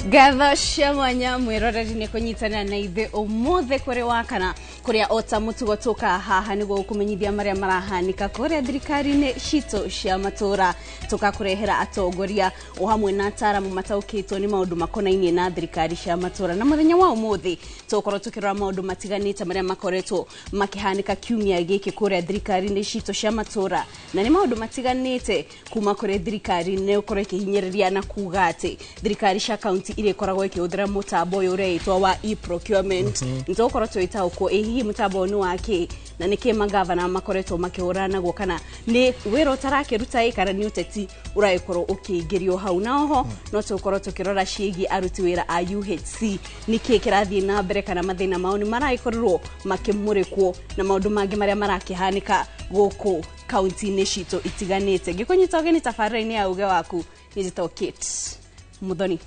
Gatho cia mwanya mwiroreri ni kunyitana na ithe umuthe kuri wakana kuria ota mutugo tuka haha niguo kumenyithia maria marahanika kuria thirikari-ini cito cia matura tukakurehera atongoria o hamwe na ataramu mataukitwo ni maundu makonainie na thirikari cia matura na muthenya wa umuthi tukorwo tukirora maundu matiganite maria makoretwo makihanika kiumia giki kuria thirikari-ini cito cia matura na ni maundu matiganite kuma kuri thirikari ni ukorwo ikihinyiriria na kuga ati thirikari cia county ile koragwo ikihudira mutambo uyu ureitwa wa e-procurement ntokorwo twita uko hihi mutambo ni wake na niki magavana makoretwo makihurana gwo kana ni wiro tarakiruta ikara ni uteti uraikorwo ukiingirio hau na oho no tukorwo tukirora ciigi aruti wira a UHC niki kirathie na mbere kana mathina mao ni maraikorwo makimurikwo na maundu mangi maria marakihanika goko county-ini cito itiganite gikunyita geni tafarira-ini ya uge waku nizito Kate Muthoni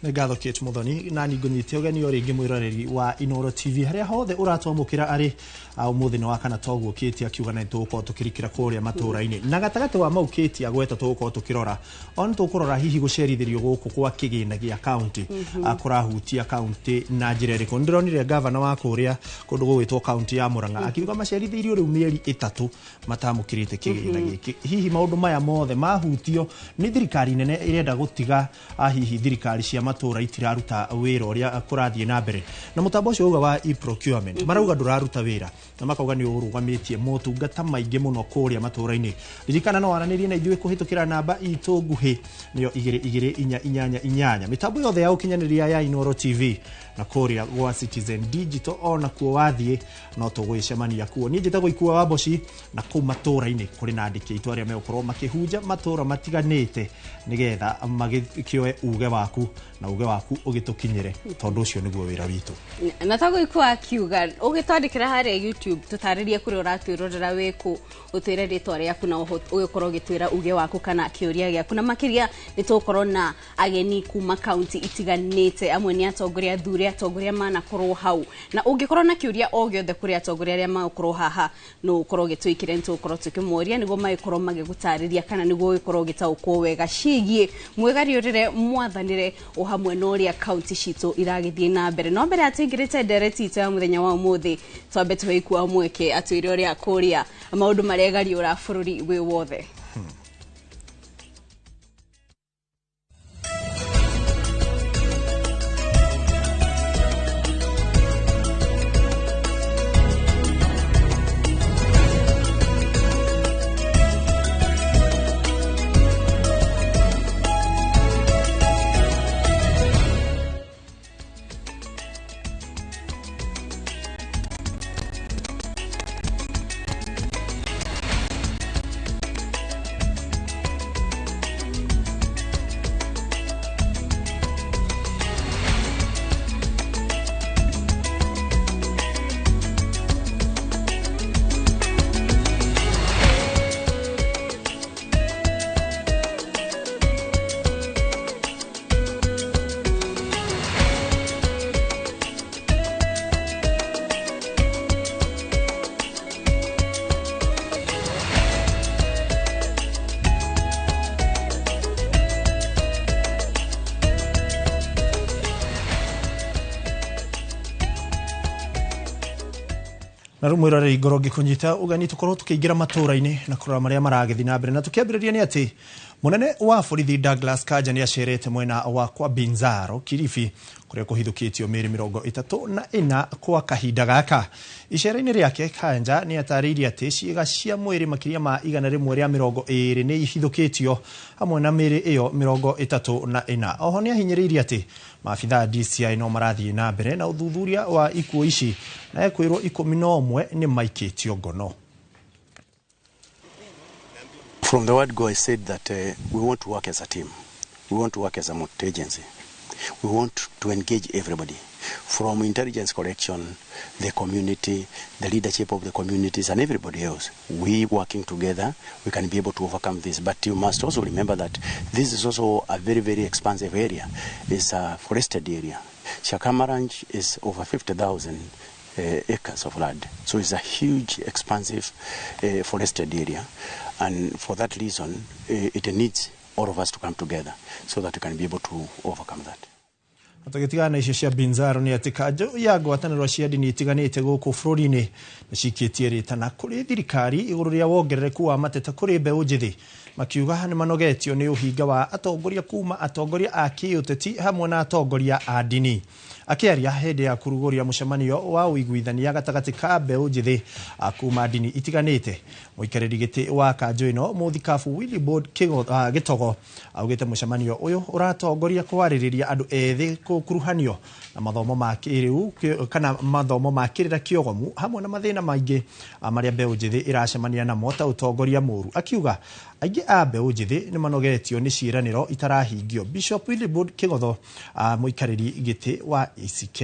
Gatho Kate Muthoni na nigunyite ugeni oringi mwiroreri wa Inoro TV haria hothe uratwamukira ari umuthi no wakana toguo Kate akiuga na tuko tukirikira kuria matura-ini na gatagate wa mau Kate agweta tuko tukirora on tukurora hihi gucerithirio guku kwa kigina gia county akurahutia county na njirere ko ndironire governor wa kuria kundu gwitwo county ya Murang'a akiuga macerithirio riu mieri 3 matamukirite kigina giki hihi maundu maya mothe mahutio ni thirikari nene irenda gutiga hihi thirikari cia matura itiraruta wira uria kurathie na mbere na mutambo ucio uga wa e-procurement marauga nduraruta wira na makauga ni urugamitie motungata maingi muno kuria matura-ini ririkana no waranirie na ithuĩ kuhitukira namba itu nguhi niyo 2288 mitambo yothe ya ukinyaniria ya Inoro TV na kuria gwa Citizen Digital ona kuo wathie no tugwicemania kuo ni njitagwo ikua wa boci na ku matura-ini kuri na andiki itu aria megukorwo makihunja matura matiganite nigetha magikioe uge waku na uge waku ugitukinyire tondu ucio niguo wira witu na tago ikua kiuga ugitwandikira haria YouTube tutaririe kuri uratwirorera wiku utwire ritwa riaku na ugikorwo gitwira uge waku kana kiuria giaku na makiria nitukorwo na ageni kuma county itiganite amwe ni atongoria thuri atongoria mana korwo hau na ungikorwo na kiuria o giothe kuri atongoria aria makorwo haha no ukorwo gitwikire ntukorwo tukimoria niguo maikorwo magigutariria kana niguo ugikorwo gitaukwo wega cigie mwegariurire mwathanire o hamwe no ria county cito iragithie na mbere no mbere atingirite direct ito ya muthenya wa umuthi twambe tuheikua mweke atwire ria kuria maundu maregariura bururi wi wothe na rumwiroreri ngoro ngikunyita ugani tukorwo tukiingira matura-ini na kurora maria maragethi na mbere na tukiambiriria ni ati munene wa borithi Douglas Kanja ni acerete mwena wa kwa Binzaro Kilifi kuria kuhithukitio meri 34 kwa kahinda gaka icera-ini riake Kanja ni ataririe ati ciiga cia mwiri makiria ma 120 ni ihithukitio hamwe na meri iyo 34 oho ni ahinyiririe ati maafitha DCI no marathie na mbere na uthuthuria wa ikuo ici na ekwirwo 11 ni maikitio ngono. From the word go, I said that we want to work as a team. We want to work as a multi-agency. We want to engage everybody, from intelligence collection, the community, the leadership of the communities, and everybody else. We working together, we can be able to overcome this. But you must also remember that this is also a very, very expansive area. It's a forested area. Shakama Ranch is over 50,000 acres of land. So it's a huge, expansive forested area. And for that reason, it needs all of us to come together so that we can be able to overcome that. Tugitigana icio cia Binzaro ni ati kanjo ya ngwataniro cia ndini itiganite guku bururi-ini nicikietie ritana kuri thirikari iguru ria wongerereku wa mateta kuri mbeu njithi makiuga ni manogetio ni uhinga wa atongoria kuma atongoria a kiuteti hamwe na atongoria a ndini. Akiaria hende ya kuruguria mucemanio wa uiguithania gatagati ka mbeu njithi kuma ndini itiganite muikariri giti wa kanjo ino muthikabu Williboard Gitogo augite mucemanio uyu uratongoria kwaririria andu ethi kuruhanio na mathomo ma kiriu kana mathomo ma kirira kiogomu hamwe na mathina maingi maria mbeu njithi iracemania na mota utongoria muru. Akiuga aingi a mbeu njithi ni manogetio ni ciiraniro itarahingio. Bishop Williboard Gitogo muikariri giti wa ECK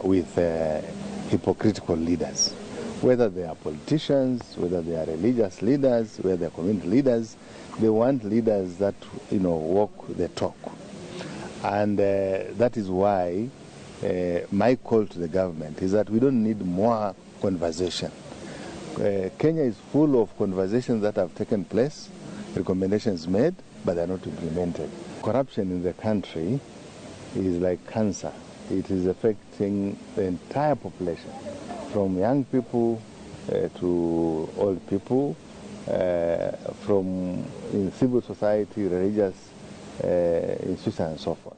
with hypocritical leaders, whether they are politicians, whether they are religious leaders, whether they are community leaders. They want leaders that walk the talk, and that is why my call to the government is that we don't need more conversation. Kenya is full of conversations that have taken place, recommendations made, but they are not implemented. Corruption in the country is like cancer. It is affecting the entire population, from young people to old people, from in civil society, religious institutions and so forth.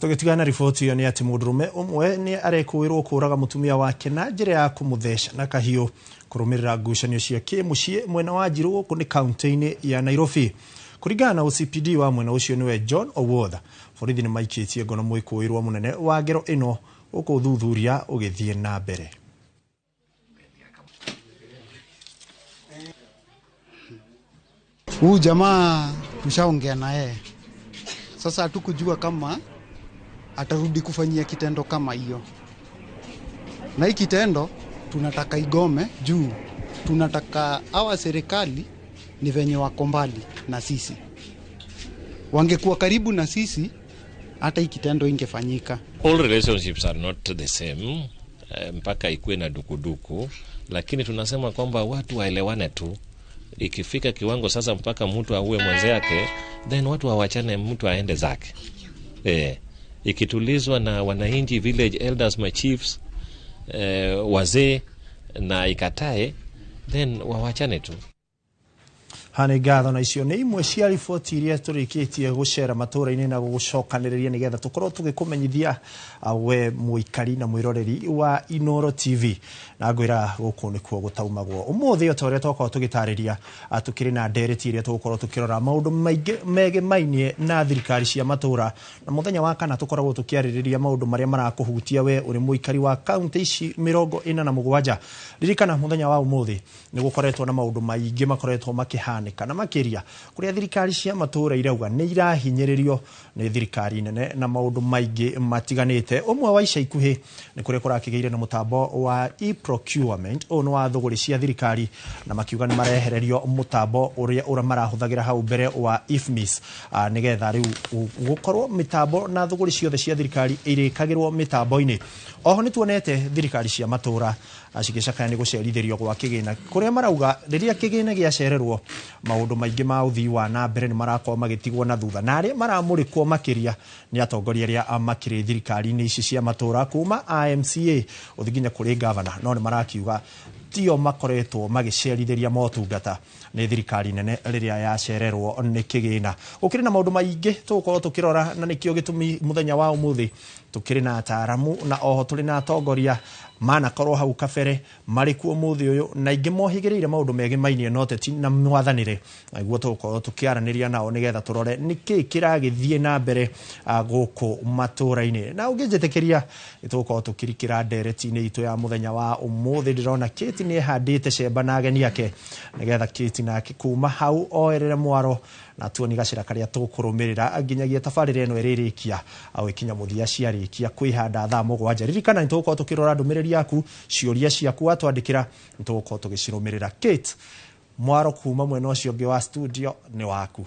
Tugitigana ripoti yo ni ati mundurume umwe ni arekuirwo kuraga mutumia wake na njira ya kumuthesha na kahiu kurumirira ngucanio cia kimucie mwena wa Njiru ku ni county-ini ya Nairobi. Kuringana na OCPD wa mwena ucio niwe John Owotha, borithi ni maikitie ngono mwikuirwo munene wa ngero ino ukuthuthuria ugithie na mbere. Huyu jamaa tushaongea na yeye. Sasa hatukujua kama atarudi kufanyia kitendo kama hiyo. Na hii kitendo tunataka igome juu tunataka hawa serikali ni venye wako mbali na sisi. Wangekuwa karibu na sisi hata hii kitendo ingefanyika. All relationships are not the same, mpaka ikuwe na dukuduku, lakini tunasema kwamba watu waelewane tu. Ikifika kiwango sasa mpaka mtu auwe mwenzake, then watu hawachane, mtu aende zake. Ikitulizwa na wananchi, village elders, my chiefs, wazee na ikatae, then wawachane tu. Hane gatho na icio ni imwe cia riboti iria turikitie gucera matura-ini na gucokaniriria nigetha tukorwo tugikumenyithia we muikari na mwiroreri wa Inoro TV na ngwira guku nikuo gutaumagwo umuthi o toria twakorwo tugitariria tukiri na ndereti iria tugukorwo tukirora maundu mege mainie na thirikari cia matura na muthenya wa kana tukoragwo tukiaririria maundu maria marakuhutia we uri muikari wa county ici 47. Ririkana muthenya wa umuthi ni gukoretwo na maundu maingi makoretwo makihana kana makiria kuria thirikari cia matura irauga ni irahinyiririo ni thirikari nene na maundu maingi matiganite. Umwe wa ica ikuhi ni kuria kurakigeire na mutambo wa e-procurement ono wa thogori cia thirikari na makiuga ni marehererio mutambo uria marahuthagira hau mbere wa IFMIS nigetha riu gukorwo mitambo na thogori ciothe cia thirikari irikagirwo mitambo-ini. Oho nituonete thirikari cia matura acigicakaya ni gucerithirio gwa kigina kuria marauga riria kigina giacererwo maundu maingi ma uthii wa na mbere ni marakorwo magitigwo na thutha na aria maramurikwo makiria ni atongoria aria makiri thirikari-ini ici cia matura kuma IMCA uthiginya kuri governor no ni marakiuga tio makoretwo magicerithiria motungata ni thirikari nene riria yacererwo ni kigina. Ukiri na maundu maingi tukorwo tukirora na nikio gitumi muthenya wa umuthi tukiri na ataramu na oho turi na atongoria mana korwo hau kabere mari kuo muthi uyu na ingi mohigireire maundu mege mainie noteti na mwathanire naiguo tukorwo tukiaraniria nao nigetha turore niki kiragithie na mbere guku matura-ini na ungijetekeria tukorwo tukirikira ndereti-ini itu ya muthenya wa umuthi. Ndirona Kate ni handite cemba na ageni yake nigetha Kate na kuma hau oerere mwaro na tuoni gacira karia tukurumirira nginyagia tabarire eno iririkia au ikinya muthia ciarikia kwihanda thaa 7. Ririkana nitukorwo tukirora ndumiriri yaku ciuria ciaku atwandikira nitukorwo tugicirumirira. Kate mwaro kuma mwena ucio ungi wa studio ni waku.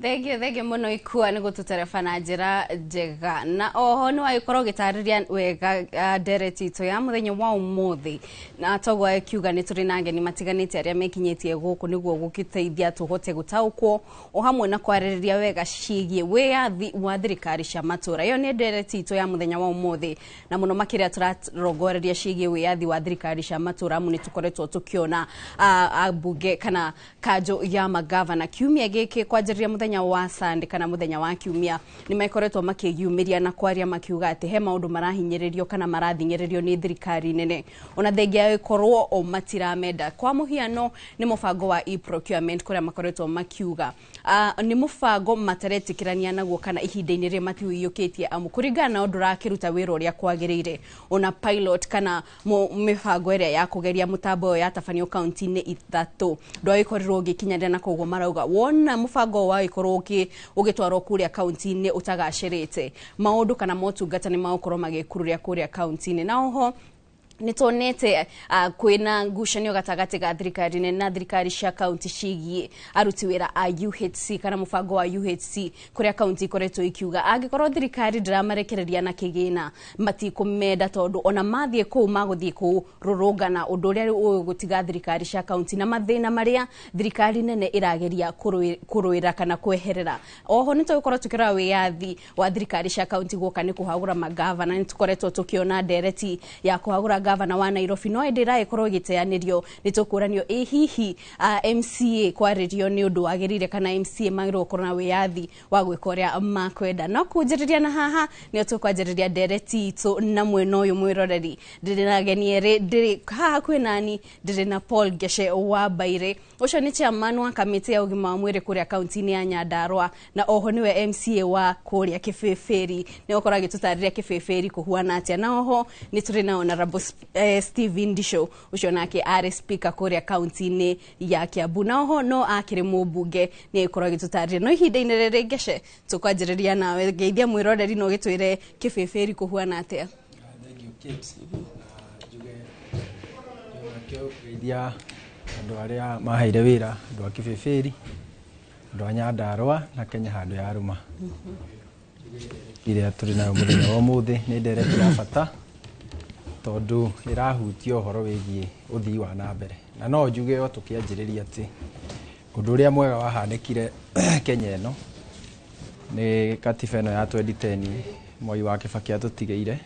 Thege muno ikua ni gututerefa na njira njega na oho ni waikorwo gitariria wega ndereti to ya muthenya wa umuthi na togwa akiuga ni turi na ngeni matiganite aria mekinyetie guku niguo gukiteithia tuhote gutaukwo o hamwe na kwaririria wega cigie wiathi wa thirikari cia matura yo ni ndereti to ya muthenya wa umuthi na muno makiria turarongoreria cigie wiathi wa thirikari cia matura mu ni tukoretwo tukiona abunge kana kajo ya magavana kiumia giki kwanjiriria muthenya wa Sunday kana muthenya wa kiumia ni maikoretwo makiyumiria na kwaria makiuga ati he maundu marahinyiririo kana marathinyiririo ni thirikari nene ona thengia ikorwo o matiramenda kwa muhiano ni mubango wa e-procurement kuria makoretwo makiuga ni mubango mataretikirania naguo kana ihinda-ini ri matiuyukitie amu kuringana na undu rakiruta wira uria kwagirire ona pilot kana mibango iria ya kugeria mutambo ya tafanio county-ini ithatu ndwaikorirwo gikinyanira na koguo marauga wona mubango wa ugitwarwo kuria county-ini utagashirite maundu kana motungata ni maokorwo magikururia kuria county-ini na oho nitonete kwina ngucanio gatagati ga thirikari na thirikari cia county cigie aruti wira a UHC kana mubango wa UHC kuria county ikoretwo ikiuga angikorwo thirikari ndiramarekereria na kigina matikumenda tondu ona mathie ku maguthie ku rurungana undu uria gutiga thirikari cia county na mathina maria thirikari nene irageria kuruira kana kweherera oho nitukorwo tukira wiathi wa thirikari cia county guka ni kuhagura magavana nitukoretwo tukiona ndereti ya kuhagura gavana wa Nairobi no endira ikorwo giteanirio nitukuranio hihi MCA kwaririo ni undu wagirire kana MCA magiro korona wiathi wa gwikoria makwenda no kunjiriria na haha ni tukwanjiriria ndereti to na mweno uyu mwiroreri ndiri na geniere ndiri haha kwinani ndiri na Paul Geshe wa Baire ucio ni chairman wa kamiti ya ugima wa mwiri kuria county-ini ya Nyandarua na oho niwe MCA wa kuria Kibeberi ni okora gitutariria Kibeberi kuhuana atia na oho ni turi na honorable Steven Ndisho ucio nake ari speaker kuria county-ini ya Kiambu na oho no akire mubunge ni ikorwo gitutariria no ihinda-ini riri Geshe tukwanjiriria nawe geithia mwiroreri no gitwire Kibeberi kuhuana atia. Thank you kids. Geithia andu aria mahaire wira andu a Kibeberi andu a Nyandarua na Kenya handu ya Aruma iria turi nayo muthenya wa umuthi ni ndereti ya bata tondu irahutio horo wigie uthii wa na mbere na no njuge o tukianjiriria ati undu uria mwega wahanekire Kenya eno ni katiba eno ya 2010 Moi wa Kibaki atutigeire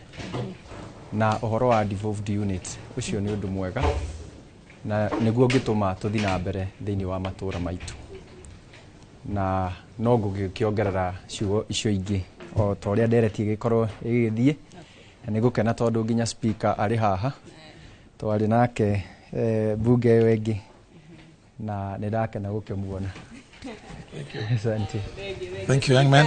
na uhoro wa devolved unit ucio ni undu mwega na niguo ngituma tuthi na mbere thiini wa matura maitu na no ngukiongerera ciugo icio ingi o toria ndereti gikorwo igithie na nigukena tondu nginya speaker ari haha twari nake bunge wengi na nindakena gukimuona. Thank you young man.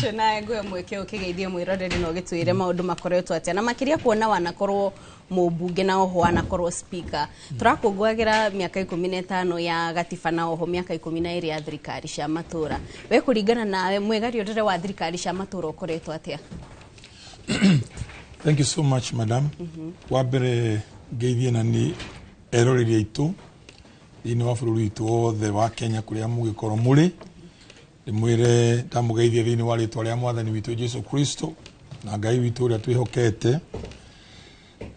Shona ngwe mweke ukigeithia mwiroreri no gitwire maundu makoretwo atia na makiria kuona wanakorwo mubunge na oho wanakorwo speaker turakungwagira miaka 15 ya gatiba na oho miaka 12 ya thirikari cia matura we kuringana nawe mwegario ndere wa thirikari cia matura ukoretwo atia? Thank you so much madam. Wabere geithia na ni eroreri aitu ini wa bururi witu othe wa Kenya kuria mugikorwo muri ndimwire ndamugeithia thini wa ritwa ria mwathani witu Jesu Kristo na Ngai witu uria twihokete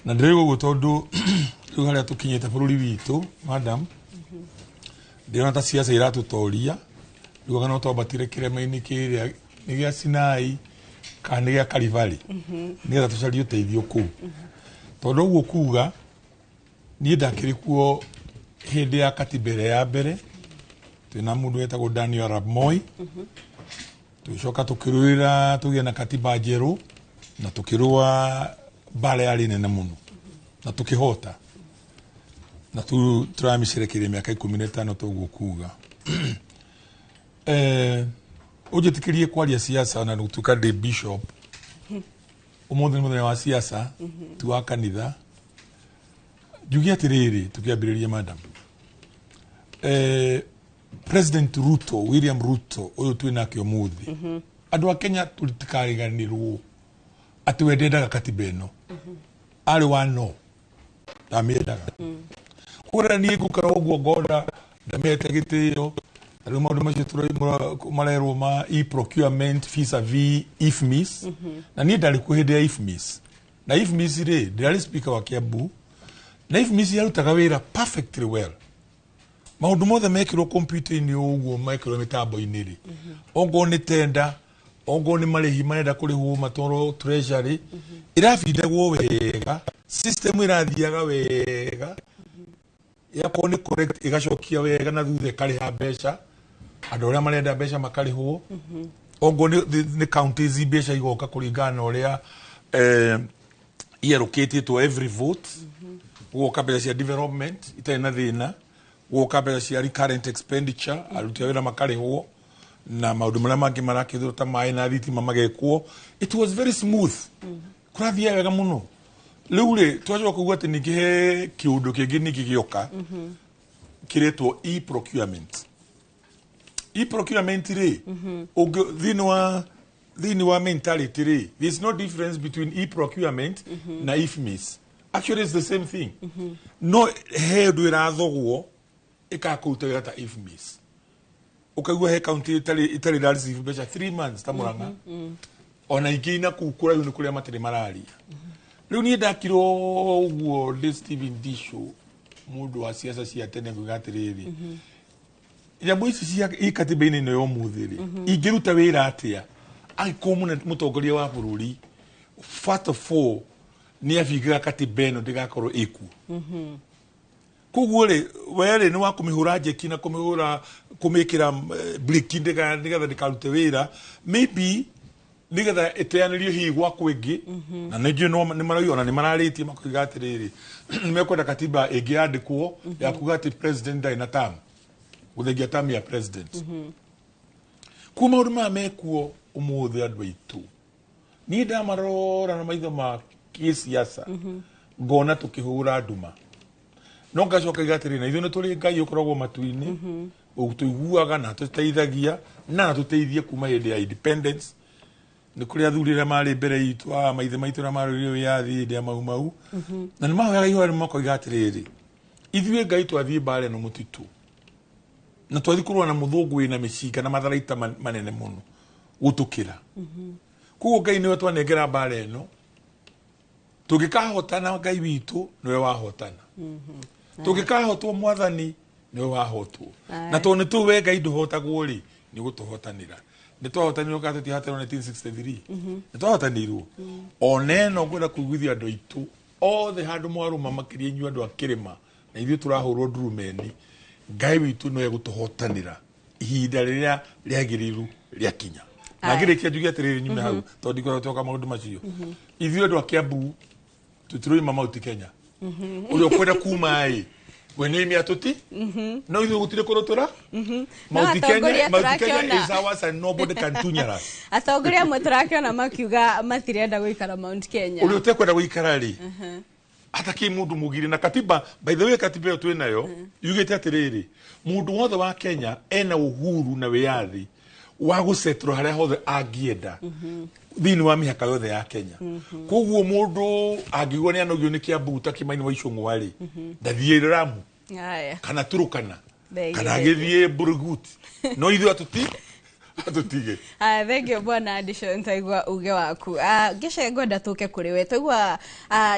na ndirigo gutondu riu haria tukinyete bururi witu madam ndirona ta siasa iratutoria riu kana twambatire kirema-ini kiria ni gia Sinai kana gia Kalivari nigetha tucarie uteithio kuu tondu uguo kuga ni ndakiri kuo hindi ya katibere ya mbere twina mundu wetagwo Daniel Arap Moi tucoka tukirwira tugie na katiba njeru na tukirua bale yari nene muno na tukihota na turamicirekeire miaka 15 toguo kuga ujitikirie kwaria siasa na gutuka de bishop umuthi muthenya wa siasa tuwa kanitha jugia tiriri tukiambiriria madam President Ruto, William Ruto uyu twina kio muthi andu a Kenya tutikariganirwo ati wendendaga katiba ino ari wa no ndamiendaga kura ni gukara uguo ngoda ndamiete gitio Rĩu maũndũ macio marerwo ma e-procurement vis-a-vis IFMIS na niĩ ndarĩ kuo hĩndĩ ya IFMIS na IFMIS rĩ ndarĩ speaker wa Kiambu na IFMIS yarutaga wĩra perfectly well maũndũ mothe mekĩrwo kompiuta-inĩ ũguo mekĩrwo mĩtambo-inĩ rĩ ongo nĩ tenda ongo nĩ marĩhi marenda kũrĩhwo matwarwo treasury ĩrabindagwo wega system ĩrathiaga wega yakorwo nĩ correct ĩgacokia wega na thutha ĩkarĩha mbeca andũ arĩa marenda mbeca makarĩhwo ongo nĩ counties mbeca igoka kũringana na ũrĩa allocatedwo every vote gũoka mbeca cia development itarĩ na thĩna gũoka mbeca cia recurrent expenditure aruti a wĩra makarĩhwo na maũndũ marĩa mangĩ marakĩthwo ta maĩ na thitima magekwo it was very smooth kũrathiĩ wega mũno rĩu rĩ twacoka kuuga atĩ ningĩ he kĩũndũ kĩngĩ ningĩ gĩoka kĩretwo e-procurement rĩ thĩinĩ wa mentality rĩ there's no difference between e-procurement na IFMIS actually it's the same thing no he ũndũ ĩrathogwo ĩkakũruta wĩra ta IFMIS ukaigua he county itarĩ na receive mbeca 3 months ta Murang'a ona ingĩ ina kũu kũraihu nĩ kũrĩa matarĩ mararia rĩu niĩ ndakirwo ũguo ndĩ Steven Disho mũndũ wa siasa cia tene kuuga atĩrĩrĩ nyamũ ici cia ikatiba-inĩ ĩno ya ũmũthĩ rĩ ingĩruta wĩra atĩa angĩkorwo mũtongoria wa bũrũri first of all nĩ abingaga katiba ĩno ndĩgakorwo ĩkuo koguo rĩ were nĩ wa kũmĩhũra njeki na kũmĩkĩra breki nĩgetha ndĩkarute wĩra maybe nĩgetha ĩteanĩrio hihi gwa kwĩngĩ na nĩngĩ nĩ marauga ona nĩ mararĩtie makoiga atĩrĩrĩ nĩ mekwenda katiba ĩngĩ yandĩkwo ya kuga atĩ president ndarĩ na term gũthengia term ya president kuma maũndũ maya mekuo ũmũthĩ andũ aitũ niĩ ndamarora na maitho ma kĩsiasa ngona tũkĩhũra nduma no ngacoka igatĩrĩ na ithuĩ nĩ tũrĩ Ngai ũkoragwo matu-inĩ ũtũiguaga na tũteithagia na tũteithie kuma hĩndĩ ya independence nĩ kũrĩ athuri arĩa marĩ mbere itũ maithe maitũ na marĩ wĩyathi hĩndĩ ya mau na nĩ mahoyaga ihoya rĩmwe makoiga atĩrĩrĩ ithuĩ Ngai twathiĩ mbara ĩno mũtitũ na twathiĩ kũrũa na mũthũngũ wĩna mĩcinga na matharaita manene mũno gũtũkĩra koguo Ngai nĩwe twanengera mbara ĩno tũngĩkahotana Ngai witũ nĩwe wahotana tũngĩkahotwo mwathani nĩwe wahotwo na tondũ nĩ tũĩ Ngai ndũhotagwo rĩ nĩ gũtũhotanĩra nĩ twahotanĩrwo kana tũtihotanĩrwo 1963 nĩ twahotanĩirwo ona ĩno ngwenda kũiguithia andũ aitũ othe handũ mwarũma makĩria inyuĩ andũ a kĩrĩma na ithuĩ tũrahũrwo ndurumeni Ngai witũ nĩwe gũtũhotanĩra ihinda rĩrĩa rĩagĩrĩru rĩakinya na ngĩrĩkia njuge atĩrĩrĩ nyume hau tondũ ndikoragwo tũka maũndũ macio ithuĩ andũ a Kiambu tũtiroima Mount Kenya ũrĩa ũkwenda kuma we nĩ mĩatũti no ithuĩ gũtirĩ kũrũtũra Mount Kenya is ours and nobody can tunyara atongoria amwe tũrakĩona makiuga matirenda gũikara Mount Kenya ũrĩa ũtekwenda gũikara rĩ hata kĩ mũndũ mũgire na katiba by the way katiba ĩyo twĩ nayo yugĩte atĩrĩrĩ mũndũ wothe wa Kenya ena uhuru na wĩyathi wa gũcetrwo harĩa hothe angĩenda thĩinĩ wa mĩhaka yothe ya Kenya koguo mũndũ angĩgwo nĩ anogio nĩ Kiambu ta Kĩmaini wa Icũng'wa rĩ ndathiĩ Lamu kana Turukana kana agĩthiĩ Burgut no ithuĩ atutige thengio bwana Disho ntaigua uge waku ngĩce ngwenda tũke kũrĩ we twaigua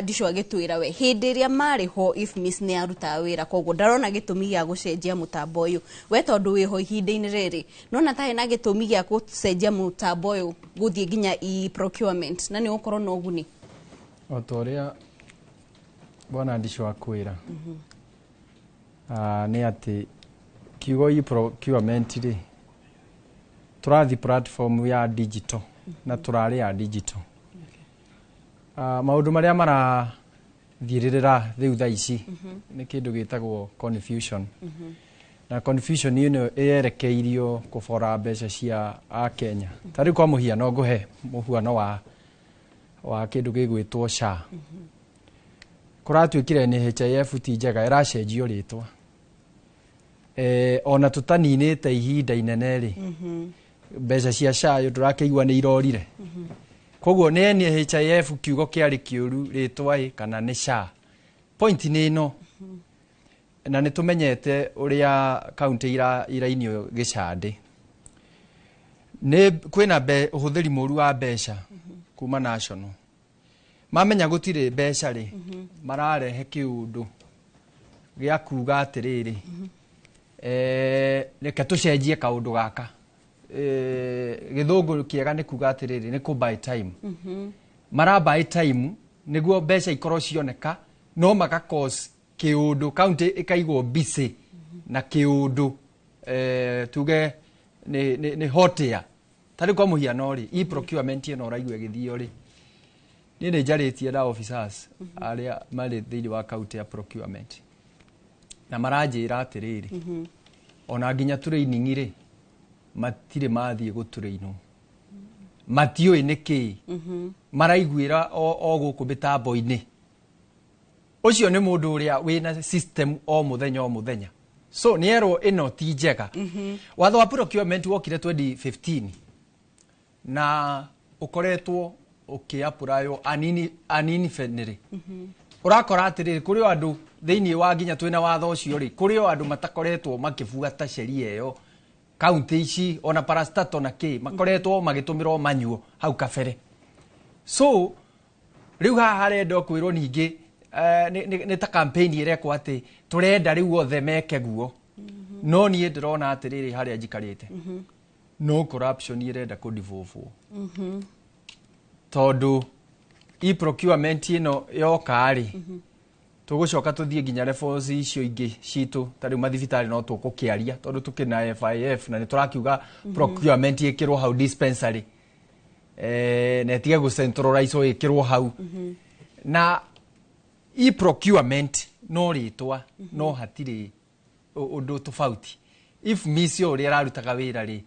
Disho agĩtwĩra we hĩndĩ ĩrĩa marĩ ho IFMIS nĩ arutaga wĩra koguo ndarona gĩtũmi gĩa gũcenjia mũtambo ũyũ we tondũ wĩho ihinda-inĩ rĩrĩ nona ta hena gĩtũmi gĩa gũcenjia mũtambo ũyũ gũthiĩ nginya e-procurement na nĩ gũkorwo na ũguni o ta ũrĩa bwana Disho akwĩra nĩ atĩ kiugo e-procurement rĩ tũrathi platform ya digital na tũrarĩ ya digital maũndũ marĩa marathiĩrĩra rĩu thaa ici nĩ kĩndũ gĩtagwo confusion na confusion ĩno ĩyerekeirio kũbora mbeca cia Akenya ta rĩu kwa mũhiano ngũhe mũhuano wa kĩndũ gĩgwĩtwo SHA kũratuĩkire NHIF ti njega ĩracenjio rĩtwa ona tũtaninĩte ihinda inene rĩ mbeca cia SHA ndũrakĩigua nĩ irorire koguo nĩ NHIF kiugo kĩarĩ kĩũru rĩtwa kana nĩ SHA point nĩ ĩno na nĩ tũmenyete ũrĩa kaunti irainio gĩcandĩ kwĩna ũhũthĩri mũru wa mbeca kuma national mamenya gũtirĩ mbeca rĩ mararehe kĩũndũ gĩa kuga atĩrĩrĩ reke tũcenjie kaũndũ gaka gĩthũngũ kĩega nĩ kuga atĩrĩrĩ nĩ kũ buy time mara buy time nĩguo mbeca ikorwo cioneka no maga cause kĩũndũ kaunti ĩkaigwo busy na kĩũndũ tuge nĩ hotia tarĩ kwa mũhiano rĩ e-procurement ĩno ũraigua ĩgĩthio rĩ niĩ nĩ njarĩtie na officers arĩa marĩ thĩinĩ wa kaunti ya procurement na maranjĩra atĩrĩrĩ ona nginya training rĩ matirĩ mathiĩ gũtũrĩinwo matiũĩ nĩkĩ maraiguĩra o gũkũ mĩtambo-inĩ ũcio nĩ mũndũ ũrĩa wĩna system o mũthenya so nĩ erwo ĩno ti njega watho wa procurement wokire 2015 na ũkoretwo ũkĩapurayo uninfinitely ũrakora atĩrĩrĩ kũrĩ andũ thĩinĩ wa nginya twĩna watho ũcio rĩ kũrĩ andũ matakoretwo makĩbuata sheria ĩyo kaunti ici ona parastato na kĩ makoretwo magĩtũmĩrwo manyuo hau kabere so rĩu haha harenda kwĩrwo ningĩ nĩ ta campaign ĩrekwo atĩ tũrenda rĩu othe meke guo no niĩ ndĩrona atĩrĩrĩ harĩa njikarĩte no corruption ĩrenda kũdivovwo tondũ e-procurement ĩno yoka rĩ tũgũcoka tũthiĩ nginya levels icio ingĩ citũ tarĩ mathibitarĩ no tũkũkĩaria tondũ tũkĩna FIF na nĩ tũrakiuga procurement ĩkĩrwo hau dispensary na ĩtige gũcentralize ĩkĩrwo hau na e-procurement no rĩtwa no hatirĩ ũndũ tofauti if misio ũrĩa ararutaga wĩra rĩ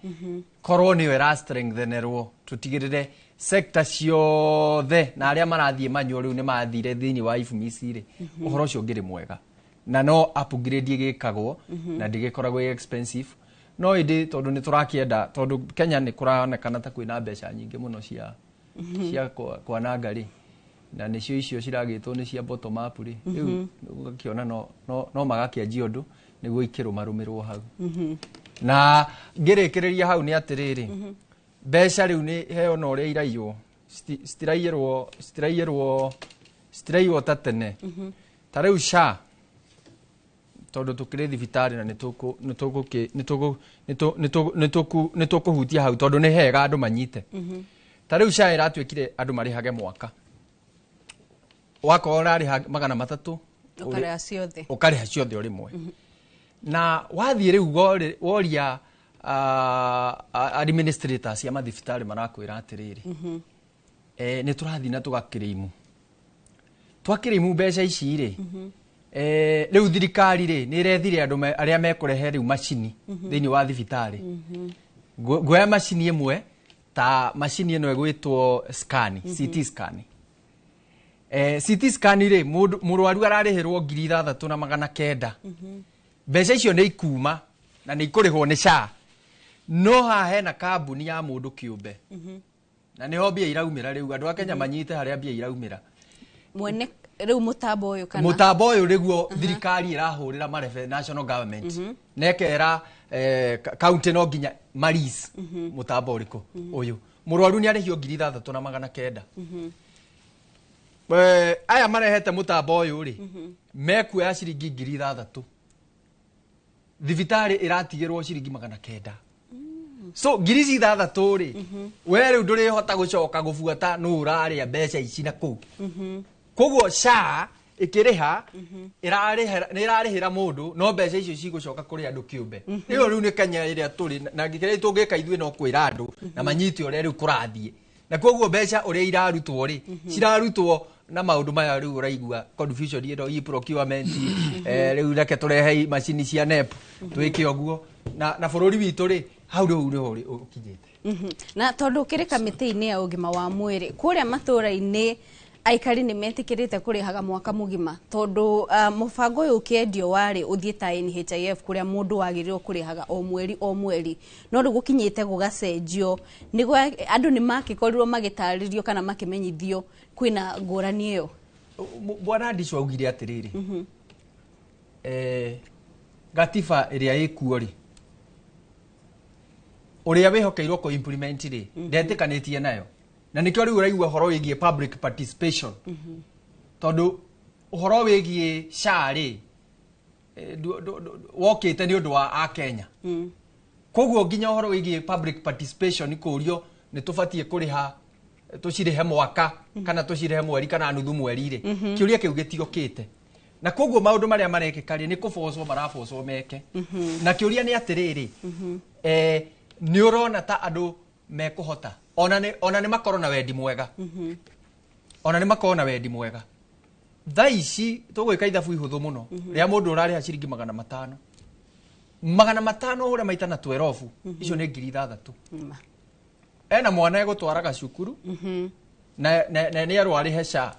korwo nĩyo ĩrastrengthenerwo tũtigĩrĩre sector ciothe na arĩa marathiĩ manyuo rĩu nĩ mathire thĩinĩ wa ifumisi rĩ ũhoro ũcio ngĩrĩ mwega na no upgrade gĩkagwo na ndĩgĩkoragwo expensive no ĩndĩ tondũ nĩ tũrakĩenda tondũ Kenya nĩ kũronekana ta kwĩna mbeca nyingĩ mũno cia kwananga rĩ na nĩcio icio ciragĩtwo nĩ cia bottom up rĩ rĩu ũgakĩona no magakĩanjia ũndũ nĩguo ikĩrũmarũmĩrwo hau na ngĩrĩkĩrĩria hau nĩ atĩrĩrĩ mbeca rĩu nĩ heo na ũrĩa iraiywo citiraiyirwo ta tene ta rĩu SHA tondũ tũkĩrĩ thibitarĩ na nĩ tũkũhutia hau tondũ nĩ hega andũ manyite ta rĩu SHA ĩratuĩkire andũ marĩhage mwaka wakorwo ũrarĩha 300 ũkarĩha ciothe o rĩmwe na wathiĩ rĩu woria administrators cia mathibitarĩ marakwĩra atĩrĩrĩ nĩ tũrathiĩ na twakĩrĩmu mbeca ici rĩ rĩu thirikari rĩ nĩ ĩrethire andũ arĩa mekũrehe rĩu macini thĩinĩ wa thibitarĩ nguoya macini ĩmwe ta macini ĩno ĩgwĩtwo scan CT scan CT scan rĩ mũrwaru ararĩhĩrwo 6,900 mbeca icio nĩ ikuma na nĩ ikũrĩhwo nĩ SHA no haha hena kambuni ya mũndũ kĩũmbe na nĩho mbia iraumĩra rĩu andũ a Kenya manyite harĩa mbia iraumĩra mwene rĩu mũtambo ũyũ kana mũtambo ũyũ rĩguo thirikari ĩrahũrĩra marefe national government nekera county no nginya maris mũtambo ũrĩkũ ũyũ mũrwaru nĩ arĩhio 6,900 aya marehete mũtambo ũyũ rĩ mekuoya ciringi 6,000 thibitarĩ ĩratigĩrwo ciringi 900 so 6,000 rĩ we rĩu ndũrĩhota gũcoka gũbuata nũ ũrarĩa mbeca ici na kũu koguo SHA ĩkĩrĩha nĩ ĩrarĩhĩra mũndũ no mbeca icio cigũcoka kũrĩ andũ kĩũmbe ĩyo rĩu nĩ Kenya ĩrĩa tũrĩ na ngĩkĩrĩa tũngĩka ithuĩ no kwĩra andũ na manyite ũrĩa rĩu kũrathiĩ na koguo mbeca ũrĩa irarutwo rĩ cirarutwo na maũndũ maya rĩu ũraigua confusion ĩno e-procurement rĩu reke tũrehe macini cia NEP twĩke ũguo na bũrũri witũ rĩ hau rĩu nĩho ũkinyĩte na tondũ ũkĩrĩ kamĩtĩ-inĩ ya ũgima wa mwĩrĩ kũrĩa matũũra-inĩ aikari nĩ metĩkĩrĩte kũrĩhaga mwaka mũgima tondũ mũbango ũyũ ũkĩendio warĩ ũthiĩ ta NHIF kũrĩa mũndũ wagĩrĩirwo kũrĩhaga o mweri no rĩu gũkinyĩte gũgacenjio nĩguo andũ nĩ makĩkorirwo magĩtarĩrio kana makĩmenyithio kwĩna ngũrani ĩyo bwana Ndicũ augire atĩrĩrĩ gatiba iria ikuo ri uria wihokeirwo ko implement ri ndetĩkanĩtie nayo na nikio riu uraigua horo wigie public participation tondu uhoro wigie SHA ri wokite ni undu wa a Kenya koguo nginya uhoro wigie public participation kurio ni tubatie kuriha tucirihe mwaka kana tucirihe mweri kana nuthu mweri ri kiuria kiu gitiokite na koguo maundu maria marekeka ri ni kubocwo marabocwo meke na kiuria ni atiriri ni urona ta andu mekuhota ona ni makoro na wendi mwega ona ni makoro na wendi mwega thaici tugwika ithabu ihuthu muno ria mundu urariha ciringi 500 uria maita na 12 icio ni 6,000 ena mwana egutwaraga cukuru na ni arwarihe SHA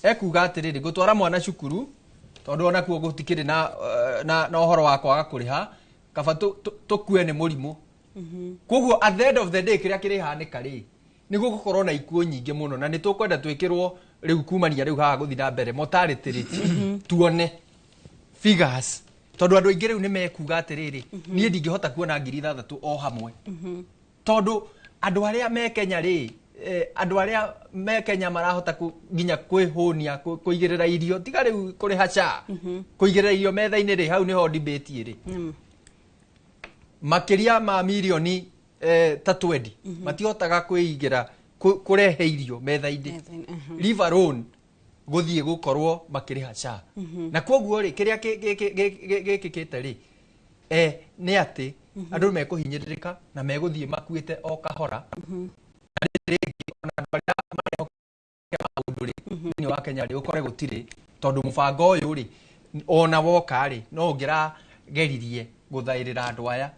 ekuga atiriri gutwara mwana cukuru tondu ona kuo gutikiri na uhoro wa kwaga kuriha kaba tukue ni murimu koguo at the end of the day kiria kirihanika ri niguo gukorwo na ikuo nyingi muno na ni tukwenda twikirwo riu kumania riu haha guthi na mbere mortality tuone figures tondu andu aingi riu ni mekuga atiriri nie ndingihota kuona 6,000 o hamwe tondu andu aria me Kenya ri andu aria me Kenya marahota nginya kwihunia kuigirira irio tiga riu kuri hacha kuigirira irio metha-ini ri hau niho debate ri makiria ma milioni ta 20 matihotaga kwigira kurehe irio metha-ini leave alone guthie gukorwo makiriha SHA na koguo ri kiria gikikite ri ni ati andu mekuhinyiririka na meguthie makuite o kahora ni wa Kenya ri ukore gutire tondu mubango uyu ri ona woka ri no ngira geririe guthairira andu aya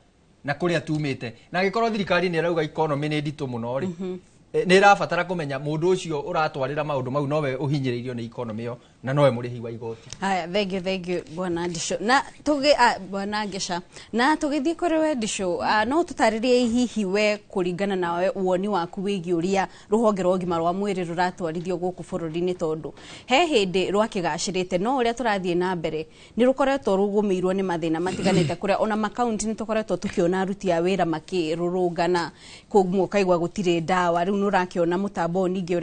na kuria tumite na gikorwo thirikari ni rauga economy ni nditu muno ri ni irabatara kumenya mundu ucio uratwarira maundu mau nowe uhinyiririo ni economy yo na nowe murihi wa igoti. Haya, thank you bwana Ndisho na tuge bwana Ngesha na tugithii kuri we Ndisho no tutaririe hihi we kuringana nawe uoni waku wigi uria ruhonge rwa ũgima rwa mwiri ruratwarithio guku bururi-ini tondu he hindi rwakigacirite no uria turathie na mbere ni rukoretwo rugumirwo ni mathina matiganite kuria ona makaunti ni tukoretwo tukiona aruti a wira makirurungana koguo kaigwa gutire dawa riu nurakiona mutambo ningi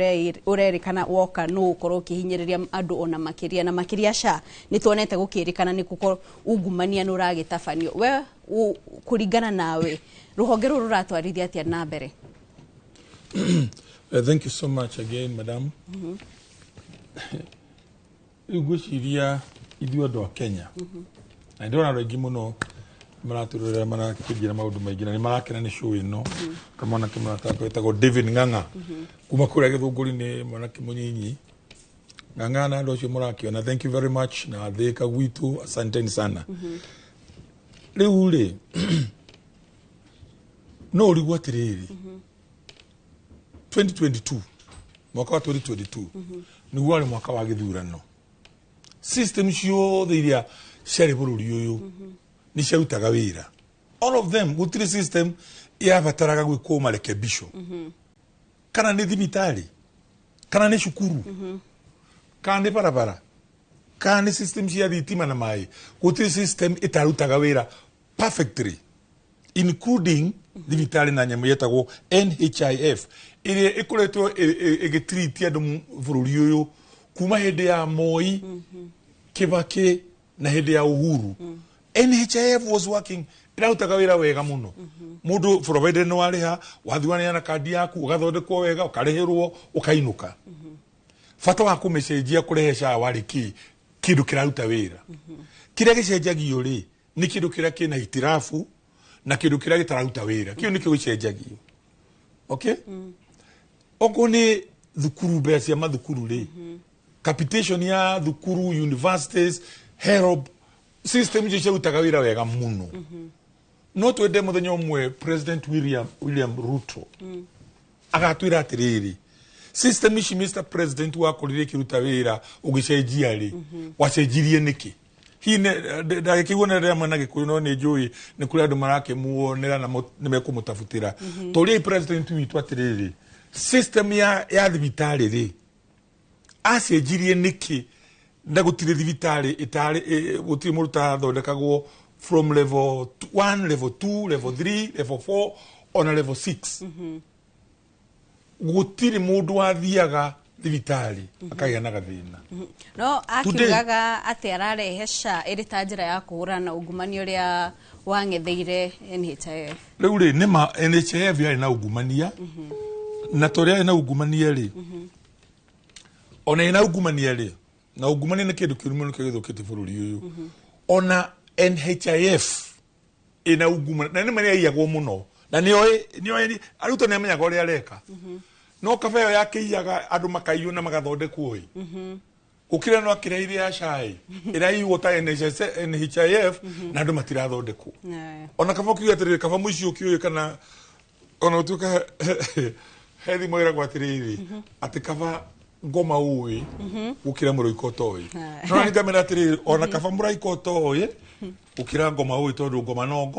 urerikana woka no ukorwo kihinyiriria andu ona makiria na makiria SHA ni tuonete gukirikana ni kuko ungumania nuragitafanio we kuringana nawe ruhonge ruru ratwarithia atia na mbere. Thank you so much again, madam. Iguciria ithuĩ andũ a Kenya na ndona andũ aingĩ mũno maraturĩra marakĩnjĩra maũndũ maingĩ na nĩ marakena nĩ show ĩno kama mwanake mũrata wetagwo David Ng'ang'a kuma kũrĩa Gĩthũngũri-inĩ mwanake mũnyinyi Ng'ang'a na andũ acio mũrakĩona, thank you very much na Thika gwitũ asanteni sana. Rĩu rĩ no ũrigwo atĩrĩrĩ 2022 mwaka wa 2022 nĩguo warĩ mwaka wa gĩthurano. System ciothe iria ciarĩ bũrũri ũyũ nĩ ciarutaga wĩra, all of them. Gũtirĩ system yabataraga gwĩkwo marekebisho, kana nĩ thibitarĩ, kana nĩ cukuru, kana nĩ barabara, kana nĩ system cia thitima na maĩ. Gũtirĩ system ĩtarutaga wĩra perfectly, including thibitarĩ na nyamũ yetagwo NHIF ĩrĩa ĩkoretwo ĩgĩtreat andũ bũrũri ũyũ kuma hĩndĩ ya Moi, Kibaki na hĩndĩ ya Uhuru. NHIF was working, ĩrarutaga wĩra wega mũno. Mũndũ provider no arĩha, wathiwanĩra kandi yaku, ũgathondekwo wega, ũkarĩhĩrwo, ũkainũka. Bata wa kũmĩcenjia kũrehe SHA warĩ kĩndũ kĩraruta wĩra. Kĩrĩa gĩcenjagio rĩ nĩ kĩndũ kĩrĩa kĩna hitirafu na kĩndũ kĩrĩa gĩtararuta wĩra. Kĩu nĩkĩo gĩcenjagio. Okay? Okorwo nĩ thukuru, mbea cia mathukuru rĩ, capitation ya thukuru, universities, HELB, system icio cirutaga wĩra wega mũno. No twende mũthenya ũmwe President William Ruto agatwĩra atĩrĩrĩ, system ici Mr. President wakorire kĩruta wĩra ũgĩcenjia rĩ, wacenjirie nĩkĩ? Hihi ndagĩkĩiguana rĩrĩa mwena Gĩkũyũ no nĩ njũĩ nĩ kũrĩ andũ marakĩmuonera na nĩ mekũmũtabutĩra. Tũũriai President witũ atĩrĩrĩ, system ya thibitarĩ rĩ acenjirie nĩkĩ na gutire thibitari itari gutire muruta thondekagwo from level 1 level 2 level 3 level 4 on a level 6 gutire mundu wathiaga thibitari akagĩa na gathĩna no akiugaga ati ararehe SHA ĩrĩ ta njĩra ya kũhũrana ungumania ũrĩa wang'etheire NHIF rĩu rĩ nĩma NHIF yarĩ na ungumania na torĩa na ungumania rĩ ona ina ungumania rĩ na ungumania nĩ kĩndũ kĩũru mũno kĩgĩthũkĩte bũrũri ũyũ ona NHIF ina ungumania na nĩ marĩa iyagwo mũno na nĩoĩ arutwo nĩ amenyaga ũrĩa areka no kabe yo yake iyaga andũ makaiywo na magathondekwo ukire no akireire ya SHA ira iwo ta NHIF na andũ matirathondekwo ona kaba ukiuga atiriri kaba muici ukiuye kana ona utuka hethi moira gwatiriri ati kaba ngoma uwe ukira muroiko toy no ni kamera atiriri ona kaba muraiko toy ukira ngoma uwe tondu ngoma no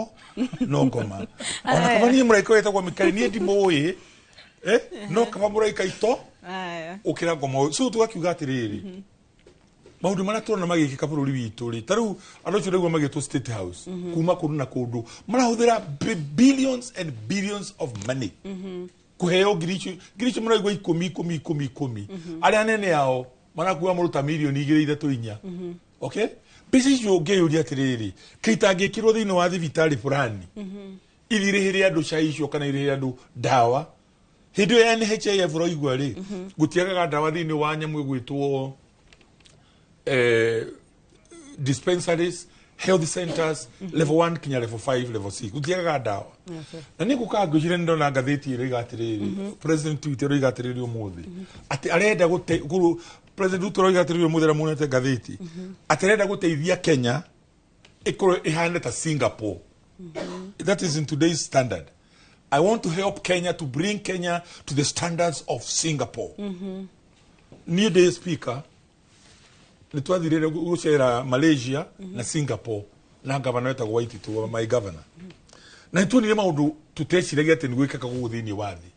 ngoma ona kaba ni muraiko yetagwo mikari ni ndimoye no kaba muraika ito ukira ngoma so tugakiuga atiriri maundu mara tona magikika bururi witu ri taru ando chirego magitwo State House kuma kuru na kundu marahuthira billions and billions of money kuheo giricho maraigwa 10 ari anene yao marakuwa muruta milioni 2-3 okay bisi jo geyuri atiriri kitangikirwo thini wa thibitari fulani ithirihire andu caicio kana irihire andu dawa hindo ya NHIF roigwa ri gutiagaga dawa thini wa nyamu gwitwo dispensaries health centers level 1 kinya level 5 level 6 gutiagaga dawa na niko kagujire ndona ngatheti iri gatiriri president Twitter iri gatiriri umuthi ati arenda guru president Ruto iri gatiriri umuthi ra munete ngatheti ati arenda guteithia Kenya ikoro ihane ta Singapore that is in today's standard. I want to help Kenya to bring Kenya to the standards of Singapore. New day speaker nitwathirire gucera Malaysia na Singapore na governor eta White to my governor na nitwonire maundu tuteciragia ati nigwikaka guthini wathi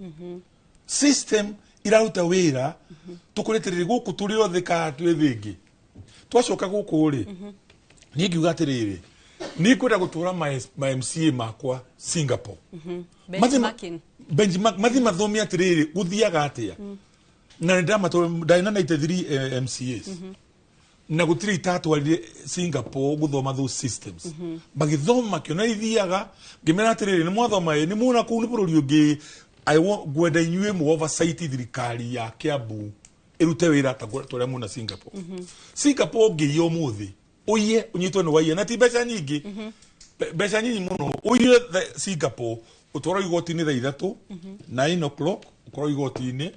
system irauta wira tukureterere guku turi othe ka twethingi twacoka guku ri ni ngiuga atiriri ni kwenda gutura my MCA makwa Singapore benchmark mathima thomi atiriri guthiaga atia na ndamato ndaina 93 MCAs na gutiri itatu ali Singapore guthoma those systems bagithoma kiona ithiaga ngimera atiriri ni mwathoma ni muna ku ni bururi ungi I want gwenda inyue mu oversight thirikari ya Kiambu irute wira ta tore muna Singapore Singapore ngiyo muthi uye unyitwo ni waiye na ti beca nyingi beca nyingi muno uye Singapore utwara igoti-ini thaa 3 9 o'clock ukora igoti-ini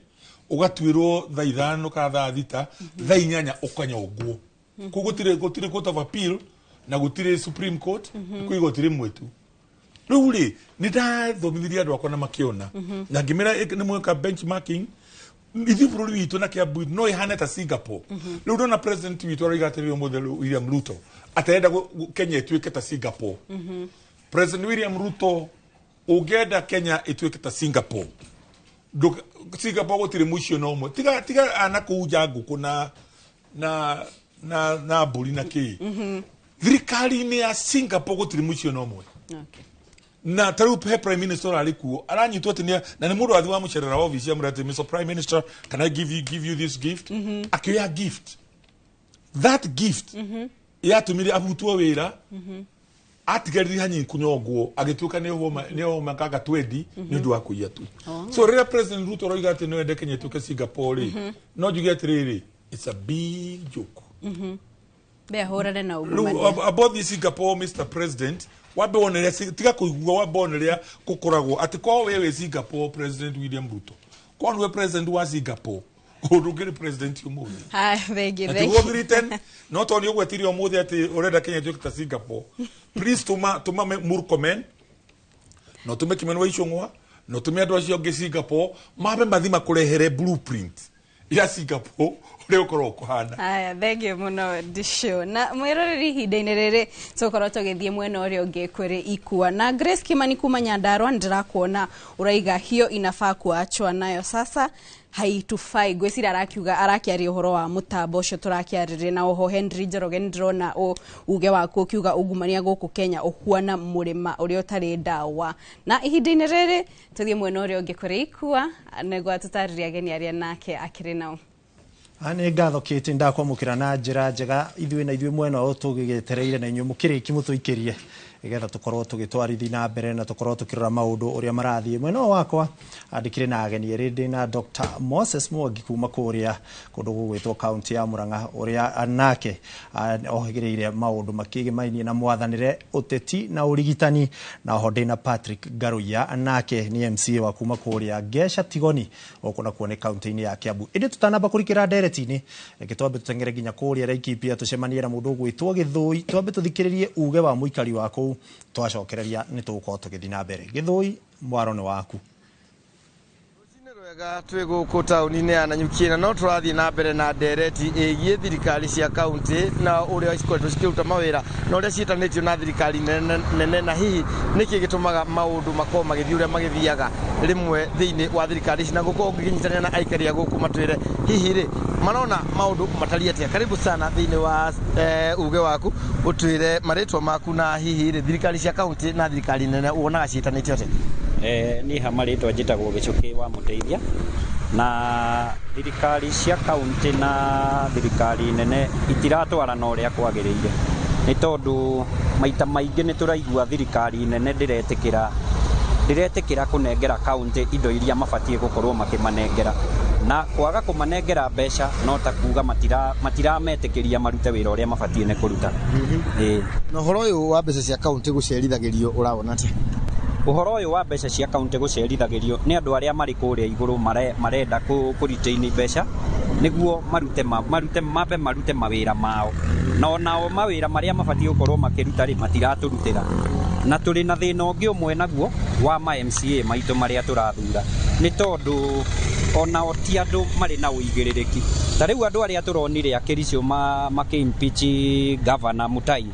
ugatwirwo thaa 5 ka thaa 6 thaa 8 ukanyogwo kugutire court of appeal na gutire Supreme Court ku igoti rimwe tu riu ri ni ndathomithirie andu akwa na makiona na ngimera ni mweka benchmarking ithi bururi witu na Kiambu no ihane ta Singapore riu ndona president witu arigatirwo muthelu William Ruto atenda Kenya ituike ta Singapore President William Ruto ugenda Kenya ituike ta Singapore Singapore gutire muicio no mwe tiga anakuja nguku na buri na ki thirikari ni ya Singapore gutire muicio no mwe na taru prime minister alikuo aranyitwo tinia na ni mundu athi wa mucerera office ya murate Mr Prime Minister, can I give you this gift akioya gift that gift ya tumiri abutwo wira atigari hanyi kunyogwo agituka ne homa kaka twendi ni ndu akuya tu so rira President Ruto roiga ati no ende Kenya tuke Singapore no you get really it's a big joke be horare na ugumania about the Singapore Mr President wabe onere tiga kuigwa wabe onere kukoragwo ati kwa wewe Singapore President William Ruto kwa we President wa Singapore urugire president umuthi ha thegi ati wo written not only ogwetirio umuthi ati urenda Kenya tuke Singapore please tuma Murkomen no tume Kimani Ichung'wa no tume andu acio ngi Singapore mabe mathima kurehere blueprint ya Singapore uri ukorwo kuhana aya thenge muno disho na mwiroreri hinda-inĩ rĩrĩ tukorwo tũgĩthiĩ mwena ũrĩa ũngĩ kũrĩ ikua na Grace Kimani kuma Nyandarua ndĩrakuona uraiga hiyo inafaa kuachwa nayo sasa haitufai gwicira arakiaria uhoro wa mutambo ucio turakiarire na oho Henry Njoroge ndrona uge wako ukiuga ugumania guku Kenya uhuana murima uria utari ndawa na ihinda-inĩ rĩrĩ tuthie mwena uria ungi kuri ikua negwa tutariria ageni aria nake akiri nao Ane ngatho kiti ndakwamukira na njira njega ithuĩ mwena o tugigetereire na inyuĩ mukiriki mutuikirie igetha tukorwo tugitwarithi na mbere na tukorwo tukirora maundu uria marathie mwena wakwa andikire na ageni erindi na Dr. Moses Mwangi kuma kuria kundu gugwitwo county ya Murang'a uria anake ohigireire maundu makigimainie na mwathanire uteti na urigitani na hode na Patrick Garuya anake ni MCA wa kuma kuria Gesha Tigoni okuna kuone county ya Kiambu indi tutanamba kurikira nderetini gitwambe tutengere ginya kuria Laikipia tucemanie na mundu gwitwo Githui twambe tuthikiririe uge wa muikari wako twacokereria ni tugukorwo tugithii na mbere Githui mwaro ni waku Wega twi guku tauni-inĩ ya Nanyuki na no turathii na mbere na ndereti igie thirikari cia kaunti na uria cikoretwo cikiruta mawira na uria ciitanitio na thirikari nene na hihi niki gitumaga maundu makorwo magithii uria magithiaga rimwe thiini wa thirikari ici na gukorwo nginyitania na aikari guku matwire hihi ri marona maundu matari atia. Karibu sana thiini wa uge waku utwire maritwa maku na hihi ri thirikari cia kaunti na thirikari nene uonaga ciitanitio atia. Ni hamarĩtwa njĩtagwo Gĩcũkĩ wa Mũteithia na thirikari cia kaunti na thirikari nene itiratwarana ũrĩa kwagĩrĩire nĩ tondũ maita maingĩ nĩ tũraigua thirikari nene ndĩretĩkĩra kũnengera kaunti indo iria mabatie gũkorwo makĩmanengera na kwaga kũmanengera mbeca no ta kuga matirametĩkĩria marute wĩra ũrĩa mabatie nĩ kũruta. Na ũhoro ũyũ wa mbeca cia kaunti gũcerithagĩrio ũrawona atĩa? Uhoro ũyũ wa mbeca cia kaunti gũcerithagĩrio nĩ andũ arĩa marĩ kũrĩa igũrũ marenda kũritaini mbeca nĩguo marute mawĩra mao na onao mawĩra marĩa mabatie gũkorwo makĩruta rĩ matiratũrutĩra na tũrĩ na thĩna ũngĩ ũmwe naguo wa ma MCA maitũ marĩa tũrathura nĩ tondũ onao ti andũ marĩ na ũigĩrĩrĩki ta rĩu andũ arĩa tũronire akĩricio makĩimpeach Governor Mutai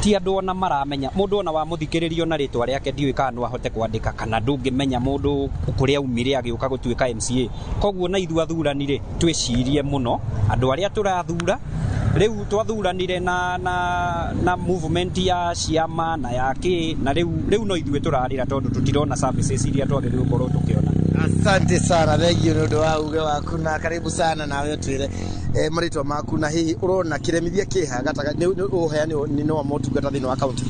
ti andũ ona maramenya mundu ona wa muthikiririo na ritwa riake ndiwe kana no ahote kwandika kana ndungimenya mundu kuria umire agiuka gutuika MCA koguo na ithu athuranire twicirie muno andu aria turathura riu twathuranire na movement ya ciama na yake na riu no ithuĩ turarira tondu tutirona services iria twagĩrĩirwo gũkorwo tukiona. Asante sana thegio nĩ ũndũ wa uge waku na karibu sana nawe twire maritwa maku na hihi urona kiremithia kiha gatagatĩ uheani ni no motungata thĩinĩ wa kaunti.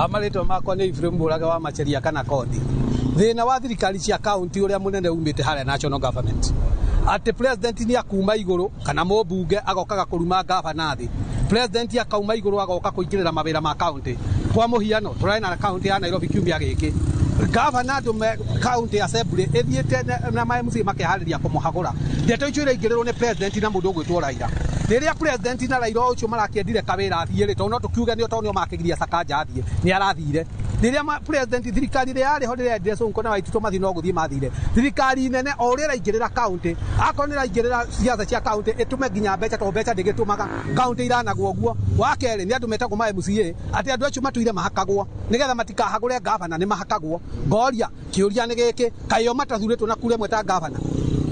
Maritwa makwa nĩ Ibrahim Mũrage wa Macharia kana Kothi. Thĩna wa thirikari cia kaunti ũrĩa mũnene umĩte harĩa national government ati president ni akuma iguru kana mũmbunge agokaga kũruma governor thĩ president akauma iguru agoka kũingĩrĩra mawĩra ma kaunti kwa mũhiano tũrarĩ na kaunti ya Nairobi kiumia gĩkĩ governor county assembly ethiete na MCA makeharĩria kũmũhagũra ndeto icio iraingĩrĩrwo nĩ president na mũndũ ũgwĩtwo Raila rĩrĩa president na Raila ũcio marakĩendire kawĩra athiĩ rĩ tondũ no tũkiuge nĩ tonio makĩgiria Sakaja athiĩ nĩ arathire rĩrĩa president thirikari rĩa yarĩ ho rĩrĩa Edwin Sonko na Waititu mathi no gũthiĩ mathire thirikari nene o rĩrĩa iraingĩrĩra county akorwo nĩ iraingĩrĩra siasa cia county ĩtume nginya mbeca to mbeca ndĩgĩtũmaga county iranagwo ũguo wa kerĩ nĩ andũ metagwo ma MCA atĩ andũ acio matuire mahakagwo nĩgetha matikahagũre governor nĩ mahakagwo ngoria kĩũria nĩ gĩkĩ kaĩo matathurĩtwo na kure mweta governor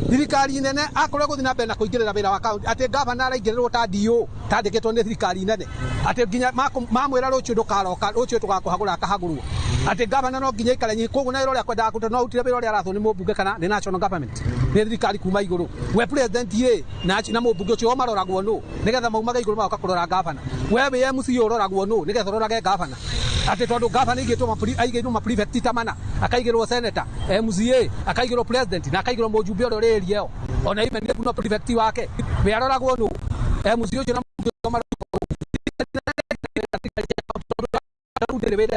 thirikari nene akorwo gũthiĩ na mbere na kũingĩrĩra wĩra wa kaunti atĩ governor araingĩrĩrwo ta DO tandĩkĩtwo nĩ thirikari nene atĩ nginya mamwĩra rũciũ ndũkaroka rũciũ tũgakũhagũra akahagũrwo atĩ governor no nginya ikare koguo na wĩra ũrĩa kwendaga kũruta no utire wĩra ũrĩa arathwo nĩ mũmbunge kana nĩ national government nĩ thirikari kuma igũrũ we president ye na mũmbunge ũcio maroragwo nũ nĩgetha maumaga igũrũ magoka kũrora governor we wĩ MCA ũroragwo nũ nĩgetha ũrorage governor atĩ tondũ governor aigĩtwo ma prefect tamana akaigĩrwo senator MCA akaigĩrwo president na akaigĩrwo mũjumbe ũrĩa ũrĩerie yo ona ime nĩ kuno prefect wake we aroragwo nũ MCA ũcio na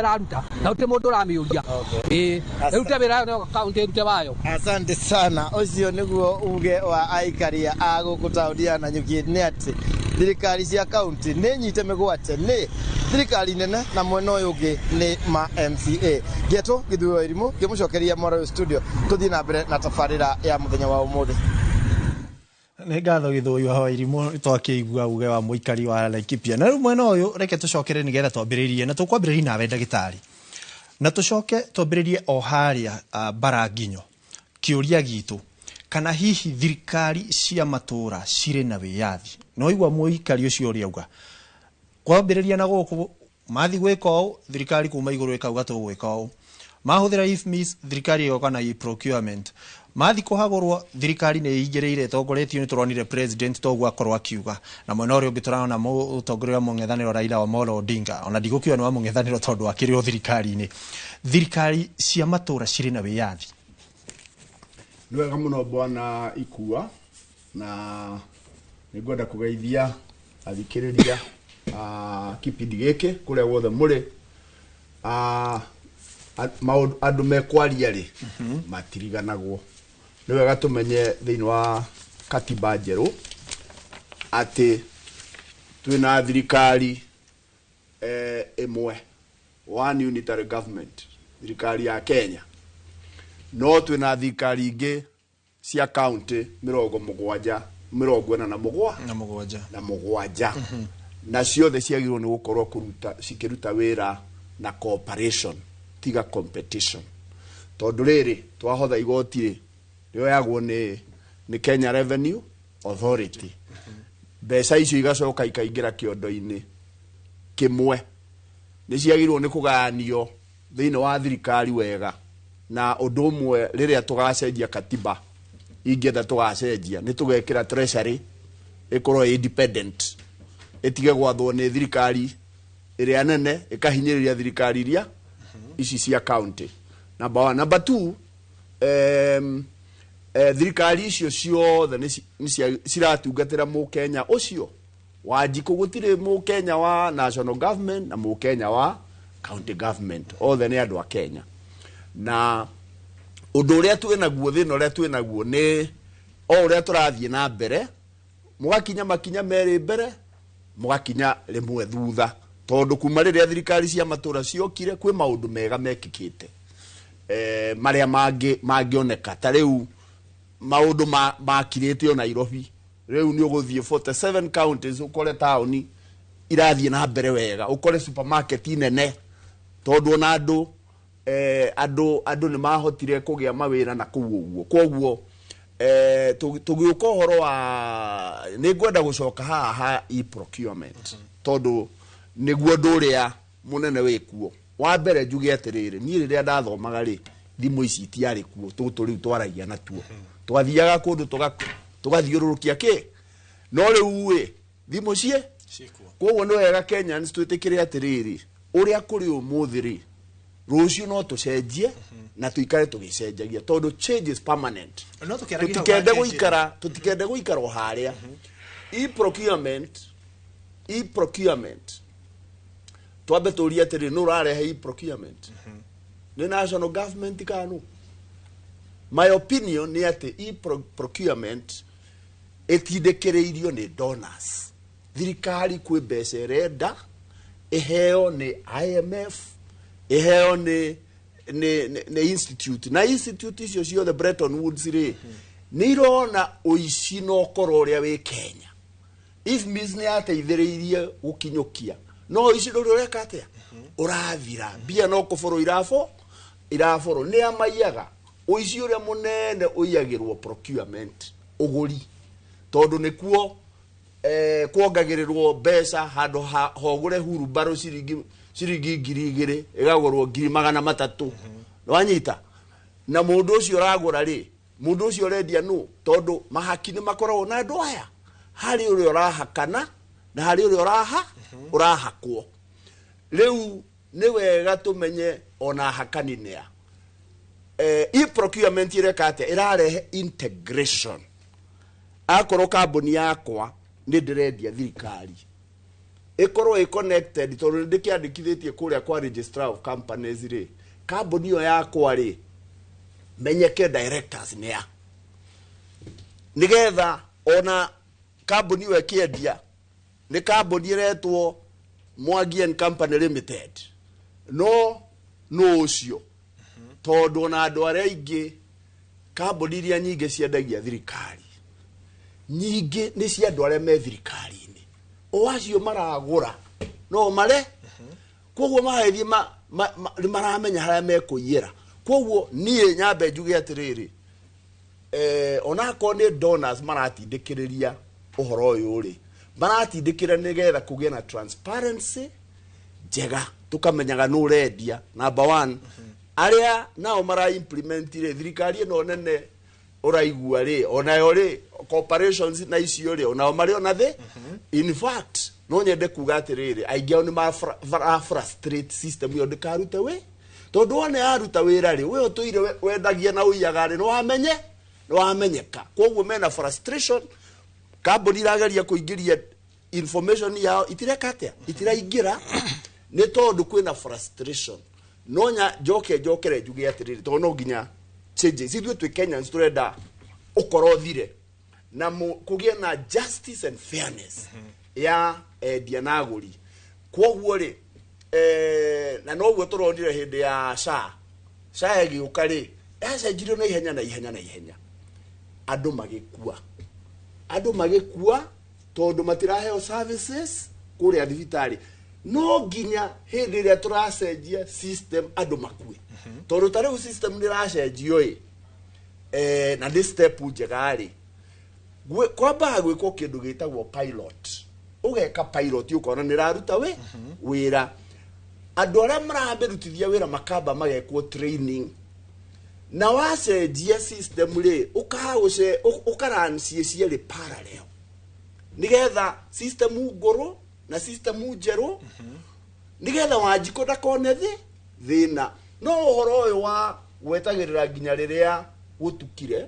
raruta na uti mundu ramiuria rute wira no county rute wayo. Asante sana ucio niguo uge wa aikaria a guku tauni ya Nanyuki ni ati thirikari cia county nĩ nyite mĩgwate nĩ thirikari nene na mwena ũyũ ũngĩ nĩ ma MCA Geto Githuo Irimũ ngĩmũcokeria mwara studio tuthi na mbere na tabarĩra ya mũthenya wa ũmũthĩ. nä ngatho gä thå wa irimå twakä igua uge wa må ikari wa Laikipia na rä u mwena å yå reke tå cokere nä getha twambä rä rie na tå kwambä rä rie nawe ndagä tarä na tå coke twambä rä rie o harä a Baranginyo kä å ria gitå kana hihi thirikari cia matå ra cirä na wä yathi no igua må ikari å cio å rä auga kwambä rä ria na gå kå mathi gwä ka å thirikari kuma igå rå ä kauga tå gwä ka å mahå thä ra IFMIS thirikari ĩgoka na procurement mathi kuhagurwo thirikari nä ingĩrĩire tongoretio nĩ tũronire president toguo akorwo akiuga na mwena ũrĩa ũngĩ tũrona mũtongoria wa mũng'ethanĩro Raila Amolo Odinga ona ndigũkiuga nĩ wa mũng'ethanĩro tondũ akĩrĩ o thirikari-inĩ thirikari cia matũra cirĩ na wĩyathi nĩ wega mũno bwana Ikua na nĩ ngwenda kũgeithia athikĩrĩria kipindi gĩkĩ kũrĩa guothe mũrĩ andũ mekwaria rĩ matiriganagwo nĩ wega tũmenye thĩinĩ wa katiba njerũ atĩ twĩna thirikari ĩmwe one unitary government thirikari ya Kenya no twĩna thirikari ingĩ cia county 47 na ciothe ciagĩrĩirwo nĩ gũkorwo cikĩruta wĩra na cooperation tiga competition tondũ rĩrĩ twahotha igoti rĩ rĩoyagwo nĩ Kenya Revenue Authority mbeca icio igacoka ikaingĩra kĩondo-inĩ kĩmwe nĩ ciagĩrĩirwo nĩ kũgayanio thĩinĩ wa thirikari wega na ũndũ ũmwe rĩrĩa tũgacenjia katiba ingĩenda tũgacenjia nĩ tũgekĩra treasury ĩkorwo independent ĩtige gwathwo nĩ thirikari ĩrĩa nene ĩkahinyĩrĩria thirikari iria ici cia county number 1 number 2 thirikari icio ciothe ciratungatĩra mũkenya ũcio wanjikũ gũtirĩ mũkenya wa national government na mũkenya wa county government othe nĩ andũ a Kenya na ũndũ ũrĩa twĩnaguo thĩna ũrĩa twĩnaguo nĩ o ũrĩa tũrathiĩ na mbere mũgakinya makinya merĩ mbere mũgakinya rĩmwe thutha tondu kuma rĩrĩa thirikari cia matũra ciokire kwĩ maũndũ mega mekĩkĩte marĩa mangĩoneka ta rĩu maũndũ makirĩte o Nairobi rĩu nĩ ũgũthiĩ 47 counties ũkore taũni irathiĩ na mbere wega ũkore supermarket nene tondu ona andũ nĩ mahotire kũgĩa mawĩra na kũu ũguo kwoguo tũgĩũka ũhoro wa nĩ ngwenda gũcoka haha e-procurement tondu nĩguo ũndũ ũrĩa mũnene wĩkuo wa mbere njuge atĩrĩrĩ niĩ rĩrĩa ndathomaga rĩ thimũ ici itiarĩ kuo tũtũ rĩu twaragia natuo twathiaga kũndũ tũgathiũrũrũkia kĩ no rĩu thimũ ciĩ kwoguo nĩ wega Kenyans twĩtĩkĩre atĩrĩrĩ ũrĩa kũrĩ ũmũthĩ rĩ rũciũ no tũcenjie na tũikare tũgĩcenjagia tondu change is permanent tũtikende gũikara o harĩa e-procurement twambe tũria atĩrĩ nũ ũrarehe e-procurement nĩ national government kanu my opinion nĩ atĩ e-procurement ĩtindĩkĩrĩirio nĩ donors thirikari kwĩ mbeca ĩrenda ĩheo nĩ IMF ĩheo nĩ institute na institute icio ciothe Bretton Woods rĩ nĩ irona ũici no korwo ũrĩa wĩ Kenya IFMIS nĩ yateithĩrĩirie gũkinyũkia no ici ndũrĩ ũreka atĩa ũrathira mbia no kũborwo iraborwo nĩ amaiyaga ũici ũrĩa mũnene ũiyagĩrwo procurement ũgũri tondu nĩkuo kuongagĩrĩrwo mbeca handũ hogũre hurumbarũ ciringi 2,000 ĩgagũrwo 300,000 wanyita na mũndũ ũcio ũragũra rĩ mũndũ ũcio ũrendia nũ tondu mahaki nĩ makoragwo na andũ aya harĩ ũrĩa ũrahakana na harĩ ũrĩa ũrahakwo rĩu nĩ wega tũmenye ona hakani nĩa e-procurement ĩreka atĩa ĩrarehe integration akorwo kambuni yakwa nĩ ndĩrendia thirikari ĩkorwo connected tondu ndĩkĩandĩkithĩtie kũrĩa kwa registrar of companies rĩ kambuni ĩyo yakwa rĩ menyeke directors nĩa nĩgetha ona kambuni ĩyo ĩkĩendia nĩ kambuni ĩretwo Mwangi and Company Limited no ũcio tondu ona andũ arĩa aingĩ kambuni iria nyingĩ ciendagia thirikari nyingĩ nĩ cia andũ arĩa me thirikari-inĩ o acio maragũra no mare koguo mahethiĩ nĩ maramenya harĩa mekũiyĩra koguo niĩ nyambe njuge atĩrĩrĩ onakorwo nĩ donors maratindĩkĩrĩria ũhoro ũyũ rĩ maratindĩkĩra nĩgetha kũgĩe na transparency njega tũkamenyaga nũ ũrendia number 1 arĩa nao mara implement rĩ thirikari ĩno nene ũraigua rĩ onayo rĩ corporations na icio rĩ onao marĩ ona thĩ in fact no nyende kuga atĩrĩrĩ aingĩ ao nĩ mara frustrate system ĩyo ndĩkarute wĩ tondũ wone yaruta wĩra rĩ we ũtũire wendagia na ũiyaga rĩ nĩ wamenyeka koguo mena frustration kambuni irageria kũingĩria information yao itireka atĩa itiraingĩra nĩ tondũ kwĩna frustration no njokere njuge atĩrĩrĩ tondũ no nginya changes ithuĩ twĩ Kenyans tũrenda ũkorwo thire na kũgĩe na justice and fairness ya endia na agũri koguo rĩ na noguo tũronire hĩndĩ ya SHA ĩgĩũka rĩ yacenjirio na ihenya andũ magĩkua tondũ matiraheo services kũrĩa thibitarĩ no nginya hĩndĩ ĩrĩa tũracenjia system andũ makue tondũ ta rĩu system nĩ ĩracenjio na nĩ step njega rĩ kwambaga gwĩkwo kĩndũ gĩtagwo pilot ũgeka pilot ũkona nĩ ĩraruta wĩra andũ arĩa maramĩrutithia wĩra makamba magekwo training na wacenjia system rĩ ũkarancie cierĩ parallel nigetha system ngũrũ na system njerũ nigetha Wanjikũ ndakone thĩna no ũhoro ũyũ wa gwetagĩrĩra nginya rĩrĩa gũtukire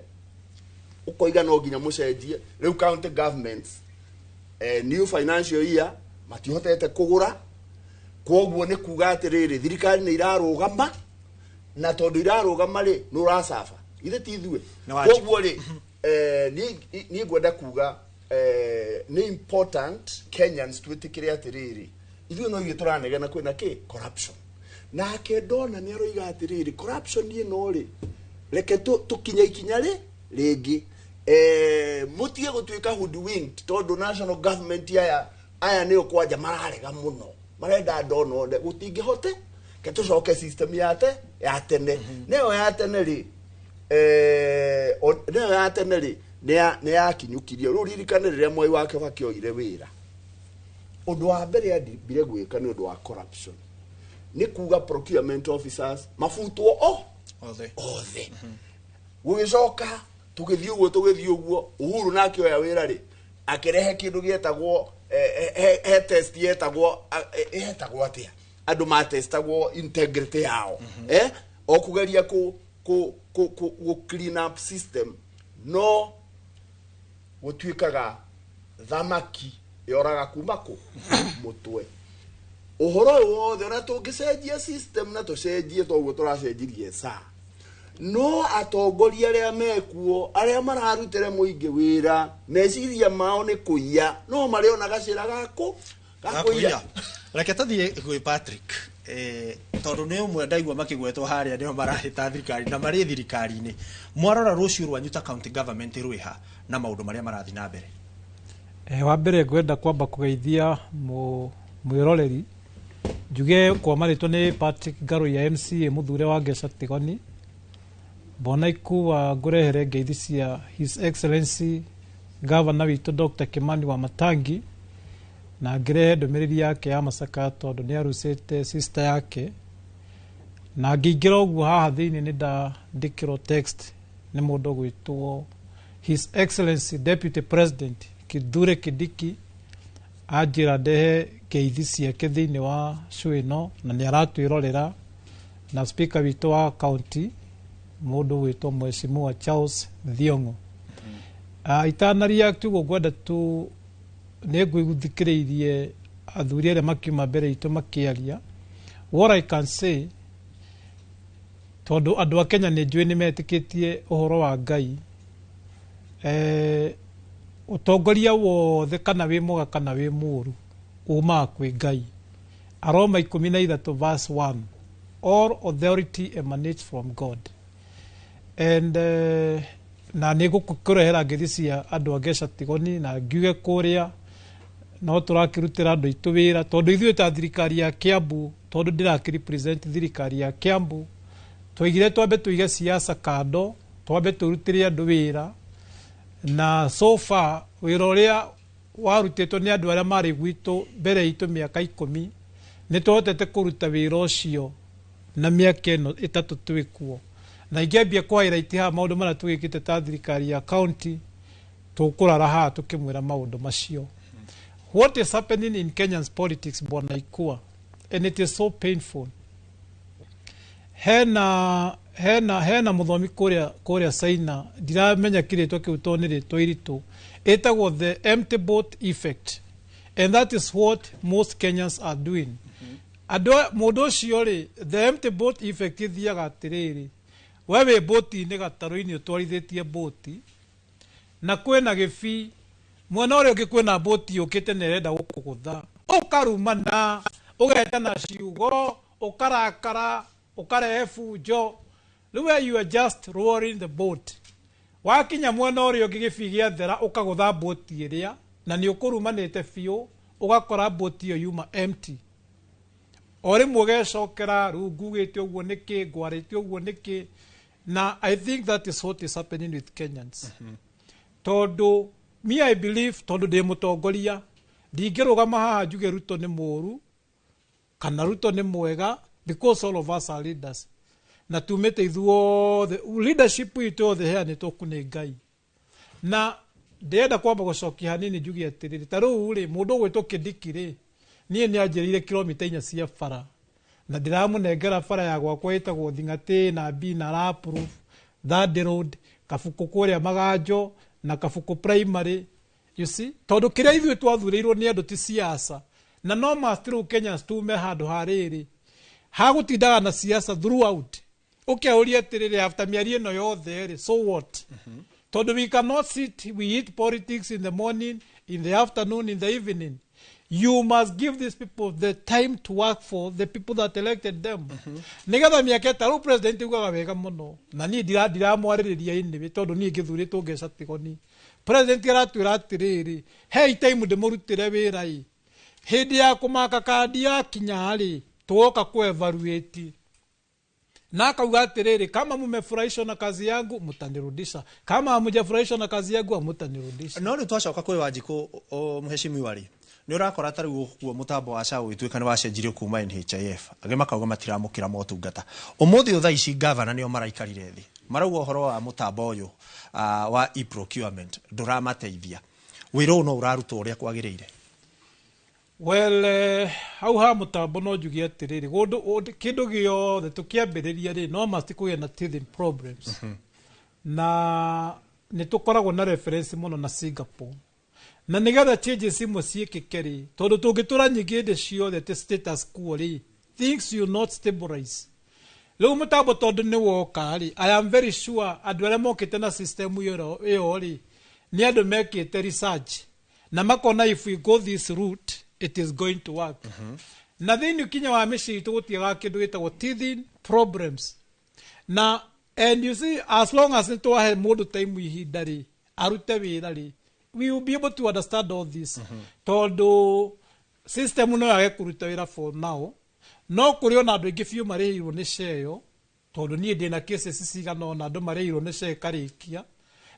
ũkoiga no nginya mũcenjie rĩu county governments new financial year matihotete kũgũra koguo nĩ kuga atĩrĩrĩ thirikari nĩ irarũgama na tondũ irarũgama rĩ nĩ ũracaba ithe ti ithuĩ koguo rĩ niĩ ngwenda kuga nĩ important Kenyans twĩtĩkĩre atĩrĩrĩ ithuĩ no ithuĩ tũranegena kwĩna corruption nake ndona nĩ aroiga atĩrĩrĩ corruption ĩno rĩ reke tũkinye ikinya rĩngĩ mutige gũtuĩka hoodwinked tondũ national government aya nĩyo kwanja mararega mũno marenda ndona onde gũtingĩhote ke tũcoke system ya tene nĩyo ya tene rĩ nĩ yakinyũkirio rĩu ririkane rĩrĩa Mwai wa Kibaki oire wĩra ũndũ wa mbere andibire gwĩka nĩ ũndũ wa corruption nĩ kuga procurement officers mabutwo othe gũgĩcoka tũgĩthiĩ ũguo Uhuru nake oya wĩra rĩ akĩrehe kĩndũ gĩetagwo test yetagwo atĩa andũ matestagwo integrity yao o kũgeria ku clean up system no gũtuĩkaga thamaki yoraga kuma kũ mũtwe ũhoro wothe ona tũngĩcenjia system na tũcenjie toguo tũracenjirie no atongoria arĩa mekuo arĩa mararutĩre mũingĩ wĩra meciria mao nĩ kũiya no marĩona gacĩra gakũiya reke tũthiĩ gwĩ Patrick tondũ nĩ ũmwe ndaigua makĩgwetwo harĩa nĩo marahĩta thirikari na marĩ thirikari-inĩ mwarora rũciũ rwanyu ta county government rwĩha na maũndũ marĩa marathiĩ na mbere wa mbere ngwenda kwamba kũgeithia mwĩroreri njuge kwa marĩtwo nĩ Patrick Ngarũi ya MCA mũthure wa Ngeca Tigoni bona ikuwa ngũrehere ngeithi cia His Excellency Governor witũ Dr. Kimani Wamatangi na ngĩrehe ndũmĩrĩri yake ya macaka tondũ nĩ arucĩte sister yake na ngĩingĩra ũguo haha thĩinĩ nĩ ndandĩkĩrwo text nĩ mũndũ gwĩtwo His Excellency Deputy President Kithure Kindiki anjĩra ndehe ngeithi ciake thĩinĩ wa show ĩno na nĩ aratwĩrorera na speaker witũ wa county mũndũ gwĩtwo Mheshimiwa Charles Thiong'o itanaria tugo ngwenda tu nĩ ngwĩguthikĩrĩirie athuri arĩa makiuma mbere itũ makĩaria what I can say tondũ andũ a Kenya nĩ njũĩ nĩ metĩkĩtie ũhoro wa Ngai ũtongoria wothe kana wĩ mwega kana wĩ mũũru umaga kwĩ Ngai Aroma 13 verse 1 all authority emanates from God and na nä gå kå rehera ngä cia andå a Ngeca Tigoni na ngiuge kå rä a no tå rakä rutä ra andå aitå wä ra tondå ithuä ta thirikari ya Kiambu tondå ndä rakä represent thirikari ya Kiambu twaigire twambe tå ige siasa kando twambe tå rutä re andå wä ra na so far wä ra å rä a warutä two nä andå arä a marä gwitå mbere itå mä aka 10 nä twahotete kå ruta wä ra å cio na mä aka ä no ä tatå twä kuo na ingĩambia kwa highlight ha maũndũ marĩa tũgĩkĩte ta thirikari ya county tũkũrara haha tũkĩmwĩra maũndũ macio. What is happening in Kenya's politics, Bwana Ikua, and it is so painful. Hena mũthomi kũrĩa China ndiramenya kĩrĩtwa kĩu tondũ nĩ rĩtwa iritũ ĩtagwo the empty boat effect, and that is what most Kenyans are doing. Mũndũ ũcio rĩ, the empty boat effect ĩthiaga atĩrĩrĩ, we wĩ boti-inĩ gatarũ-inĩ ũtwarithĩtie boti na kwĩna gĩbii mwena ũrĩa ũngĩ kwĩna boti yũkĩte na ĩrenda gũkũgũtha ũkarumana ũgetana ciugo ũkarakara ũkarehe bunjo rĩu you are just rowing the boat wakinya mwena ũrĩa ũngĩ gĩbii gĩathera ũkagũtha boti ĩrĩa na nĩ ũkũrumanĩte biũ ũgakora boti ĩyo yuma empty o rĩmwe ũgecokera rĩu ngugĩte ũguo nĩkĩ ngwarĩte ũguo nĩkĩ. Now, I think that is what is happening with Kenyans. Tondu, me I believe, tondu de mutongoria, ndingĩrũgama haha njuge Ruto nĩ mũru, kana Ruto nĩ mwega, because all of us are leaders. Na tumĩte ithuothe, leadership itũ yothe heanĩtwo nĩ Ngai. Na, ndĩrenda kwamba gũcokia hanini njuge atĩrĩrĩ, ta rĩu rĩ, mũndũ ũgwĩtwo Kindiki rĩ, niĩ nĩanjĩrĩire kilomita 4 cia bara. Na ndiramũnengera bara ya gwakwa ĩtagwo Thing'atĩ na B na Raproof, Third Road, Kabuku kũrĩa Maganjo na Kabuku Primary, you see, tondũ kĩrĩa ithuĩ twathurĩirwo nĩ andũ ti siasa na no must rĩu Kenyans tume handũ harĩrĩ hagũtindaga na siasa throughout. Ũkĩũria atĩrĩrĩ after mĩario ĩno yothe rĩ, so what? Tondũ we cannot sit, we eat politics in the morning, in the afternoon, in the evening. You must give these people the time to work for the people that elected them. Nigetha mĩaka ĩtarũ president ugaga wega mũno na niĩ ndiramwarĩrĩria inĩ tondũ niĩ ngĩthurĩtwo Ngeca Tigoni. President aratwĩra atĩrĩrĩ, hei time ndĩmũrutĩre wĩra hĩndĩ ya kũmaka kandi yakinya rĩ tuoka kũ evaluate. Na akauga atĩrĩrĩ, kama mumefurahishwa na kazi yangu mtanirudisha, kama hamujafurahishwa na kazi yangu hamtanirudisha. No rĩu twacoka kwĩ Wanjikũ mũheshimiwa rĩ, nĩ ũrakora ta rĩu ũguo mũtambo wa SHA ũgĩtuĩka nĩ wacenjirio kuma NHIF angĩ makauga matiramũkĩra motungata. Ũmũthĩ thaa ici gavana nĩo maraikarire thĩ marauga ũhoro wa mũtambo ũyũ wa e-procurement ndũramateithia. Wĩra ũyũ no ũrarutwo ũrĩa kwagĩrĩire? Well, hau ha mũtambo no njuge atĩrĩrĩ, kĩndũ gĩothe tũkĩambĩrĩria rĩ no must kũgĩa na teething problems. Na nĩ tũkoragwo na reference mũno na Singapore. Na nigetha changes imwe ciĩkĩke rĩ, tondũ tũngĩtũra nyingĩ hĩndĩ ciothe te status quo rĩ, things will not stabilize. Rĩu mũtambo tondũ nĩ woka rĩ, I am very sure andũ arĩa mokĩte na system ĩyo rĩ, nĩ andũ mekĩte research na makona if we go this route it is going to work. Na thĩinĩ kinya wa mĩciĩ itũ gũtiaga kĩndũ gĩtagwo teething problems. Na and you see, as long as nĩ twahe mũndũ time ihinda rĩ, arute wĩra rĩ, we will be able to understand all this. Tondu system no yage kuruta wira for now. No kuri ona andu ingi biu marihirwo ni SHA tondu nie ndina cases cigana ona andu marihirwo ni SHA karikia.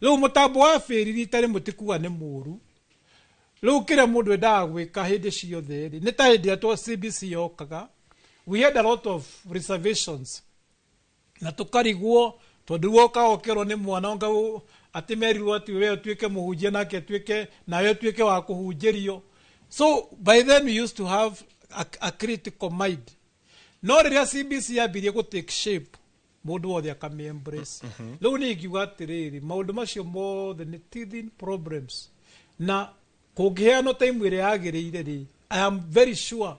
Riu mutambo wa firiri tari mutikuga ni muru. Riu kire mundu endaga gwika hindi ciothe ri ni ta hindi atwa CBC yokaga. We had a lot of reservations. Na tukarigwo tondu woka okerwo ni mwana onga atimerirwo ati we utuike muhunjia nake tuike na we tuike wa kuhunjirio. So by then we used to have a critical mind. No rĩrĩa CBC yambirie go take shape mũndũ wothe akame embrace. Rĩu nĩ ingiuga atĩrĩrĩ maũndũ macio mothe nĩ teething problems na kũngĩheanwo time ĩrĩa yagĩrĩire rĩ, I am very sure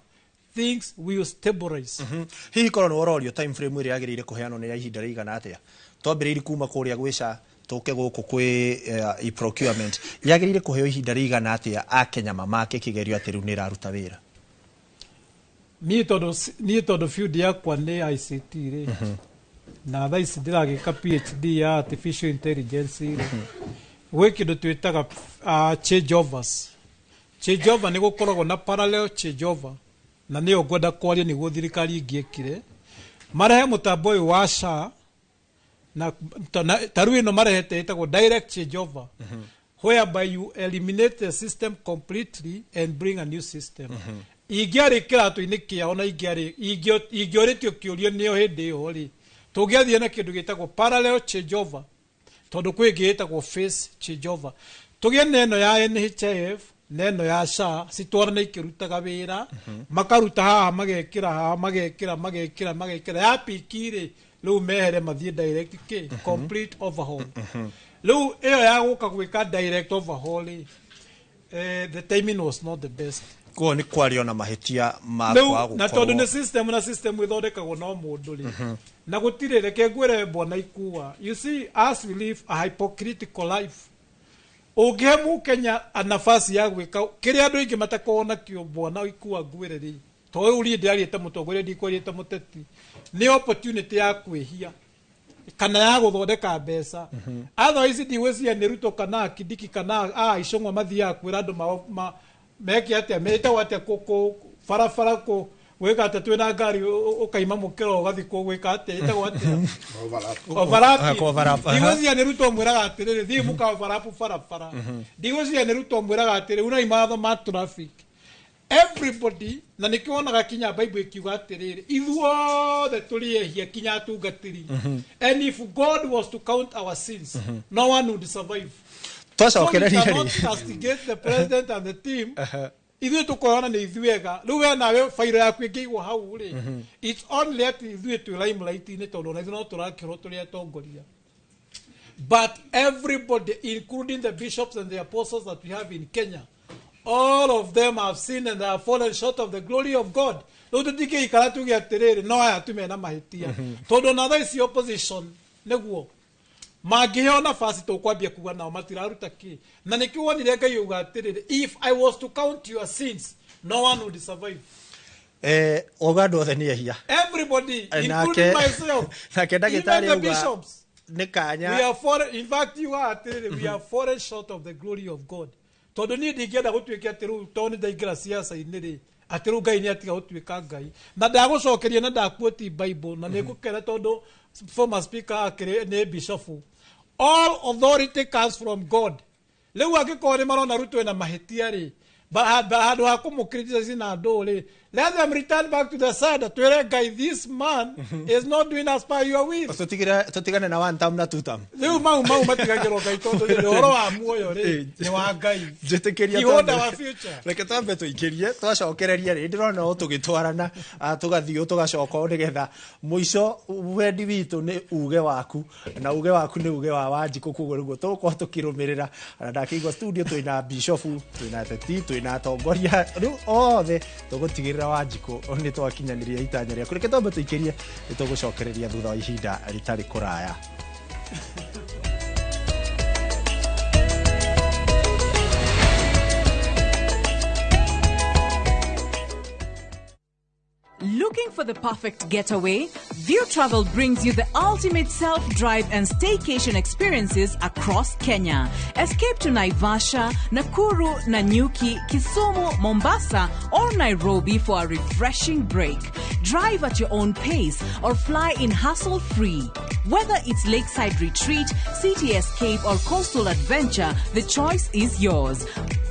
things will stabilize. Hihi korwo nĩ ũrorio time frame ĩrĩa yagĩrĩire kũheanwo nĩ ya ihinda rĩigana atĩa? Twambĩrĩirie kuma kũrĩa gwĩ SHA tũke gũkũ kwĩ e-procurement yagĩrĩire kũheo ihinda rĩigana atĩa Akenya mamake kĩgerio atĩ rĩu nĩ ĩraruta wĩra? Niĩ tondũ field yakwa nĩ ICT rĩ, na thaa ici ndĩragĩka PhD ya artificial intelligence gwĩ kĩndũ twĩtaga changeovers. Changeover nĩ gũkoragwo na parallel changeover, na nĩyo ngwenda kwaria nĩguo thirikari ĩngĩekire marehe mũtambo ũyũ wa SHA na tarũ ĩno marehete ĩtagwo direct changeover, whereby you eliminate the system completely and bring a new system. Ingĩarĩ kĩratũ-inĩ kĩao na ingĩorĩtio kĩũrio nĩyo hĩndĩ ĩyo rĩ, tũngĩathiĩ na kĩndũ gĩtagwo parallel changeover, tondũ kwĩ ĩngĩ ĩtagwo phase changeover. Tũgĩe na ĩno ya NHIF na ĩno ya SHA citwarane ikĩrutaga wĩra, makaruta haha magekĩra haha magekĩra ya piki rĩ, rĩu mehere mathiĩ direct complete overhaul. Rĩu ĩyo ya gũka gwĩka direct overhaul rĩ, the timing was not the best. Kwa ni kwario na mahetia makwa gũkorwo na tondũ nĩ system ĩthondekagwo no mũndũ rĩ, na gũtirĩ reke ngwĩre Bwana Ikua, you see us we live a hypocritical life. Ũngĩhe Mũkenya nafasi ya gwĩka kĩrĩa andũ aingĩ matakoragwo nakĩo Bwana Ikua ngwĩre rĩ, tondũ ũrĩa ndĩarĩte mũtongoria ndikwarĩte mũteti, nĩ opportunity ya kwĩhia kana ya gũthondeka mbeca. Otherwise ndigwĩciria nĩ Ruto kana Kindiki kana Icũng'wa mathiaga kwĩra andũ meke atĩa metagwo atĩa barabara gwĩka atĩa twĩna ngari ũkaima mũkĩro ũgathiĩ gwĩka atĩa ĩtagwo atĩa overlap. Ndigwĩciria nĩ Ruto mwĩraga atĩrĩrĩ thiĩ mũka overlap barabara. Ndigwĩciria nĩ Ruto mwĩraga atĩrĩrĩ unai mawatho ma traffic. Everybody na nĩkĩo wonaga kinya Bible ĩkiuga atĩrĩrĩ ithuothe tũrĩehia kinya atungatĩri, and if God was to count our sins no one would survive. So we cannot castigate the president and the team. Ithuĩ tũkoyona nĩ ithuega rĩu we nawe fairo yaku ĩngĩigwo hau rĩ, it's only at ithuĩ twĩ limelight-inĩ tondũ na ithuĩ no tũrakĩrwo tũrĩ atongoria. But everybody, including the bishops and the apostles that we have in Kenya, all of them have sinned and have fallen short of the glory of God. Rĩu tũtingĩikara tuge atĩrĩrĩ no aya tumena mahĩtia tondũ na thaa ici opposition nĩguo mangĩheo nafasi tũkwambia kuga nao matiraruta kĩ, na nĩkĩo wonire Ngai auga atĩrĩrĩ if I was to count your sins no one would survive. Ogando othe nĩ ehia, everybody including myself, even the bishops nĩ kanya we are fallen, in fact you are atĩrĩrĩ we are fallen short of the glory of God. Tondũ niĩ ndingĩenda gũtuĩka atĩ rĩu tondũ nĩ ndaingĩra siasa-inĩ rĩ atĩ rĩu Ngai nĩ atiga gũtuĩka Ngai, na ndagũcokeria na ndakuoti Bible na nĩ ngũkena tondũ former speaker nĩ bishop. All authority comes from God. Rĩu angĩkorwo nĩ marona Ruto ena mahĩtia rĩ, handũ ha kũmũcriticize na andũ rĩ, let them return back to the side. Twĩre Ngai this man is not doing as per your will. Tũtigane na one term na two term. Rĩu mau matigagĩrwo Ngai tondũ ũhoro wa muoyo rĩ nĩ wa Ngai. Njĩtĩkĩria tondũ reke twambe tũingĩrie twacokereria rĩ ndĩrona o tũgĩtwarana tũgathiĩ tũgacoka nĩgetha mũico wendi witũ nĩ uge waku na uge waku nĩ uge wa Wanjikũ, koguo nĩguo tũgũkorwo tũkĩrũmĩrĩra. Na ndakĩigua studio twĩna bishop twĩna teti twĩna atongoria rĩu othe tũgũtigĩrĩra Wanjikũ nĩ twakinyanĩria itanya rĩaku. Reke twambe tũikĩrie nĩ tũgũcokereria thutha wa ihinda rĩtarĩ kũraya. Looking for the perfect getaway? View Travel brings you the ultimate self-drive and staycation experiences across Kenya. Escape to Naivasha, Nakuru, Nanyuki, Kisumu, Mombasa, or Nairobi for a refreshing break. Drive at your own pace or fly in hassle-free. Whether it's lakeside retreat, city escape, or coastal adventure, the choice is yours.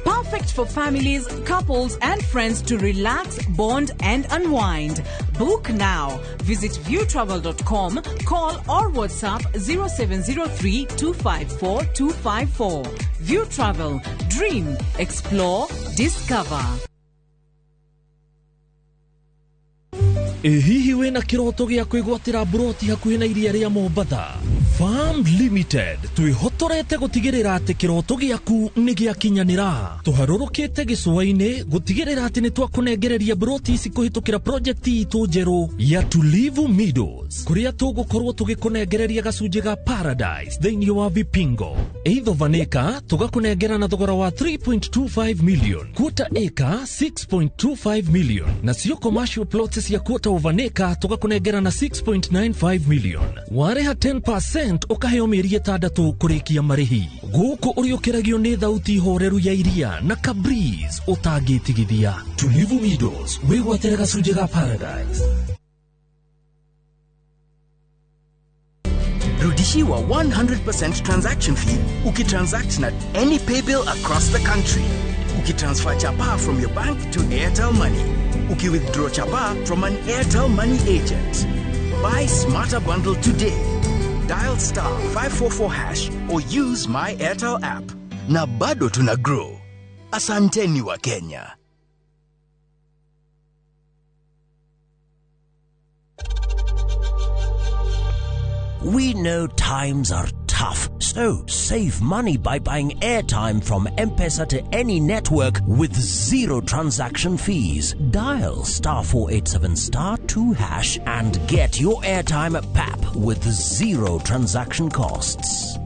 Perfect for families, couples, and friends to relax, bond, and unwind. Book now. Visit viewtravel.com, call or WhatsApp 0703 254 254. View Travel. Dream, explore, discover. Hihi wĩna kĩroto gĩa kwĩgwatĩra buroti hakuhĩ na iria rĩa Mombatha? Farm Limited twihotorete gutigirira ati kiroto giaku ni giakinyanira tuharurukite gicua-ini gutigirira ati ni twakunengereria broti ici kuhitukira project itu njeru ya Tulivu Meadows kuria tugukorwo tugikunengereria gacunji ga paradise thiini wa Vipingo either vaneka tugakunengera na thogora wa 3.25 million quarter acre 6.25 million na sio commercial plots ya quarter of an acre tugakunengera na 6.95 million wareha 10% ukaheo mieri 6 kurikia marihi guku uriukiragio ni thauti horeru ya iria na kabreeze utagitigithia Tulivu Meadows wigwatira gacunji ga paradise. Rudishiwa 100% transaction fee ukitransact na any pay bill across the country. Ukitransfer chapa from your bank to Airtel Money. Ukiwithdraw chapa from an Airtel Money agent. Buy Smarter Bundle today. Dial *544# or use my Airtel app. Na bado tuna grow. Asanteni wa Kenya. We know times are tough, so save money by buying airtime from M-Pesa to any network with zero transaction fees. Dial *487*2# and get your airtime PAP with zero transaction costs.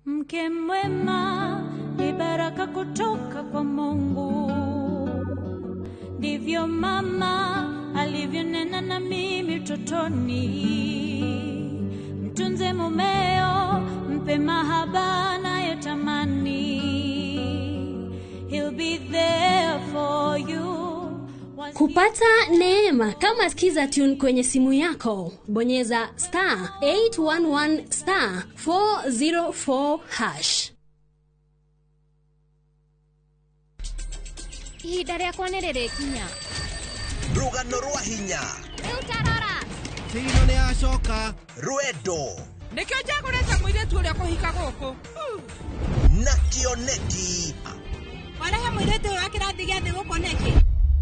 Mke mwema ni baraka kutoka kwa Mungu. Ndivyo mama alivyonena na mimi utotoni. Mtunze mumeo, mpe mahaba anayotamani. He'll be there for you. Kupata neema kama sikiza tune kwenye simu yako, bonyeza *811*404#. Ihinda rĩakwa nĩ rĩrĩkinya. Rugano rwa hinya. Rĩu tarora. Tino nĩ acoka. Rwendo. Nĩkĩo njagũrĩte mũirĩtu ũrĩa kũhika gũkũ. Na kĩoneki. Warehe mũirĩtu ũyũ wa kĩrathi gĩa thĩ gũkũ nĩkĩ?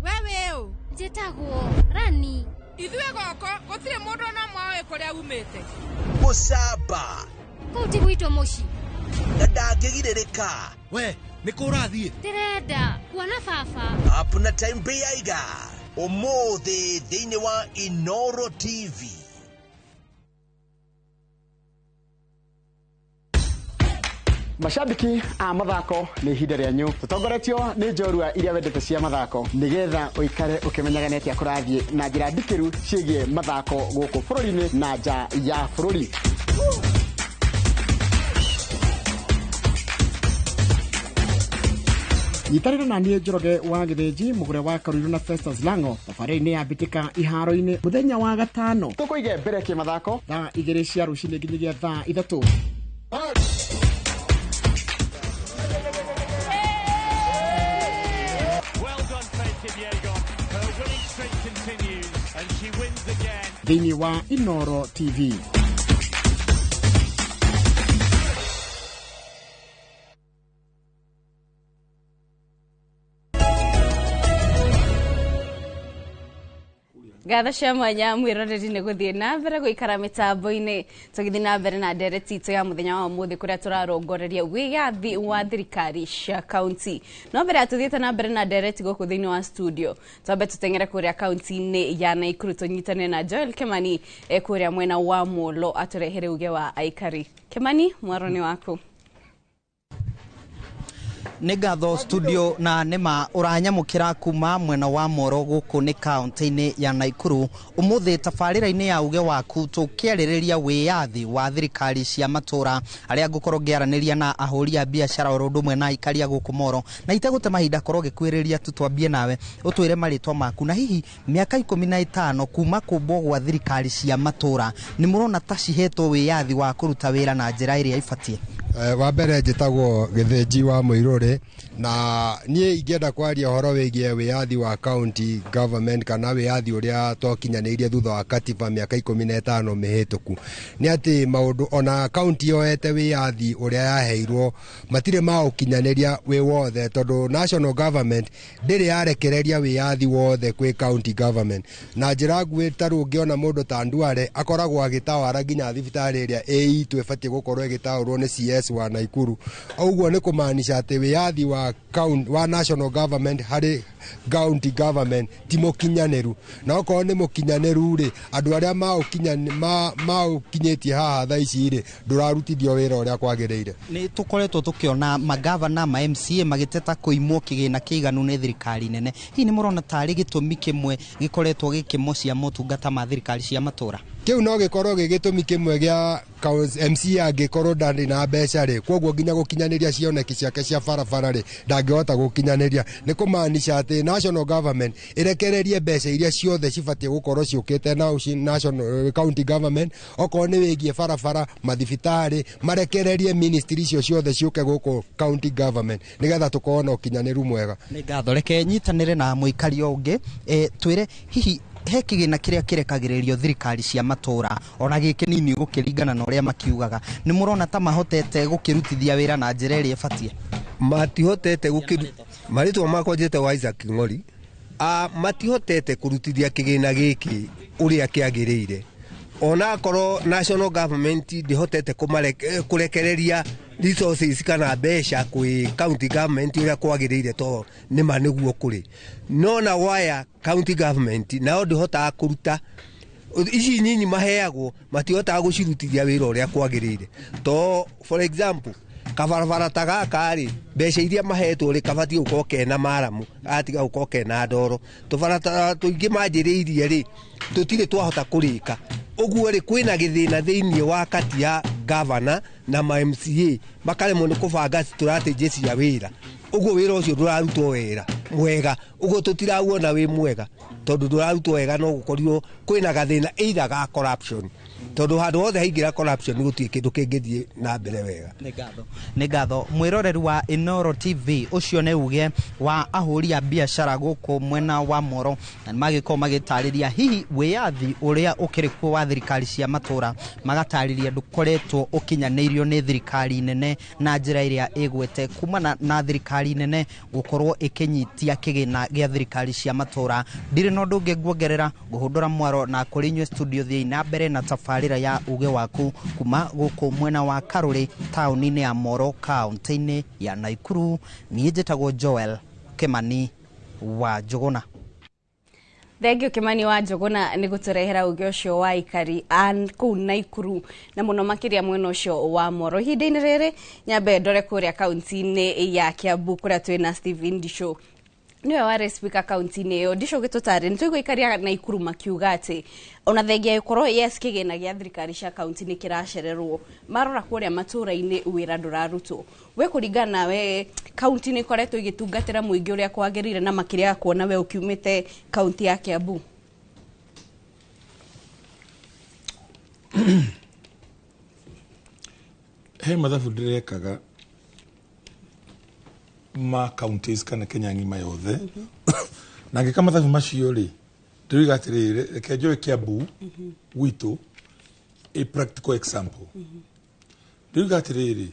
Wewe ũ. Njĩtagwo Rani. Ithuĩ gũkũ gũtirĩ mũndũ ona mwaĩ kũrĩa umĩte. Mũcamba. Kũu ti gwitũ mũciĩ. Na ndangĩgirĩrĩka. We, nĩ kũ ũrathiĩ? Ndĩrenda kuona baba. Apuna time beiga. Ũmũthĩ thĩinĩ wa Inoro TV. Mashabiki a mathako ni ihinda rĩanyu tutongoretio nĩ njorua iria wendete cia mathako nigetha uikare ukimenyaga neti akurathie na njira ndikiru ciĩgie mathako gũkũ bũrũri-inĩ na nja ya bũrũri. Yitarira na niĩ Njoroge wa Gĩthĩnji mũgũre wa Karũirũ na Festus Lango thabarĩ-inĩ ya mbĩtĩka iharo-inĩ mũthenya wa gatano tũkũige mbere kĩmathako thaa 2 cia rũcinĩ nginyagia thaa 3. Thĩinĩ wa Inoro TV. Gatha cia mwanya mwiroreri nĩ gũthiĩ na mbere gũikara mĩtambo-inĩ tũgĩthiĩ na mbere na ndereti itũ ya mũthenya wa ũmũthĩ kũrĩa tũrarongoreria wĩyathi wa thirikari cia kaunti. No mbere ya tũthiĩte na mbere na ndereti gũkũ thĩinĩ wa studio twambe tũteng'ere kũrĩa kaunti-inĩ ya Naikuru tũnyitane na Joel Kimani kũrĩa mwena wa Molo atũrehere uge wa aikari. Kimani, mwaro nĩ waku. Nĩngatho studio na nĩma ũranyamũkĩra kuma mwena wa Moro gũkũ nĩ kaunti-inĩ ya Naikuru. Ũmũthĩ tabarĩra-inĩ ya uge waku tũkĩarĩrĩria wĩyathi wa thirikari cia matũra arĩa ngũkorwo ngĩaranĩria na ahũri a biacara oro ũndũ ũmwe na aikari a gũkũ Moro na itegũte mahinda korwo gĩkwĩrĩria tutwambie nawe ũtwĩre marĩtwa maku na hihi mĩaka 15 kuma kũmbwo gwa thirikari cia matũra nĩ mũrona ta cihetwo wĩyathi wa kũruta wĩra na njĩra ĩrĩa ibatie. Wa mbere njĩtagwo Gĩthĩnji wa Mũirũrĩ, na niĩ ingĩenda kwaria ũhoro wĩgiĩ wĩyathi wa county government kana wĩyathi ũrĩa twakinyanĩirie thutha wa katiba mĩaka 15 mĩhĩtũku. Nĩ atĩ maũndũ ona county yoete wĩyathi ũrĩa yaheirwo matirĩ maũkinyanĩria wĩ wothe, tondũ national government ndĩrĩ yarekereria wĩyathi wothe kwĩ county government. Na njĩra nguhĩ tarĩ ũngĩona mũndũ ta Ndware akoragwo agĩtawara nginya thibitarĩ ĩrĩa ĩitũ ĩbatiĩ gũkorwo ĩgĩtaũrwo nĩ CS wa Naikuru. Ũguo nĩ kũmaanisha atĩ wĩyathi wa national government harĩ county government ti mũkinyanĩru. Na okorwo nĩ mũkinyanĩru rĩ, andũ arĩa maũkinyĩtie haha thaa ici rĩ, ndũrarutithio wĩra ũrĩa kwagĩrĩire. Nĩ tũkoretwo tũkĩona magavana ma MCA magĩteta kũimwo kĩgĩna kĩiganu nĩ thirikari nene. Hihi nĩ mũrona tarĩ gĩtũmi kĩmwe gĩkoretwo gĩkĩmocia motungata ma thirikari cia matũra? Kĩu no gĩkorwo gĩgĩtũmi kĩmwe gĩa MCA angĩkorwo ndarĩ na mbeca rĩ, kwoguo nginya gũkinyanĩria cioneki ciake cia barabara rĩ, ndangĩhota gũkinyanĩria. Nĩ kũmaanisha atĩ national government ĩrekererie mbeca iria ciothe cibatiĩ gũkorwo ciũkĩte na national county government, okorwo nĩ wĩgiĩ barabara, mathibitarĩ, marekererie ministry icio ciothe ciũke gũkũ county government nĩgetha tũkorwo na ũkinyanĩru mwega. Nĩ ngatho, reke nyitanĩre na mũikari ũngĩ twĩre hihi he kĩgĩna kĩrĩa kĩrekagĩrĩrio thirikari cia matũra ona gĩkĩ nini gũkĩringana na ũrĩa makiugaga, nĩ mũrona ta mahotete gũkĩrutithia wĩra na njĩra ĩrĩa ĩbatiĩ? Matihotete marĩtwa makwa njĩtagwo Isaac Ng'ori. Matihotete kũrutithia kĩgĩna gĩkĩ ũrĩa kĩagĩrĩire. Ona akorwo national government ndĩhotete kũrekereria resources kana mbeca kwĩ county government ũrĩa kwagĩrĩire, to nĩma nĩguo kũrĩ. No na waya county government nao ndĩhotaga kũruta ici nyinyi maheagwo, matihotaga gũcirutithia wĩra ũrĩa kwagĩrĩire. To for example, kabarabara ta gaka rĩ, mbeca iria mahetwo rĩ kabatiĩ gũkorwo kena maramu, atiga gũkorwo kena ndoro. Tũbarabara tũingĩ manjĩrĩirie rĩ, tũtirĩ twahota kũrĩka. Ũguo rĩ kwĩna gĩthĩna thĩinĩ wa kati ya governor na ma MCA makaremwo nĩ kũbanga strategy cia wĩra. Ũguo wĩra ũcio ndũrarutwo wĩra mwega, ũguo tũtirauona wĩ mwega, tondũ ndũrarutwo wega. No gũkorirwo kwĩna gathĩna either ga corruption, tondũ handũ hothe haingĩra corruption nĩ gũtirĩ kĩndũ kĩngĩthiĩ na mbere wega. Nĩ ngatho. Mwĩroreri wa Inooro TV, ũcio nĩ uge wa ahũri a biacara gũkũ mwena wa Moro, na magĩkorwo magĩtarĩria hihi wĩyathi ũrĩa ũkĩrĩ kuo wa thirikari cia matũra, magatarĩria ndũkoretwo ũkinyanĩirio nĩ thirikari nene na njĩra ĩrĩa ĩgwete kumana na thirikari nene gũkorwo ĩkĩnyitia kĩgĩna gĩa thirikari cia matũra. Ndirĩ na ũndũ ũngĩ nguongerera, ngũhũndũra mwaro na kũrĩ inyuĩ studio thiĩ na mbere na tabarĩra ya uge waku kuma gũkũ mwena wa Karũrĩ, taũni-inĩ ya Moro, kaunti-inĩ ya Naikuru. Niĩ njĩtagwo Joel Kimani wa Njũgũna. Thengio Kimani wa Njũgũna nĩ gũtũrehera uge ũcio wa ikari kũu Naikuru na mũno makĩria mwena ũcio wa Moro. Ihinda-inĩ rĩrĩ nyambe ndore kũrĩa kaunti-inĩ ya Kiambu kũrĩa twĩna Stephen Ndisho. Niwe wari speaker kaunti-inĩ ĩyo. Ndisho gĩtũtarĩ nĩtũigua ikari ya Naikuru makiuga atĩ ona thengia gĩkorwo yes kĩgĩna gĩa thirikari cia kaunti nĩ kĩracererwo, marora kũrĩa matũra-inĩ wĩra ndũrarutwo. We kũringana nawe kaunti nĩ ĩkoretwo igĩtungatĩra mũingĩ ũrĩa kwagĩrĩire na makĩria kuona we ũkiumĩte kaunti ya Kiambu? He mathabu ndĩrekaga ma counties kana Kenya ng'ima yothe na ngĩka mathabu macio rĩ, ndĩroiga atĩrĩrĩ, reke njoe Kiambu gwitũ a practical example. Ndĩroiga atĩrĩrĩ,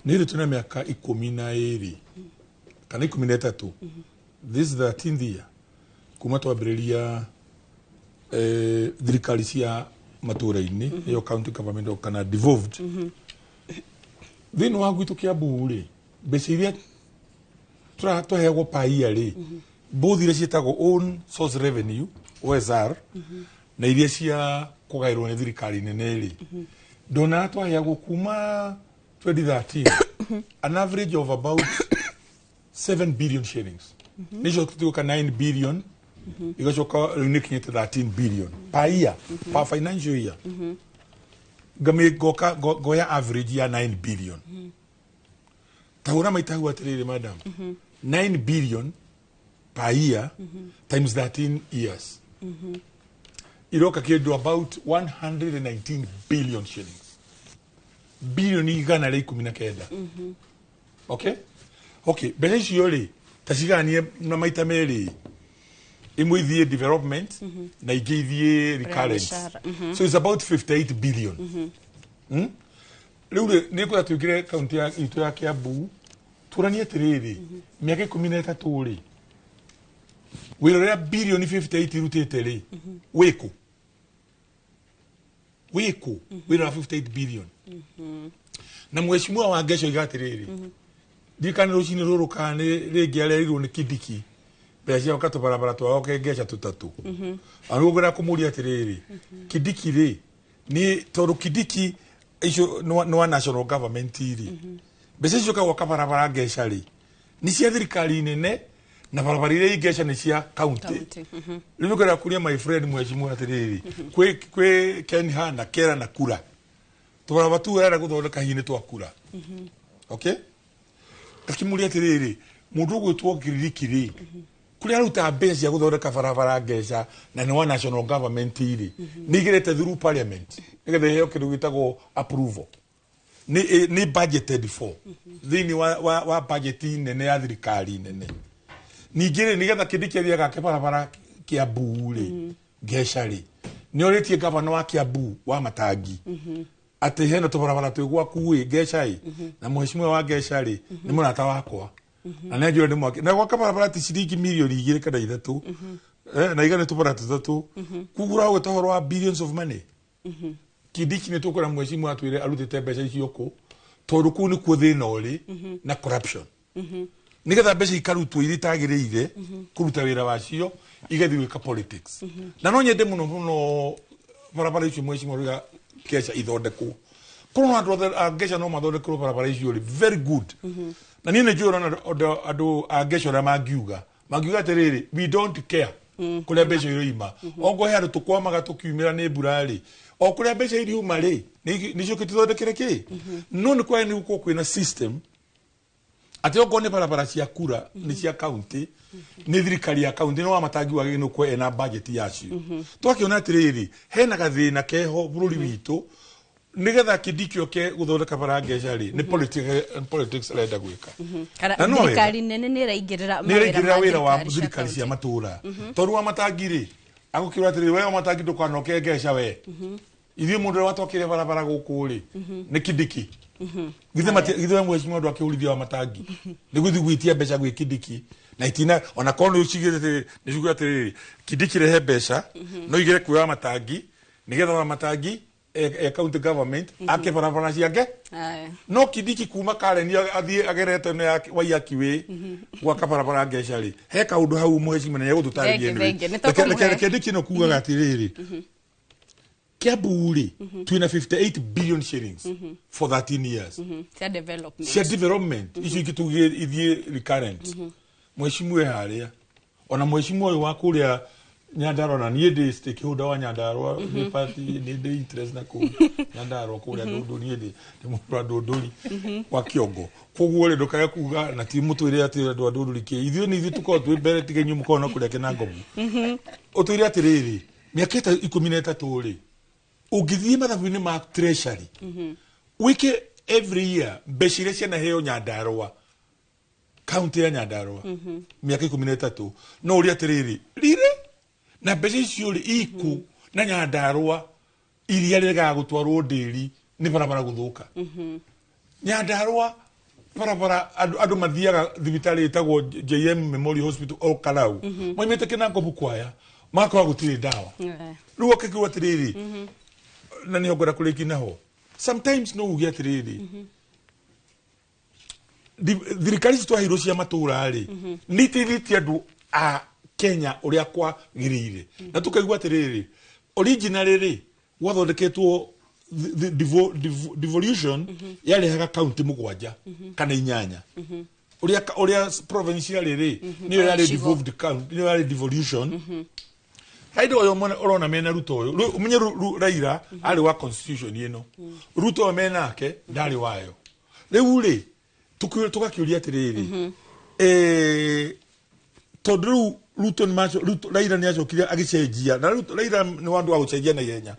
nĩ rĩ tũna mĩaka 12 kana 13, this is the 13th year kuma twambĩrĩria thirikari cia matũra-inĩ ĩyo county government kana devolved. Thĩinĩ wa gwitũ Kiambu rĩ, mbeca iria tũheagwo per year rĩ, both iria ciĩtagwo own source revenue OSR na iria cia kũgaĩrwo nĩ thirikari nene rĩ, ndona twaheagwo kuma 2013 an average of about 7 billion shillings. Nĩcio tũtuĩka 9 billion igacoka rĩu nĩ kinyĩte 13 billion per year, per financial year. Ngoya average ya 9 billion. Tahura maita hua atĩrĩrĩ madam, 9 billion per year times 13 years. Iroka kĩndũ about 119 billion shillings. bilioni 119. Okay? Okay, mbeca icio rĩ taciganie na maita merĩ, imwe ithie development na ingĩ ithie recurrent. So it's about 58 billion. Rĩu nĩ kwenda twĩkĩre kaunti itũ ya Kiambu turanie atĩrĩrĩ, mĩaka 13 rĩ wĩra ũrĩa bilioni 58 irutĩte rĩ wĩkũ wĩra wa 58 billion. Na mheshimiwa wa Ngeco iga atĩrĩrĩ, ndikane rũcinĩ rũrũ kana rĩngĩ arĩrirwo nĩ Kidiki mbeca cia gũka tũbarabara twao Ngeca tũtatũ. Arĩ ũgũra kũmũria atĩrĩrĩ, Kidiki rĩ nĩ tondũ Kidiki icio no national government rĩ mbeca icio kagwaka barabara Ngeca rĩ nĩ cia thirikari nene na barabara iria Ngeca nĩ cia county. Rĩu ngora kuria my friend mheshimiwa atĩrĩrĩ, kwĩ Kenha na Kera na Kura tũbarabara tu ara gũthondeka hihi twa Kura. Okay? Akimuria atĩrĩrĩ, mũndũ ũgwĩtwo Kidiki rĩ kuria aruta mbeca cia gũthondeka barabara Ngeca na nĩ wa national government rĩ nĩ igerete through parliament nĩgetha iheo kĩndũ gĩtagwo approval ni budgeted for thĩinĩ wa budget nene ya thirikari nene. Ningĩ nĩgetha Kidiki athiaga barabara Kiambu rĩ Ngeca rĩ nĩ orĩtie gavana wa Kiambu wa Matangi atĩ hena tũbarabara twĩ gwaku Ngeca rĩ na mheshimiwa wa Ngeca rĩ nĩ mũrata wakwa na nĩ njũĩ nĩ mwake na gwaka barabara ti ciringi milioni 2 kana 3 na igana tũbarabara tũtatũ kugura ũgĩtohoro wa billions of money. Kidiki nĩ tũkora mheshimiwa atwĩre arutĩte mbeca icio kũ tondũ kũu nĩ kuo thĩna ũrĩ na corruption. Nĩgetha mbeca ikarutwo iria itagĩrĩire kũruta wĩra wacio igathiĩ gwĩka politics. Na no nyende mũno barabara icio mheshimiwa rĩga Ngeca ithondekwo. Korwo andũ a Ngeca no mathondekwo barabara icio rĩ very good. Na niĩ nĩ njũĩ andũ a Ngeca arĩa mangiuga atĩrĩrĩ, we don't care kũrĩa mbeca iroima. Ongo he andũ tũkwamaga tũkiumĩra nĩ mbura rĩ o kũrĩa mbeca iriuma rĩ nĩcio tũthondekere kĩ. No nĩ kwaya nĩ gũkorwo kwĩna system atĩ ongo nĩ barabara cia Kura nĩ cia county nĩ thirikari ya county no wa Matangi wagĩrĩirwo nĩ kuoya na budget yacio. Twakĩona atĩrĩrĩ hena gathĩna keho bũrũri witũ nĩgetha Kidiki oke gũthondeka bara Ngeca rĩ nĩ politics arenda gwĩka. Kana thirikari nene nĩ ĩraingĩrĩra wĩra wa thirikari cia matũra. Tondũ wa Matangi rĩ agũkĩrwo atĩrĩrĩ we wa Matangi ndũkanoke Ngeca we ithuĩ mũndũ ũrĩa watwakĩire barabara gũkũ rĩ nĩ Kidiki. Githe mheshimiwa ndũ akĩhũrithia wa Matangi nĩ gũthiĩ gwĩtia mbeca gwĩ Kidiki na itina ona korwo nĩ ũcigĩte nĩ ciuga atĩrĩrĩ Kidiki rehe mbeca no igere kwĩ wa Matangi nĩgetha wa Matangi county government ake barabara ciake. No Kidiki kuma Karen athiĩ agerete na Waiyaki we gwaka barabara Ngeca rĩ he kaũndũ hau mheshimiwa nĩ egũtũtarĩria Kidiki no kugaga atĩrĩrĩ Kiambu rĩ twina 58 billion shillings for 13 years cia development icio ingĩtugire ithiĩ recurrent. Mheshimiwa harĩa ona mheshimiwa ũyũ wa kũrĩa Nyandarua na niĩ ndĩ stakeholder wa Nyandarua nĩ party nĩ ndĩ interest na kũ Nyandarua kũrĩa ndũndũ niĩ ndĩ mũndũ ndũndũri wa Kĩongo. Koguo rĩ ndũkaga kuga na ti mũtwĩre atĩ andũ ndũndũri kĩ ithuĩ nĩ ithuĩ tũkorwo twĩ mbere tigenyu mũkorwo no kũrĩa Kĩnangomu ũtwĩre atĩrĩrĩ mĩaka 13 rĩ ũngĩthiĩ mathabu-inĩ ma treasury wĩke every year mbeca iria cianaheo Nyandarua county ya Nyandarua mĩaka 13 no ũrĩa atĩrĩrĩ rire na mbeca icio rĩ iku na Nyandarua iria rĩgaga gũtwarwo ndĩri nĩ barabara gũthũka. Nyandarua barabara andũ mathiaga thibitarĩ ĩtagwo JM Memorial Hospital o Kalau moimĩte Kĩnangomu kwaya makora gũtirĩ ndawa. Rĩu akĩkiuga atĩrĩrĩ na nĩ ngwenda kũrĩki naho sometimes no uge atĩrĩrĩ thirikari citwaheirwo cia matũra rĩ nĩ iteithĩtie andũ a Kenya ũrĩa kwagĩrĩire na tũkaigua atĩrĩrĩ originally rĩ gwathondeketwo devolution yarehaga county 7 kana 8 ũrĩa province yarĩ rĩ nĩyo yarĩ devolved county nĩyo yarĩ devolution. Haido oyo urona mena Ruto oyo umenye Raila ari wa constitution ino Ruto mena ake ndari wayo riu ri tukakiuria atiriri tondũ Ruto ni macho Raila ni acokire agicenjia na Raila ni wandu wa gucenjia na ihenya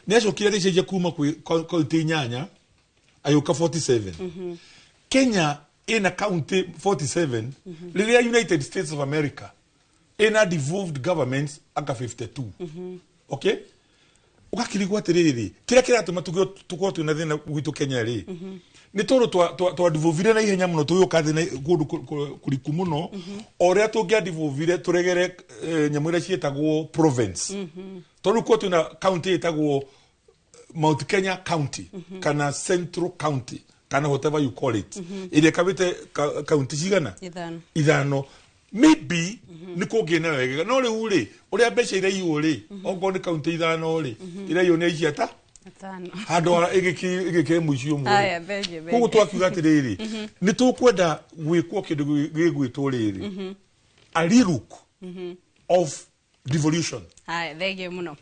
ni acokire agicenjia kuma kwa 8 ayuka 47 Kenya ina county 47 lilia United States of America ina devolved governments aka 52 okay ukakirigwa tiriri kira kiratuma tuko tuna thina gwitu Kenya ri ni toro twa devolvire na ihenya muno tuyuka thina gundu kuriku muno oria tungia devolvire turegere nyamwira cietagwo province toru ko tuna county etagwo Mount Kenya County kana Central County kana whatever you call it ile kabite county cigana ithano maybe niko gena wega no ri uri uria mbeca ire iuri ongo ni county ithano ri ire yo ne ciata hado igiki muicio mu kugo twakiuga atiriri ni tukwenda gwikwo kindu gigwitwo riri a relook of devolution. Hai, thegio muno.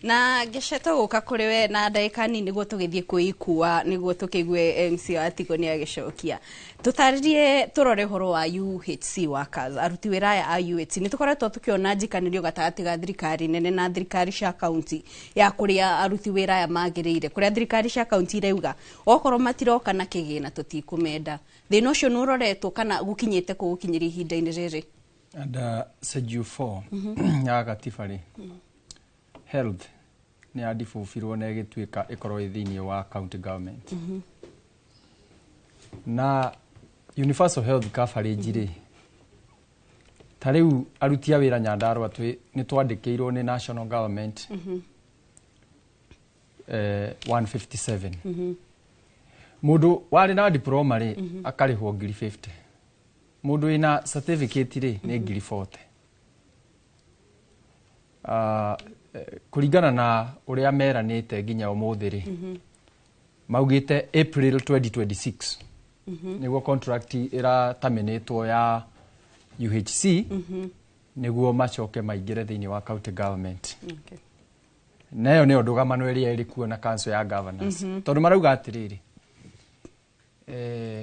Na gĩceto gũka kũrĩ we na ndagĩka nini nĩguo tũgĩthiĩ kwĩikua nĩguo tũkĩigue MC wa Tigo nĩ agĩcokia. Tũtarĩrie tũrore ũhoro wa UHC workers, aruti wĩra aya a UHC. Nĩ tũkoretwo tũkĩona njikanĩrio gatagatĩ ga thirikari nene na thirikari cia kaunti ya kũrĩa aruti wĩra aya magĩrĩire. Kũrĩa thirikari cia kaunti irauga okorwo matiroka na kĩgĩna tũtikũmenda. Thĩna ũcio nĩ ũroretwo kana gũkinyĩte kũ gũkinyĩria ihinda-inĩ rĩrĩ? And Schedule 4 ya gatiba health ni adifufirwo na igituika ikorwo thini wa county government na universal health coverage ri tariu arutia wira Nyandarua ni twandikirwo ni national government 157 mundu wari na diploma ri akarihwo 50 mundu ina certificate ri ni 40 kuringana na uria meranite nginya umuthi ri maugite April 2026 niguo contract ira terminatwo ya UHC niguo macoke maingire thiini wa county government nayo ni undugamano iria iri kuo na council ya governors tondu marauga atiriri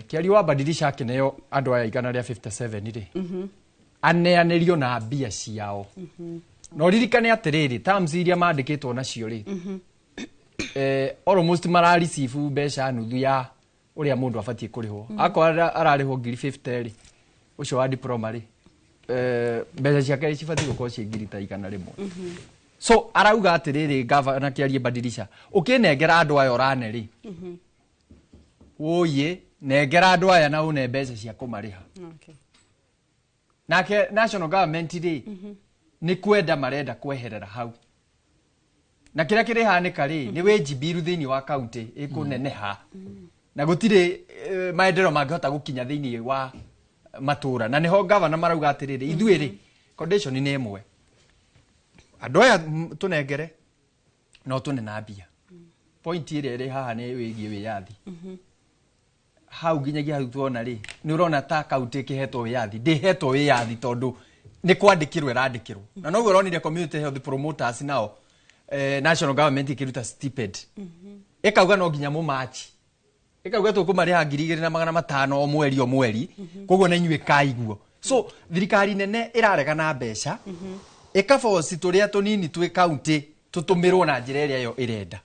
kiario wa badilisha kineo andu aya igana ria 57 ri aneanirio na mbia ciao no ririkane atiriri terms iria mandikitwo nacio ri almost mara receive mbeca nuthu ya uria mundu abatie kurihwo akora ararihwo 50 ri ucio wa diploma ri mbeca ciake cibatie gukorwo cingirita igana rimwe so arauga atiriri governor kiarie badilisha ukinengera andu aya orane ri oye negera andu aya na une mbeca cia kumariha nake national government ri ni kwenda marenda kweherera hau na kira kiri hanika ri ni wejibiru thini wa county ikuneneha na gutire maendero mangihota gukinya thini wa matura na niho governor marauga atiriri ithuĩ ri condition ni imwe andu aya tunengere no tunena mbia point ire ri haha ni wigie wiyathi hau nginyagia hau tuona ri ni urona ta county kihetwo wiyathi ndihetwo wiyathi tondu ni kwandikirwo irandikirwo na no uronire community health promoters nao national government ikiruta stipend ikauga no nginya mu match ikauga tukumariha 2,500 o mweri koguo na inyuĩ kaiguo so thirikari nene irarega na mbeca ikaforce turia tunini twi county tutumirwo na njira iria yo irenda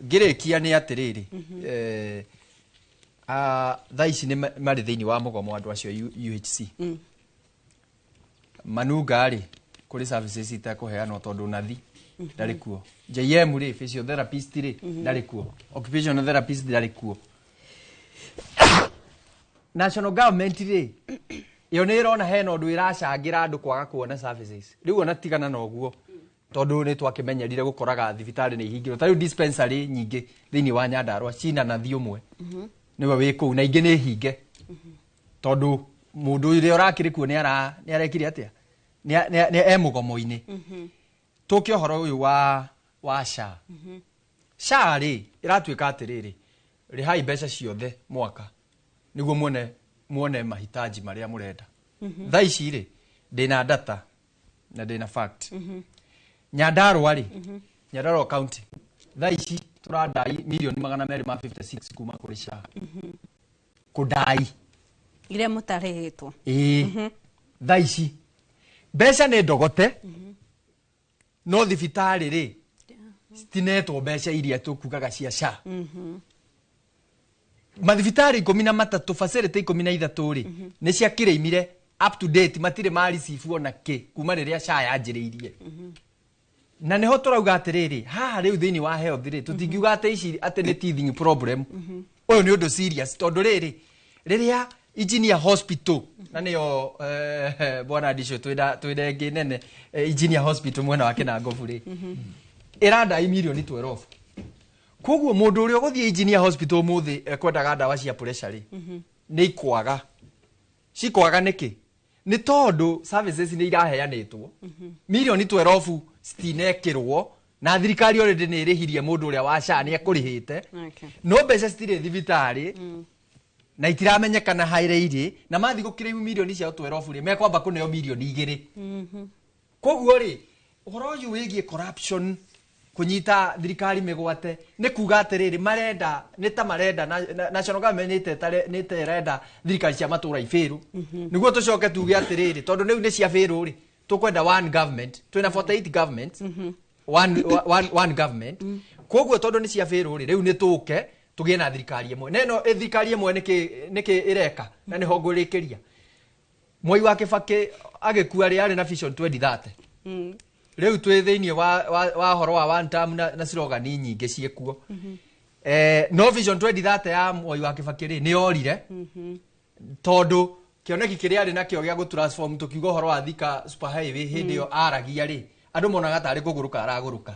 ngirikia ni atiriri thaa ici ni mari thiini wa mugomo andu acio UHC manunga ri kuri services itakuheanwo tondu nathi ndari kuo JM ri physiotherapist ri ndari kuo occupational therapist ndari kuo national government ri yo ni irona hena undu iracangira andu kwaga kuona services riu ona tigana na uguo tondu ni twakimenyerire gukoraga thibitari ni ihingirwo tariu dispensary nyingi thiini wa Nyandarua cina nathi umwe niwe wi kuu na ingi ni hinge tondu mundu uria urakiri kuo ni arekire atia ni emugomo-ini tukio horo uyu wa SHA SHA ri iratuika atiriri rihai mbeca ciothe mwaka niguo muone mahitaji maria murenda thaa ici ri ndina data na ndina fact Nyandarua ri Nyandarua county thaa ici turadai milioni 256 kuma kuri SHA kudai ile mutarehitwo thaa ici mbeca ni ndogote no thibitari ri stinetwo mbeca iria tukugaga cia SHA mathibitari 13 facility 13 ri nĩ ciakĩrĩimire up to date matirĩ maricibu ona kĩ kuma rĩrĩa SHA yanjĩrĩirie na nĩho tũrauga atĩrĩrĩ haha rĩu thĩinĩ wa health rĩ tũtingiuga atĩ ici atĩ nĩ teething problem ũyũ nĩ ũndũ serious tondũ rĩrĩa Engineer Hospital na nĩyo bwana Ndicũ twĩna ĩngĩ nene Engineer Hospital mwena wa Kĩnangobu rĩ ĩrandai mirioni 12 koguo mũndũ ũrĩa ũgũthiĩ Engineer Hospital mũthĩ kwendaga ndawa cia pressure rĩ nĩ ikwaga cikwaga nĩkĩ nĩ tondũ services nĩ iraheanĩtwo mirioni 12 citinekĩrwo na thirikari already nĩ ĩrĩhirie mũndũ ũrĩa wa SHA nĩ ekũrĩhĩte no mbeca citirĩ thibitarĩ na itiramenyekana haire irĩ na mathi gũkĩrĩu mirioni cia 12 rĩ mekwamba kũneo mirioni 2 koguo rĩ ũhoro ũyũ wĩgiĩ corruption kunyita thirikari mĩgwate nĩ kuga atĩrĩrĩ marenda nĩ ta marenda national government nĩ terenda thirikari cia matũra ifĩrũ nĩguo tũcoke tuge atĩrĩrĩ tondũ nĩu nĩ cia fĩrũ rĩ tũkwenda one government twĩna 48 governments one government koguo tondũ nĩ cia fĩrũ rĩ rĩu nĩ tũke tũgĩe na thirikari ĩmwe neno thirikari ĩmwe nĩkĩ ĩreka na nĩho ngũrĩkĩria Mwai wa Kĩbakĩ agĩkua rĩ arĩ na vision 2030 rĩu twĩ thĩinĩ wa horo wa one term na slogan nyingĩ ciekuo no vision 2030 ya Mwai wa Kĩbakĩ rĩ nĩ yorire tondũ kĩoneki kĩrĩa arĩ nakĩo gĩa gũtransform tũkiuga horo wa Thika super highway hĩndĩ ĩyo aragia rĩ andũ monaga tarĩ kũgũrũka aragũrũka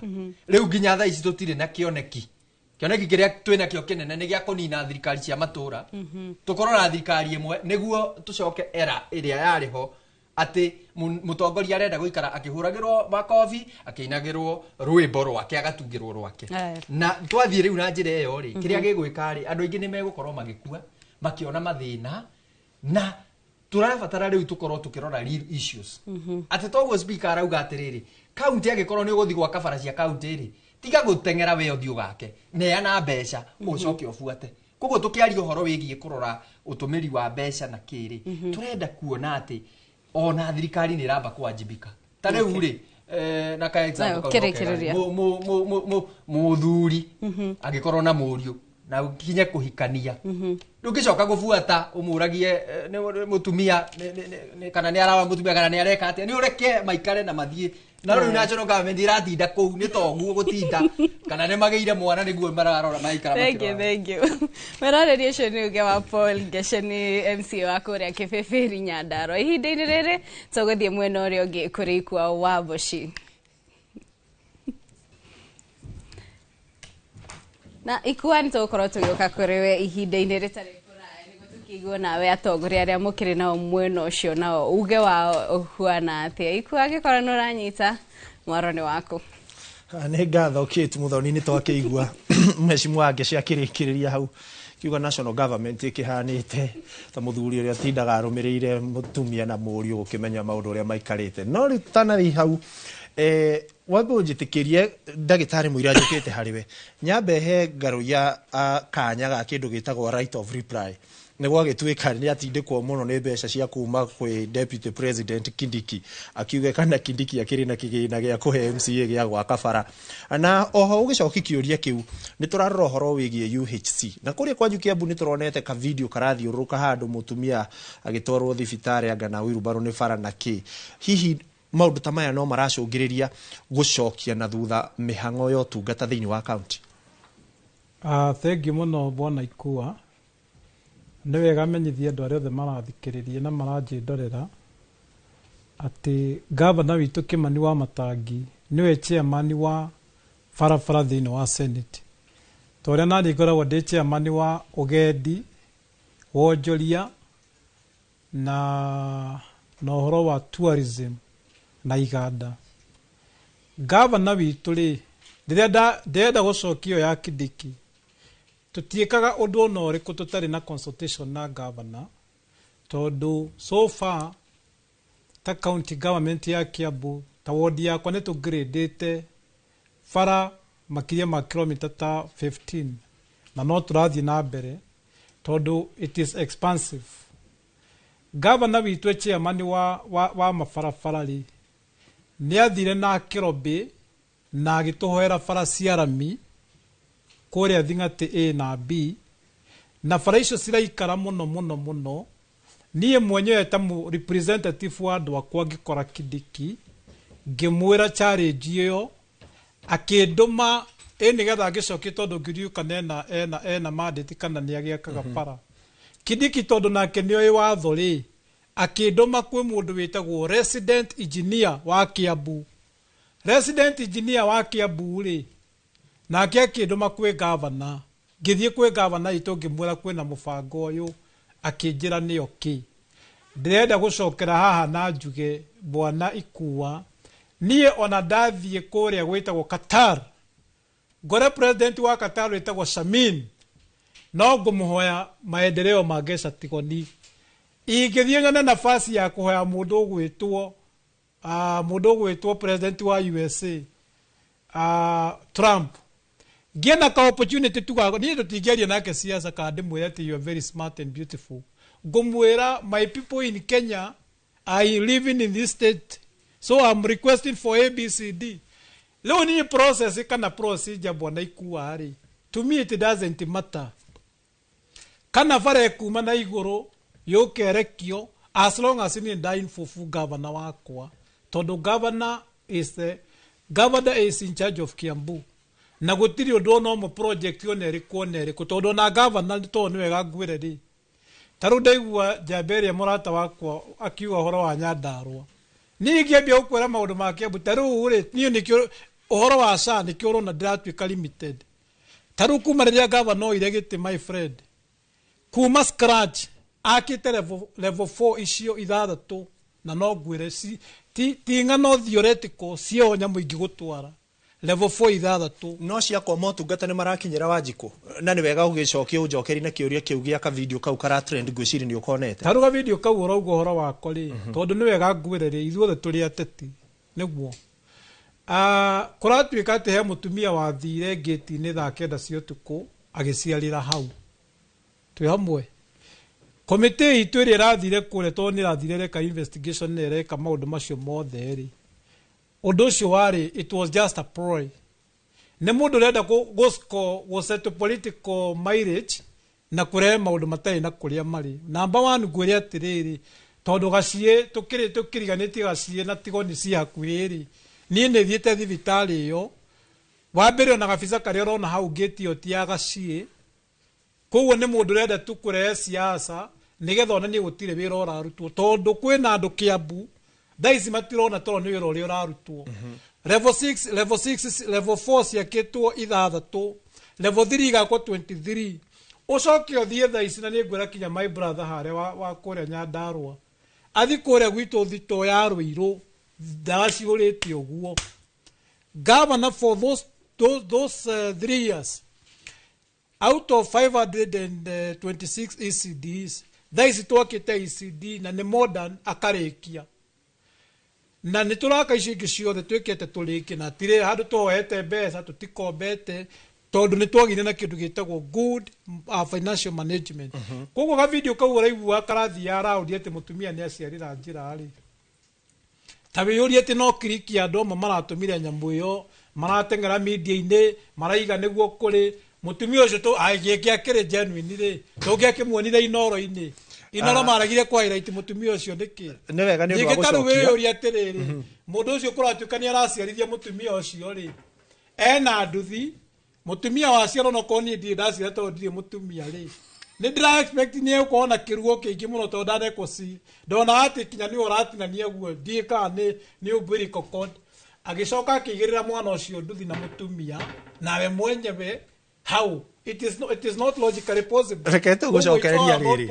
rĩu nginya thaa ici tũtirĩ na kĩoneki kĩrĩa twĩna kĩo kĩnene nĩ gĩa kũnina thirikari cia matũra tũkorwo na thirikari ĩmwe nĩguo tũcoke era ĩrĩa yarĩho atĩ mũtongoria arenda gũikara akĩhũragĩrwo makobi akĩinagĩrwo rwĩmbo rwake agatungĩrwo rwake na twathiĩ rĩu na njĩra ĩyo rĩ kĩrĩa gĩgwĩka rĩ andũ aingĩ nĩ megũkorwo magĩkua makĩona mathĩna na tũrabatara rĩu tũkorwo tũkĩrora real issues atĩ toguo speaker arauga atĩrĩrĩ kaunti agĩkorwo nĩ ũgũthiĩ gwaka bara cia kaunti rĩ tiga gũteng'era we ũthiũ gake neana mbeca ũcoke ũbuate koguo tũkĩaria ũhoro wĩgiĩ kũrora ũtũmĩri wa mbeca na kĩrĩ tũrenda kuona atĩ ona thirikari nĩ ĩramba kwanjibika ta rĩu rĩ na ka example mũthuri angĩkorwo na mũriũ na kinye kũhikania ndũngĩcoka gũbuata ũmũragie mũtumia kana nĩ arawa mũtumia kana nĩ areka atĩa nĩ ũreke maikare na mathiĩ na rĩu national government iratinda kũu nĩ toguo gũtinda kana nĩ magĩire mwana nĩguo mararora maikara makĩrora thank you mweroreri ũcio nĩ uge wa Paul Ngeshe nĩ MC wa kũrĩa Kĩbĩbĩri Nyandarua ihinda-inĩ rĩrĩ tũgũthiĩ mwena ũrĩa ũngĩ kũrĩ ikwa wa Boshi na ikua nĩ tũgũkorwo tũgĩũka kũrĩ we ihinda-inĩ rĩtarĩ kũraya nĩguo tũkĩiguo nawe atongoria arĩa mũkĩrĩ nao mwena ũcio nao uge wao ũhuana atĩa ikua angĩkorwo nĩ ũranyita mwaro nĩ waku nĩ ngatho Kate Muthoni nĩ twakĩigua mheshimiwa Ngeshe akĩrĩkĩrĩria hau kiuga national government ĩkĩhanĩte ta mũthuri ũrĩa tindaga arũmĩrĩire mũtumia na mũriũ gũkĩmenya maũndũ ũrĩa maikarĩte no rĩu tanarĩ hau wambe ũnjĩtĩkĩrie ndagĩtarĩ mũira njũkĩte harĩwe nyambe he ngarũ ya kanya ga kĩndũ gĩtagwo right of reply nĩguo agĩtuĩka nĩ atindĩkwo mũno nĩ mbeca cia kuma kwĩ deputy president Kindiki akiuga kana Kindiki akĩrĩ na kĩgĩna gĩa kũhe MCA gĩa gwaka bara na oho ũgĩcoki kĩũria kĩu nĩ tũrarora ũhoro wĩgiĩ UHC na kũrĩa kwanyu Kiambu nĩ tũronete ka video karathiũrũrũka handũ mũtumia agĩtwarwo thibitarĩ anga na wheelbarrow nĩ bara na kĩ hihi maũndũ ta maya no maracũngĩrĩria gũcokia na thutha mĩhang'o ya ũtungata thĩinĩ wa kaunti thengi mũno bwana Ikua nĩ wega menyithia andũ arĩa othe marathikĩrĩria na maranjĩndorera atĩ gavana witũ Kĩmani wa Matangi nĩwe chairman wa barabara thĩinĩ wa Senate ta ũrĩa naniĩ ngoragwo ndĩ chairman wa ũgendi wonjoria na ũhoro wa tourism na iganda gavana witũ rĩ rĩrĩa ndĩrenda gũcokia ya Kindiki tũtiĩkaga ũndũ ona ũrĩkũ tũtarĩ na consultation na gavana tondũ so far ta county government ya Kiambu ta ward yakwa nĩ tũgradĩte bara makĩria ma kilomita ta 15 na no tũrathiĩ na mbere tondũ it is expensive gavana witũ chairman wa mabarabara rĩ nĩ athire na kĩrombe na agĩtũhoera bara cia rami kũrĩa Thing'atĩ A na B na bara icio ciraikara muno niä mwenyewe ta mu representative wa andå akwa ngikora Kidiki ngimwira challenge iyo akinduma ni getha ngicokie tondu ngiriukana ena mandate kana ni agiakaga para Kidiki tondu nake ni oi watho ri akinduma kwi mundu witagwo resident engineer wa Kiambu ri nake akinduma kwi governor ngithie kwi governor itu ngimwira kwina mubango uyu akinjira ni okay ndirenda gucokera haha na njuge bwana Ikua nie ona ndathie kuria gwitagwo Qatar gore president wa Qatar witagwo Shamin no ngumuhoya maendeleo magesa tigoni ingithie nyone nafasi ya kuhoya mundu gwitwo president wa USA Trump giena ka opportunity tuga ni tutingeria nake siasa ka ndimwira ati you are very smart and beautiful ngumwira my people in Kenya I living in this state so I'm requesting for ABCD leo ni process kana procedure bwana Ikua ari to me it doesn't matter kana fare kuma na iguru yokerekio as long as ni dying for full governor wakwa tondu governor is in charge of Kiambu na gutiri undu no mo project yonere kuonere kutondu na governor to ni wega ngwire ri taru ndaigua Jaberia murata wakwa akiuga horo wa Nyandarua ni ngiambia ukwira maundu ma Kiambu taru ri ni nikio uhoro wa SHA nikio rona ndiratuika limited taru kuma riria governor iregite my friend kuma scratch akite level 4 icio ithathatu na no ngwire ti ngano theoretical cio nyamu ingi gutwara level 4 ithathatu no cia kwa motungata ni marakinyira Wanjiku na ni wega ugicokia unjokeri na kiuria kiu gia ka video kau kara trend gwiciri ni ukonete taruga video kau urauga horo wako ri tondu ni wega ngwire ri ithuothe turi ateti niguo kuratuika ati he mutumia wathire gate ni thaa 9 cia utuku agiciarira hau twi hamwe komite itu iri rathire kure to ni rathire reka investigation ne reka maundu macio mothe ri undu ucio wari it was just a ploy ne mundu renda go set political mileage na kurehe maundu matai na kuria mari number 1 gwire atiriri tondu gacie tukiriganitie gacie na tigoni cia hakuiri ni ne thiete thibitari iyo wambere na gabisa karia rona hau gate yo tia gacie koguo ni mundu renda tukurehe siasa nigetha ona ni gutire wira urarutwo tondu kwina andu Kiambu thaici matirona toro ni wira uria urarutwo level 6 level 4 ciakitwo ithathatu level 3 igakwo 23 ucokio thie thaici na ni ngwira kinya my brother hare wa kuria Nyandarua athi kuria gwitu thito ya Ruiru dawa ciurite uguo governor for those 3 years out of 526 ECDs thaici twakite ECD na ni modern akarikia na nituraka icio ingi ciothe twikete turiki na tire handu twoete mbeca tutikombete tondu nitwagire na kindu gitagwo good financial management koguo ga video kau uraigua karathi ya round ati mutumia ni aciarira njira ari tabe yori ati no kiriki andu maratumire nyamu iyo maratengera media-ini maraiga niguo kuri mutumia ucio to agike akire genuine ri togia kimuonire inoro-ini inoro maragire kwa iraiti mutumia ucio niki ni wega ni undu wa gucokia we yori atiriri mundu ucio kuratuikania araciarithia mutumia ucio ri ena nduthi mutumia waciaro no koni ndi ndaciara to ndi mutumia ri ni ndira expect ni kuona kirugo kingi muno to ndane kuci ndona ati kinya ni uratina ni eguo ndika ni ubiri kokod agicoka akigirira mwana ucio nduthi na mutumia nawe mwenyewe how it is not logically possible rekete gucokereria riri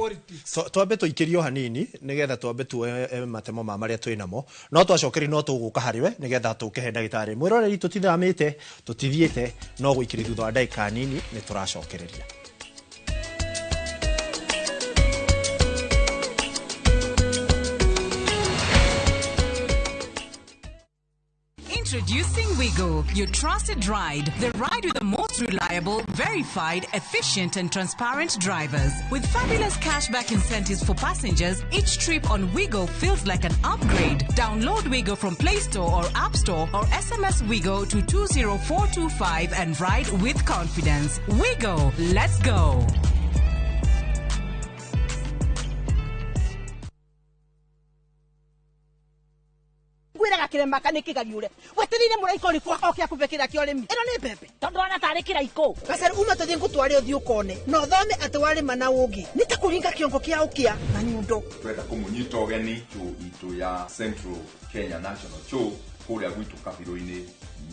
twambe tuikirio hanini nigetha twambe tuwe matemo ma maria twinamo no twacokeri no tuguka hariwe nigetha tukehe ndagitari mwiroreri tutithamite tutithiete no guikiri thutha wa ndagika nini ni turacokereria. Introducing Wigo, your trusted ride. The ride with the most reliable, verified, efficient and transparent drivers. With fabulous cashback incentives for passengers, each trip on Wigo feels like an upgrade. Download Wigo from Play Store or App Store or SMS Wigo to 20425 and ride with confidence. Wigo, let's go. kirema kana kigagiure wetirire muraiko ri kwa okia kubekira kio rimi ino ni pepe tondu ana tari kiraiko gacari uma tuthie ngutware uthio kone no thome ati wari mana ungi nitakuringa kiongo kia ukia na nyundo twenda kumunyita ogeni itu ya Central Kenya National Show kuria gwitu kabiro-ini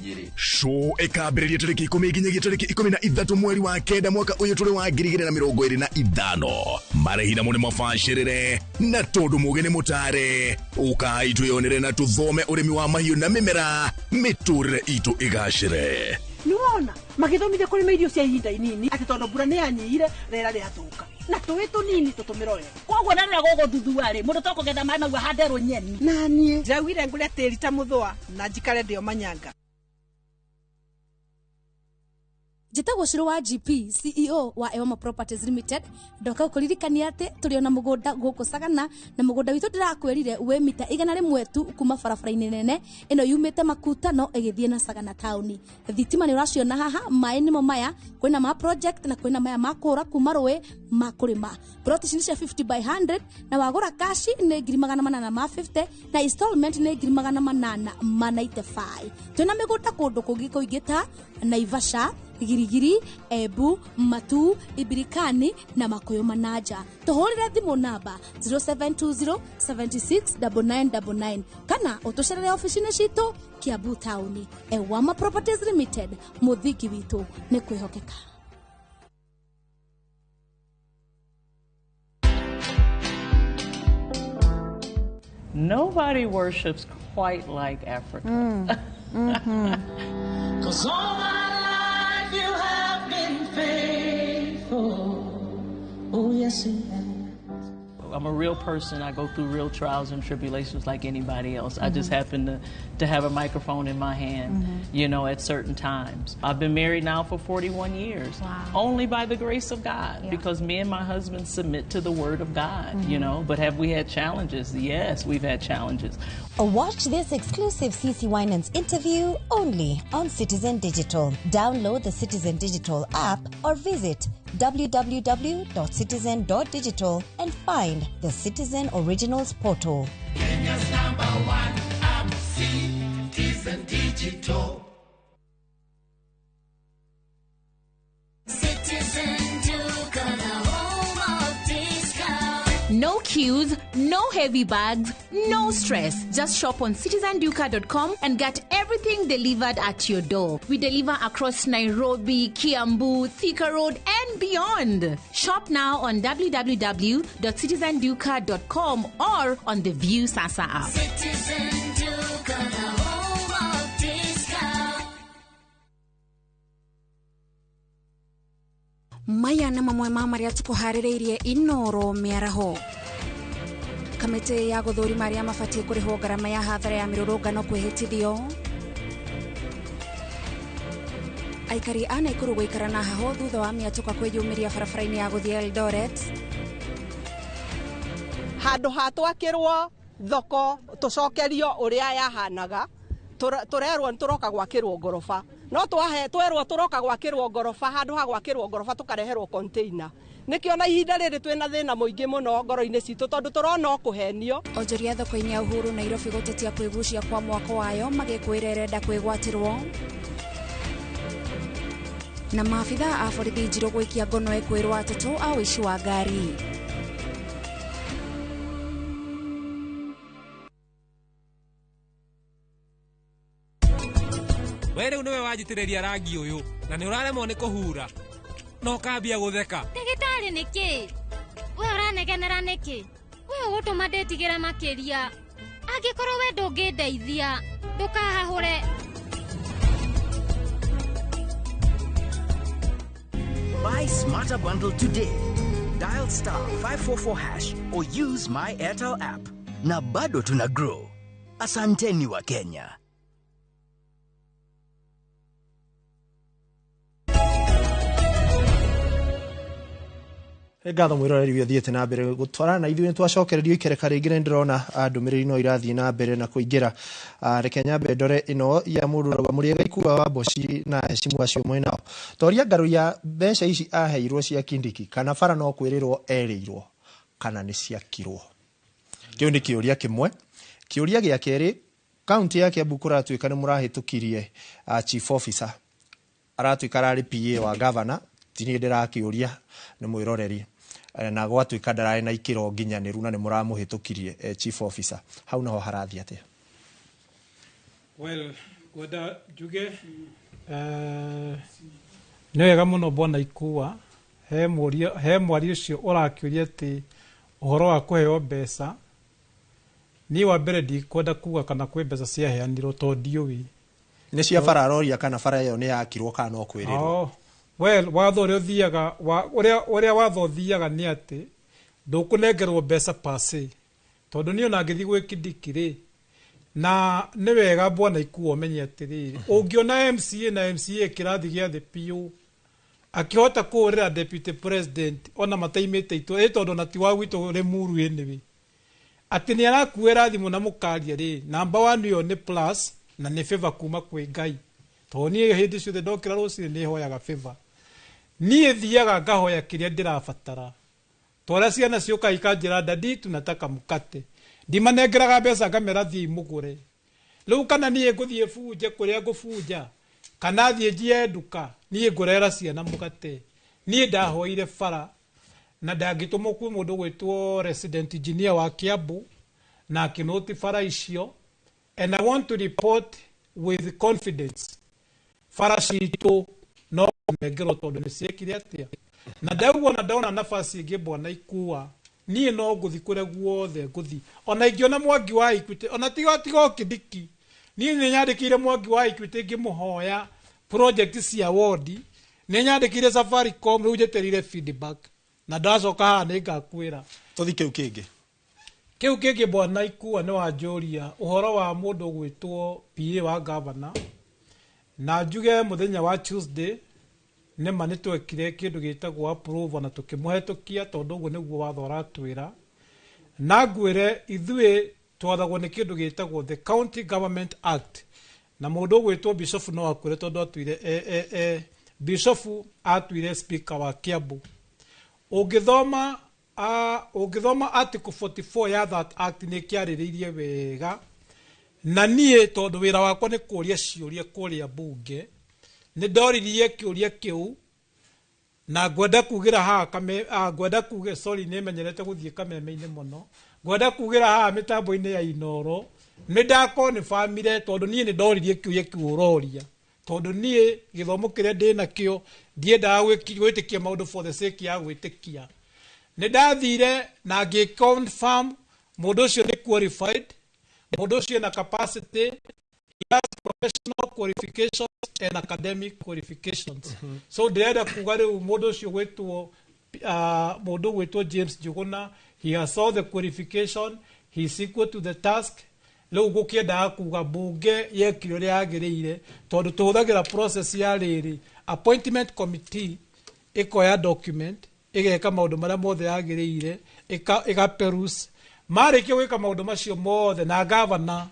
Nyeri. Show ikambĩrĩria tarĩki 10 nginyagia tarĩki 13 mweri wa kenda mwaka ũyũ tũrĩ wa 2025 marĩhi namo nĩ mabacĩrĩre na tondũ mũgeni mũtare ũkai twĩonere na tũthome ũrĩmi wa mahiũ na mĩmera mĩtũrĩre itũ ĩgacĩre. Niwona magithomithia kuri meirio cia ihinda inini ati tondu mbura ni yanyihire rera riathuka na tuwi tunini tutumiro wega koguo na gogo thuthuari mundu tokugetha mai magua handerwo nyeni nanie njawire ngure tiri ta muthwa na njikare ndio manyanga. Jitagwo Shiro wa GP CEO wa Ewama Properties Limited ndoka kuririkania ati turiona mugunda guku Sagana na mugunda witu ndirakwirire we mita 100 tu kuma barabara-ini nene ino yumite Makutano igithie na Sagana town. Thitima ni uraciona haha mai nimo maya kwina ma project na kwina maya makura kuma rwe makurima plot ni 50 by 100 na wagura cash ni 850 na installment ni 895. Twina migunda kundu kungi kuingita Naivasha, Girigiri, Ebu, Matu, Ibirikani na Makoyo Manaja. Tuhorire thimu namba 0720 769999 kana utucerere ofisini citu Kiambu Town. Ewama Properties Limited, muthiki witu ni kwihokeka. Nobody worships quite like Africa. 'Cause all my life you have been faithful. Oh yes, it has. I'm a real person. I go through real trials and tribulations like anybody else. I just happen to have a microphone in my hand, you know, at certain times. I've been married now for 41 years, only by the grace of God, because me and my husband submit to the word of God, you know. But have we had challenges? Yes, we've had challenges. Watch this exclusive CeCe Winans interview only on Citizen Digital. Download the Citizen Digital app or visit www.citizen.digital and find the Citizen Originals portal. Kenya's #1 app, Citizen Digital. Citizen Duke, the home of discount. No queues, no heavy bags, no stress. Just shop on citizenduka.com and get everything delivered at your door. We deliver across Nairobi, Kiambu, Thika Road, and beyond. Shop now on www.citizenduka.com or on the View Sasa app. Citizen Duke, the home of discount. Maya na mamwe ma maria tukuharireirie inoro miaraho kamite ya guthuri maria mabatie kuriho garama ya hathara ya mirurungano kwihitithio aikari ana ikuru guikara na haho thutha wa miatuka kwiyumiria barabara-ini ya guthie Eldoret handu hatwakirwo thoko tucokerio uria yahanaga turerwo turoka gwakirwo ngorofa no twerwo turoka gwakirwo ngorofa handu ha gwakirwo ngorofa tukareherwo container nikio na ihinda riri twina thina muingi muno ngoro-ini citu tondu turona kuhenio onjoria thoko-ini ya Uhuru Nairobi gutetia kwigucia kwa mwako wayo magikwira irenda kwigwatirwo na maafitha a borithi Njiro gwikia ngono ekwirwo atatu a wici wa ngari. Were niwe wajitiriria rangi uyu na ni uraremwo ni kuhura no kambia gutheka ndagitari niki we uranegenera niki we ugutuma ndetigira makiria angikorwo we ndungindeithia ndukahahure. Buy Smarter Bundle today. Dial *544# or use my Airtel app. Na bado tuna grow. Asanteni wa Kenya. ngatho mwiroreri wi thiete na mbere gutwara na ithuĩ twacokererio ikereka rĩngĩ nĩ ndĩrona ndũmĩrĩri no irathiĩ na mbere na kũingĩra reke nyambe ndore ĩno ya mũrĩega ikuwa wa Mboci na Ecimu acio mwena toria ngaru ya mbeca ici aheirwo cia Kindiki kana bara no kwĩrĩrwo erĩirwo kana nĩ ciakirwo. Kĩu nĩ kĩũria kĩmwe. Kĩũria gĩa kerĩ County ya Kiambu kuratuika ni murahitukirie chief officer aratuika rari PA wa governor tini ndirakiuria ni mwiroreri na gwatuika ndarari na ikiro nginyaniru na ni muramuhitukirie chief officer hau naho harathi atia. Well, goda juge ni wega muno bona ikua he mwari ucio urakiuria ati uhoro wa kuheo mbeca ni wa mbere ndikwenda kuga kana kwi mbeca ciaheanirwo to ndiũĩ ni cia bara roria kana bara iyo ni yakirwo kana no kwirirwo. Well, watho uria uthiaga uria watho uthiaga ni ati ndukunengerwo mbeca pase tondu ni ona ngithi gwikindikiri na ni wega bwana ikuo menye atiriri ungiona MCA na MCA kirathi gia the PO akihota kurira deputy president ona mataimite itu tondu na tiwa gwitu ri muru eniwe ati ni arakuira thimu na mukaria ri number 1 yo ni plus na ni favor kuma kwi Ngai to ni hindi ciothe ndokira rucini ni hoyaga favor ni thiaga ngahoya kiria ndirabatara tora ciana ciuka ikanjira dadi tunataka mukate ndimanengeraga mbeca ngamera thii mugure riu kana nie nguthie bunje kuria ngufunja kana thie njie nduka nie ngurera ciana mugate nie ndahoire bara na ndangitũmwo kwĩ mũndũ gwĩtwo resident engineer wa Kiambu na akinoti bara icio and I want to report with confidence bara citũ no kumengerwo tondũ nĩ ciekire atĩa na ndauna nafasi ĩngĩ bwana ikua niĩ no ngũthi kũrĩa guothe ngũthi ona ingĩona Mwangi wa Equity ona tiga Kĩndiki niĩ nĩ nyandĩkĩire Mwangi wa Equity ngĩmũhoya project cia ward nĩ nyandĩkĩire Safaricom rĩu njeterire feedback na ndacoka haha nĩ ngakwĩra tuthi kiu kingi bwana ikua ni wanjuria uhoro wa mundu gwitwo PA wa governor na njuge muthenya wa Tuesday ni mani twekire kindu gitagwo approve na tukimuhetukia tondu uguo niguo watho ratwira na ngwire ithui twathagwo ni kindu gitagwo the County Government Act na mundu gwitwo Bishop no akwire tondu atwire Bishop atwire speaker wa Kiambu ungithoma article 44 ya that act ni kiaririirie wega na nie tondu wira wakwa ni kuria ciuria kuria bunge ni ndoririe kiuria kiu na ngwenda kugira haha ngwenda kuge sorry ni menyerete guthie kameme-ini muno ngwenda kugira haha mitambo-ini ya Inoro ni ndakonfamire tondu nie ni ndoririe kiuria kiu uroria tondu nie githomo kiria ndina kio ndiendaga gwitikia maundu for the sake ya gwitikia ni ndathire na ngiconfirm mundu ucio ni qualified mundu ucio na capacity he has professional qualifications and academic qualifications so ndirenda kuga riu mundu ucio gwitwo James Njuguna he has all the qualification he is equal to the task riu gukiendaga kuga bunge yekire uria yagiriire tondu tuhuthagira process ya riri appointment committee ikoya document igeka maundu maria mothe yagiriire igaperuse marike gwika maundu macio mothe na governor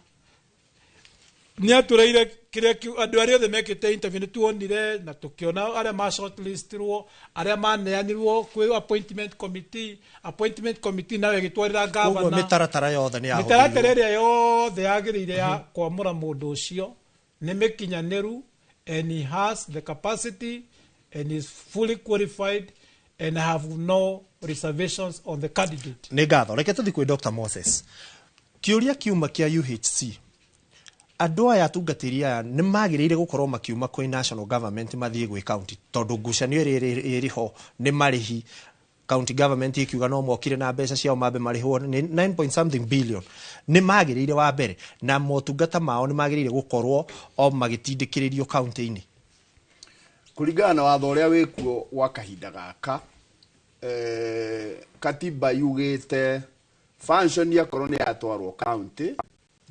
ni atureire kiria andu aria othe mekite interview ni tuonire na tukiona aria ma shortlistirwo aria maneanirwo kwi appointment committee nawe igitwarira governor mitaratara yothe ni ya mitaratara iria yothe yagiriire ya kwamura mundu ucio ni mikinyaniru and he has the capacity and is fully qualified and have no reservations on the candidate. Ni ngatho reke tuthi kwi Dr. Moses kiuria kiuma kia UHC andu aya tungatiri aya ni magiriire gukorwo makiuma kwi national government mathie gwi county tondu ngucanio iriho ni marihi county government ikiuga no mokire na mbeca ciao mabe marihwo ni 9 billion ni magiriire wa mbere na motungata mao ni magiriire gukorwo o magitindikiririo county-ini kuringana na watho uria wikuo wa kahinda gaka katiba yugite function ya korone yatwarwo county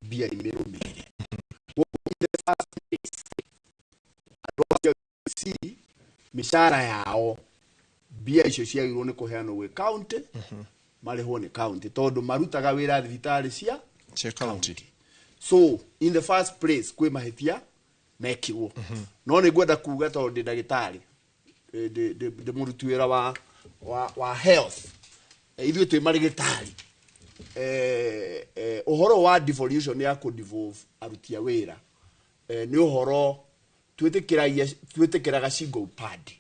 bia imirumire mishara yao bia icio ciagirwo ni kuheanwo gwi county marihwo ni county tondu marutaga wira thibitari cia county so in the first place kwi mahitia mekirwo no ni gwenda kuga tondu ndi ndagitari de muruti wira wa health ithuĩ twĩ marigitari uhoro wa devolution ya ku devolve aruti a wira ni uhoro twitikiraga single party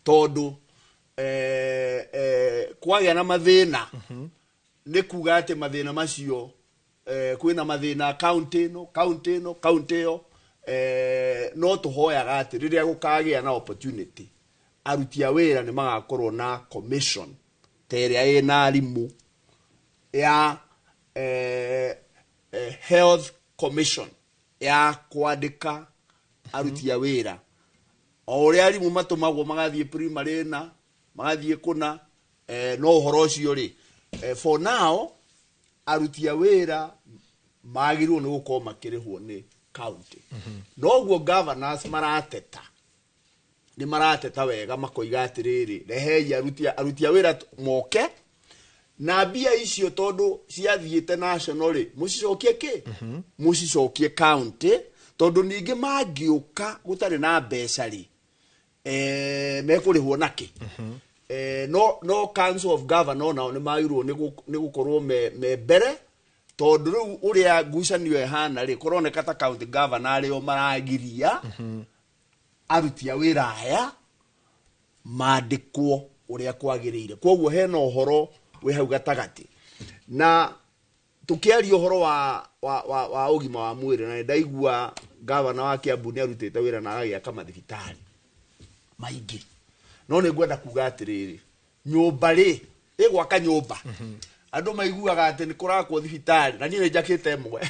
tondu kwagĩa na mathĩna nĩ kuga atĩ mathĩna macio kwĩna mathĩna county ĩyo no tũhoyaga atĩ rĩrĩa gũkagĩa na opportunity aruti a wĩra nĩ magakorwo na commission ta ĩrĩa ĩna arimũ ya health commission ya kwandĩka aruti a wĩra o ũrĩa arimũ matũmagwo magathiĩ primary na magathiĩ kuna no ũhoro ũcio rĩ for now aruti a wĩra magĩrĩirwo nĩ gũkorwo makĩrĩhwo nĩ county noguo governors marateta nĩ marateta wega makoiga atĩrĩrĩ rehei aruti a wĩra moke na mbia icio tondu ciathiĩte national rĩ mũcicokie county tondu ningĩ mangĩũka gũtarĩ na mbeca rĩ mekũrĩhwo nake no council of governor nao nĩ magĩrĩirwo nĩ gũkorwo me mbere tondu rĩu ũrĩa ngucanio ĩhana rĩ kũroneka ta county governor arĩo maragiria aruti a wĩra aya mandĩkwo ũrĩa kwagĩrĩire koguo hena ũhoro wĩ hau gatagatĩ na tukiaria ũhoro wa ũgima wa mwĩrĩ na ndaigua governor wa Kiambu nĩ arutĩte wĩra na agĩaka mathibitarĩ maingĩ no nĩ ngwenda kuga atĩrĩrĩ nyũmba rĩ ĩgwaka nyũmba andũ maiguaga atĩ nĩ kũrakwo thibitarĩ na niĩ nĩ njakĩte ĩmwe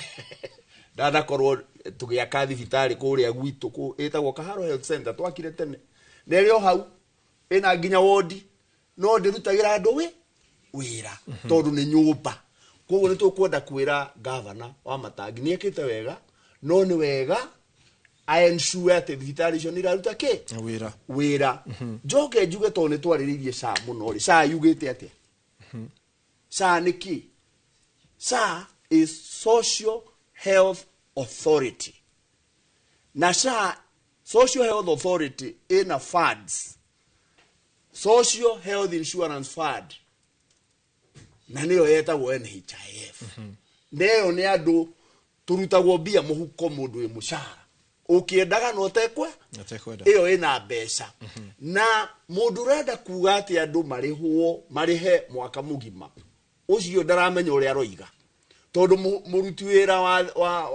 ndanakorwo tũgĩaka thibitarĩ kũrĩa gwitũ ĩtagwo Kaharo Health Center twakire tene na ĩrĩ o hau ĩna nginya wodi no ndĩrutagĩra andũ wĩra tondũ nĩ nyũmba koguo nĩ tũkwenda kwĩra governor wa Matangi nĩ ekĩte wega no nĩ wega ensure atĩ thibitarĩ icio nĩ iraruta wĩra njoke njuge tondũ nĩ twarĩrĩirie SHA mũno rĩ SHA yugĩte atĩa SHA nĩ kĩ SHA is Social Health Authority na SHA Social Health Authority ina funds Social Health Insurance Fund na nĩyo yetagwo NHIF nĩyo nĩ andũ turutagwo mbia mũhuko mũndũ wĩ mũcara ũkĩendaga no tekwe ĩyo ĩna mbeca na mũndũ ũrenda kuga atĩ andũ marĩhe mwaka mũgima ũcio ndaramenya ũrĩa aroiga tondu mũruti wĩra wa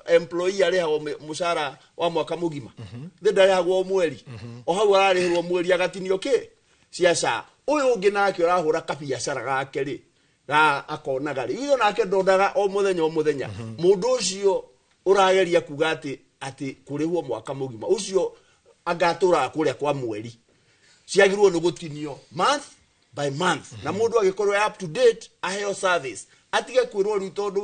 employee arĩhagwo mũcara wa mwaka mũgima ndarĩhagwo mweri o hau ararĩhwo mweri agatinio cia SHA ũyũ ũngĩ nake ũrahũra kabiacara gake rĩ na akonaga rĩ iyo nake ndondaga o mũthenya mũndũ ũcio ũrageria kuga atĩ kũrĩhwo mwaka mũgima ũcio agatũra kũrĩa kwa mweri ciagirwo nĩ gũtinio month by month na mũndũ agĩkorwo up to date aheo service atige kwĩrwo rĩu tondũ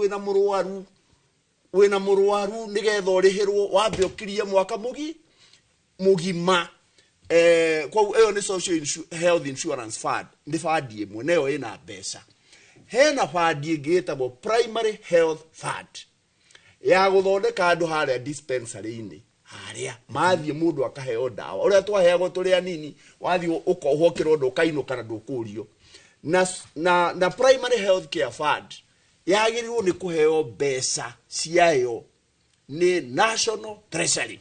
wĩna mũrwaru nĩgetha ũrĩhĩrwo wambe ũkirie mwaka mũgima kwa ĩyo nĩ Social Health Insurance Fund nĩ fund ĩmwe nayo ĩna mbeca hena fund ĩngĩ ĩtagwo Primary Health Fund ya gũthondeka andũ harĩa dispensary-inĩ harĩa mathiĩ mũndũ akaheo ndawa ũrĩa twaheagwo tũrĩ anini wathiĩ ũkohwo kĩrondo ũkainũka na ndũkũrio na Primary Health Care Fund yagĩrĩirwo nĩ kũheo mbeca ciayo nĩ National Treasury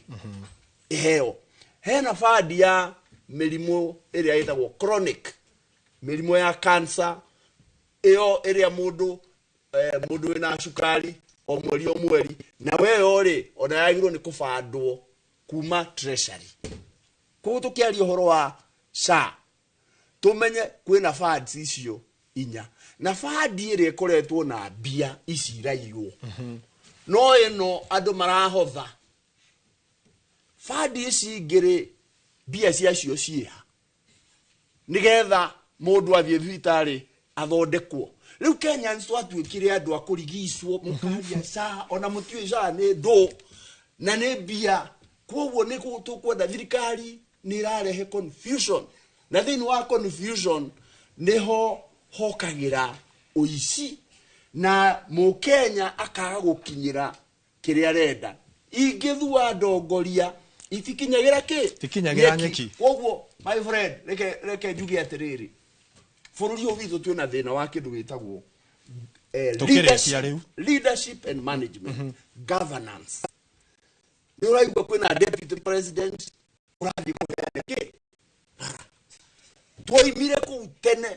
iheo hena fund ya mĩrimũ ĩrĩa ĩtagwo chronic mĩrimũ ya cancer ĩyo ĩrĩa mũndũ wĩna cukari o mweri na weyo rĩ ona yagĩrĩirwo nĩ kũbandwo kuma treasury koguo tũkĩaria ũhoro wa SHA tũmenye kwĩna funds icio inya na fund ĩrĩa ĩkoretwo na mbia ici iraiywo no ĩno andũ marahotha fund ici ngĩrĩ mbia ciacio ciĩha nĩgetha mũndũ athiĩ thibitarĩ athondekwo rĩu Kenya nĩ twatuĩkire andũ a kũrigicwo mũkaria SHA ona mũtiũĩ SHA nĩ ndũ na nĩ mbia koguo nĩ tũkwenda thirikari nĩ irarehe confusion na thĩinĩ wa confusion nĩho hokagĩra ũici na mũkenya akaga gũkinyĩra kĩrĩa arenda ingĩthua ndongoria itikinyagĩra nyeki koguo my friend reke njuge atĩrĩrĩ bũrũri ũyũ witũ twĩna thĩna wa kĩndũ gĩtagwo leadership and management governance ni uraigwa kwina deputy president urathi kuheana ki twoimire ku tene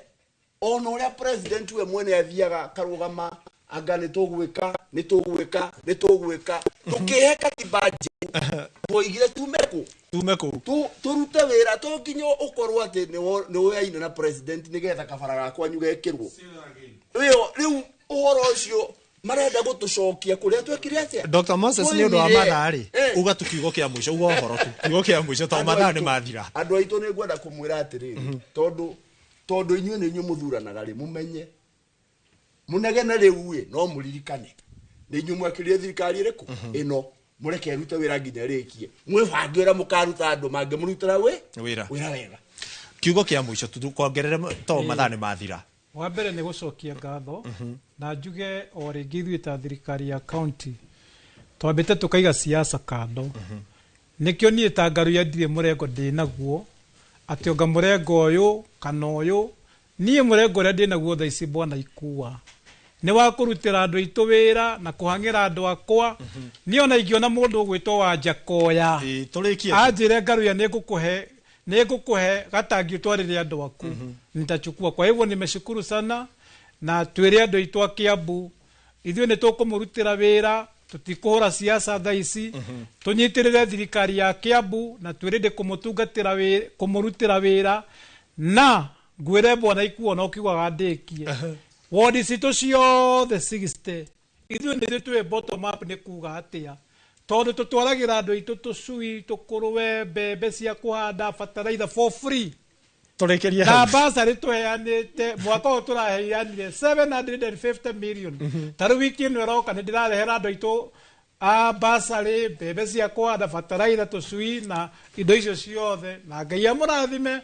ona uria president we mwene athiaga karugama anga ni tugwika tukihe katibaje twoigire tumeko turute wira to nginyo ukorwo ati ni woyaine na president nigetha kabara gakwa nyugekirwo riu uhoro ucio marenda gutucokia kuria twekire atia Dr. Moses ni undu wa mathari uga tukiugo kia mwisho uga uhoro tukiugo kia mwisho to mathari mathira andu aitu ni ngwenda kumwira atiriri tondu inyuĩ nĩ inyuĩ mũthuranaga rĩ mumenye munegene rĩu no muririkane nĩ inyuĩ mwakĩrire thirikari ĩrĩkũ ĩno mureke erute wĩra nginya rĩkie mwĩbange ũrĩa mũkaruta andũ mangĩmũrutĩra wĩra wega kiugo kia mwisho tukongerere to mathani mathira wa mbere nĩ gũcokia ngatho na njuge o rĩngĩ ithuĩ ta thirikari ya county twambĩte tũkaiga siasa kando nĩkĩo niĩ ta Ngaruya ndirĩ mũrengo ndĩnaguo atĩ onga mũrengo ũyũ kana ũyũ niĩ mũrengo ũrĩa ndĩnaguo thaa ici bwana Ikua nĩ wa kũrutĩra andũ aitũ wĩra na kũhang'ĩra andũ akwa niĩ ona ingĩona mũndũ ũgwĩtwo Wanjakoya anjĩre Ngaruya nĩngũkũhe gatangi ũtwarĩre andũ aku nitachukua. Kwa hivyo nimeshukuru sana na twĩre andũ aitũ a Kiambu ithuĩ nĩ tũkũmũrutĩra wĩra tutikũhũra siasa thaa ici tunyitĩrĩre thirikari ya Kiambu na twĩrĩndĩ kũmũrutĩra wĩra na ngwĩre bwana Ikua no kiugaga ndĩkie ward citũ ciothe 60 ithuĩ nĩ twĩ bottom up nĩ kuga atĩa tondũ tũtwaragĩra andũ aitũ tũcui tũkũrũwe mbembe cia kũhanda bataraitha for free tũrĩkĩria na basarĩ tũheanĩte mwaka ũyũ tũraheanire 750 million tarĩ wiki ĩno ĩroka nĩ ndĩrarehera andũ aitũ basarĩ mbembe cia kũhanda bataraitha tũcui na indo icio ciothe na Ngai amũrathime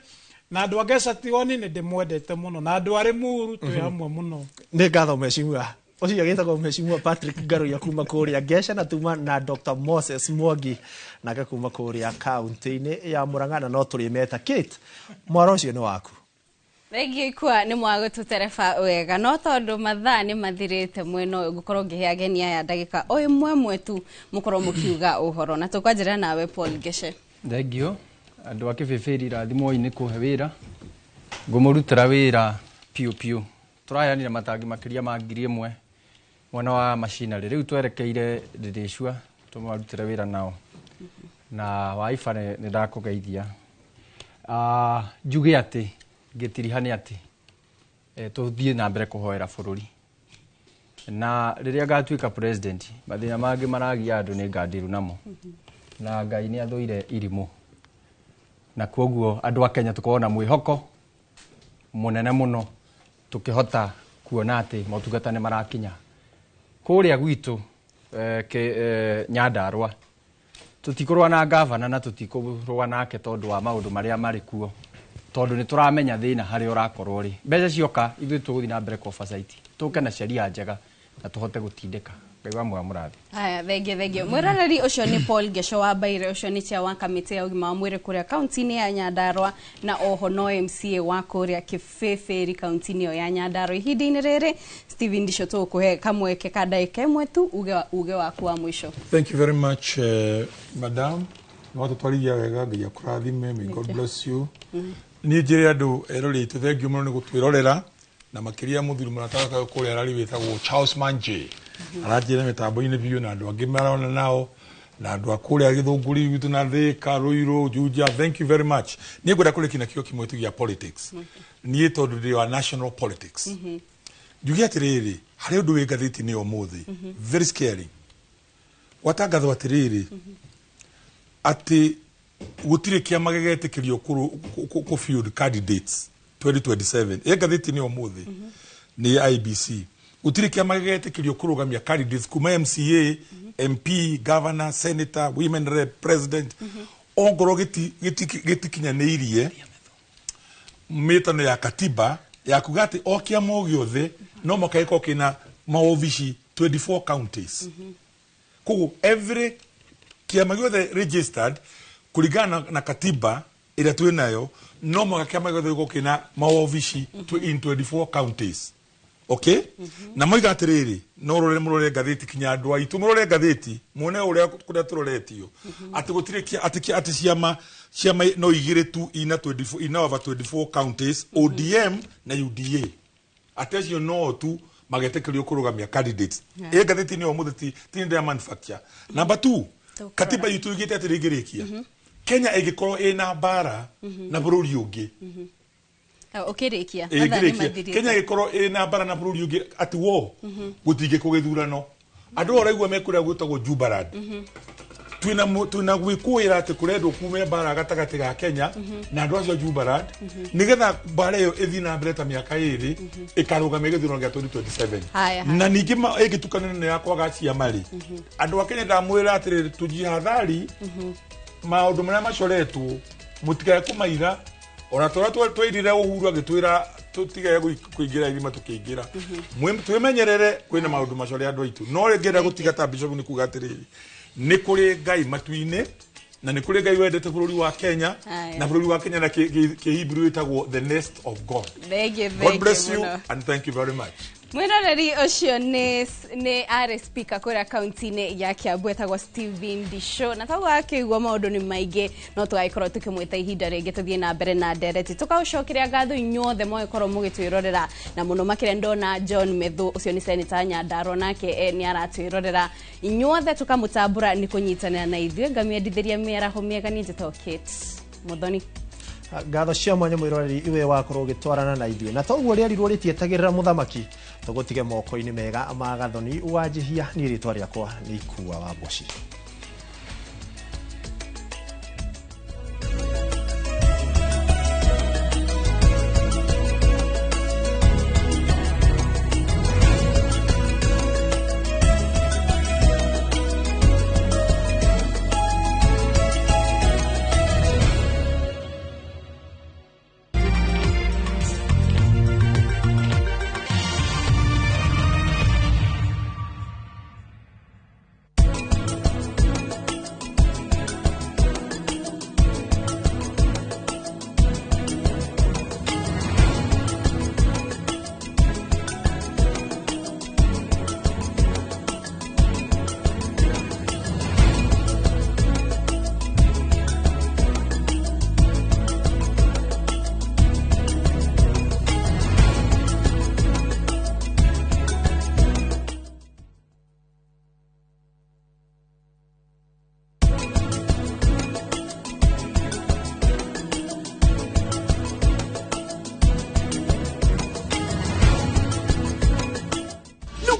na andũ a Gĩcationi nĩ ndĩmwendete mũno na andũ arĩ Muru twĩ hamwe mũno. Nĩ ngatho mheshimiwa ucio agĩtagwo mheshimiwa Patrick Ngaruya kuma kũrĩa Gesha na tuma na Dr. Moses Mwangi nake kuma kũrĩa kaunti-inĩ ya Murang'a no tũrĩmeta Kate mwaro ũcio nĩ waku. Rĩngĩ Ikua nĩ mwagũtũtereba wega no tondũ mathaa nĩ mathirĩte mwena ũyũ ngũkorwo ngĩhe ageni aya ndagĩka o ĩmwe tu mũkorwo mũkiuga ũhoro na tũkwanjĩra nawe Paul Geshe. Thengio andũ a Kĩbĩbĩri rathimoi nĩ kũhe wĩra ngũmũrutĩra wĩra piũ tũraheanire matangi makĩria ma 1,000 mwana wa machinery rĩu twerekeire Ndĩrĩcua tũmarutĩre wĩra nao na waifa nĩ ndakũgeithia njuge atĩ ngĩtirihania atĩ tũthiĩ na mbere kũhoera bũrũri na rĩrĩa ngatuĩka president mathĩna mangĩ maragia andũ nĩ ngandiru namo na Ngai nĩ athũire irimũ na kwoguo andũ a Kenya tũkorwo na mwĩhoko mũnene mũno tukihota kuona ati motungata nĩ marakinya kũrĩa gwitũ Nyandarua tutikorwa na gavana na tutikorwa nake tondũ wa maũndũ marĩa marĩ kuo tondũ nĩ tũramenya thĩna harĩa ũrakorwo rĩ mbeca cioka ithuĩ tũgũthiĩ na mbere oversight tũke na sheria njega na tũhote gũtindĩka Ngai wa mũrathi. Haya thengio mwĩroreri ũcio nĩ Paul Geshe wa Mbaire ũcio nĩ cia wa kamĩtĩ ya ũgima wa mwĩrĩ kũrĩa kaunti-inĩ ya Nyandarua na oho no MCA wa kũrĩa Kĩbĩbĩri kaunti-inĩ ya Nyandarua ihinda-inĩ rĩrĩ Stephen Ndisho tũkũhe kamweke ka ndagĩka ĩmwe tu uge waku wa mwisho. Thank you very much madam watu twarithia wega Ngai akũrathime may God bless you. Niĩ njĩre andũ eroreri aitũ thengio mũno nĩ gũtwĩrorera na makĩria mũthuri mũrataka kũrĩa ararĩ wĩtagwo Charles Manje aranjĩra mĩtambo-inĩ biũ na andũ angĩ marona nao na andũ akũrĩa Gĩthũngũri gwitũ na Thĩka Rũirũ Juja. Thank you very much. Niĩ ngwenda kũrĩkia na kĩo kĩmwe tu gĩa politics niĩ tondũ ndĩ wa national politics njuge atĩrĩrĩ harĩ ũndũ wĩ ngathĩti-inĩ ũmũthĩ very scary watangathwo atĩrĩrĩ atĩ gũtirĩ kĩama gĩgetĩkĩrio kũ field candidates 2027 ngathĩti-inĩ ũmũthĩ nĩ IBC gũtirĩ kĩama gĩgetĩkĩrio kũrũgamia candidates kuma MCA MP governor senator women rep president ongorwo gĩtikinyanĩirie mĩtano ya katiba ya kuga atĩ o kĩama o gĩothe no mũhaka gĩkorwo kĩna maobici 24 counties koguo every kĩama gĩothe registered kũringana na katiba ĩrĩa twĩnayo no mũhaka kĩama gĩothe gĩkorwo kĩna maobici in 24 counties okay na moiga atiriri no rore murore gatheti kinya andu aitu murore gatheti muone uria kuria turoretio ati gutire ati ciama no igire tu ina 24 ina over 24 counties ODM na UDA atecio no tu magetekerio kurugamia candidates gatheti ni omutheti tinde manufacture number 2 katiba yitu igite atirigirikia Kenya egikorwo ina bara na bururi ungi okirikia Kenya egikorwo ina bara na bururi ungi ati wo gutige kugithurano andu oraigwa mekuria gwitagwo Jubaland twina gwikuira ati kurendo kume bara gatagati ga Kenya na andu acio Jubaland nigetha bara iyo ithina mbere ta miaka iri ikarugamia githurano gia 2027 na ningi egitukanene ne yakwa gacia mari andu a Kenya ndamwira ati tujihathari maundu maria macoretwo mutigae kumaira ora twirire Uhuru agitwira tutigae kuingira irima tukiingira twimenyerere kwina maundu macore andu aitu no ngenda gutigata bishop ni kuga atiriri ni kuri Ngai matuine na ni kuri Ngai wendete bururi wa Kenya na bururi wa Kenya na Kihibru itagwo the nest of God. God bless you and thank you very much. Mwiroreri ucio ni ari speaker kuria county-ini ya Kiambu etagwo Steven Disho na tauga akigwa maundu ni maingi no tugaikorwo tukimwita ihinda ringi tuthie na mbere na ndereti tukaucokeria ngatho inyuothe mwekorwo mugitwirorera na muno makire ndona John Methu ucio ni senator Nyandarua nake ni aratwirorera inyuothe tukamutambura ni kunyitanira na ithue ngamiendithiria miaraho miega ni njito Kate Muthoni ngatho cia mwanya mwiroreri iwe wakorwo gitwarana na ithue na toguo riarirwo ritietagirira muthamaki tugutige moko-ini mega ma Gathoni wanjihia ni ritwa riakwa ni Ikua wa Boshi.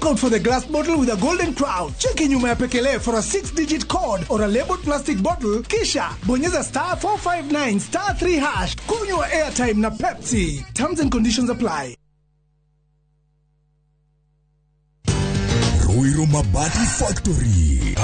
Out for the glass bottle with a golden crown. Check in nyuma ya Pekele for a 6-digit code or a labeled plastic bottle. Kisha bonyeza *459 *3#. Kunywa airtime na Pepsi. Terms and conditions apply. Ruiru Mabati Factory.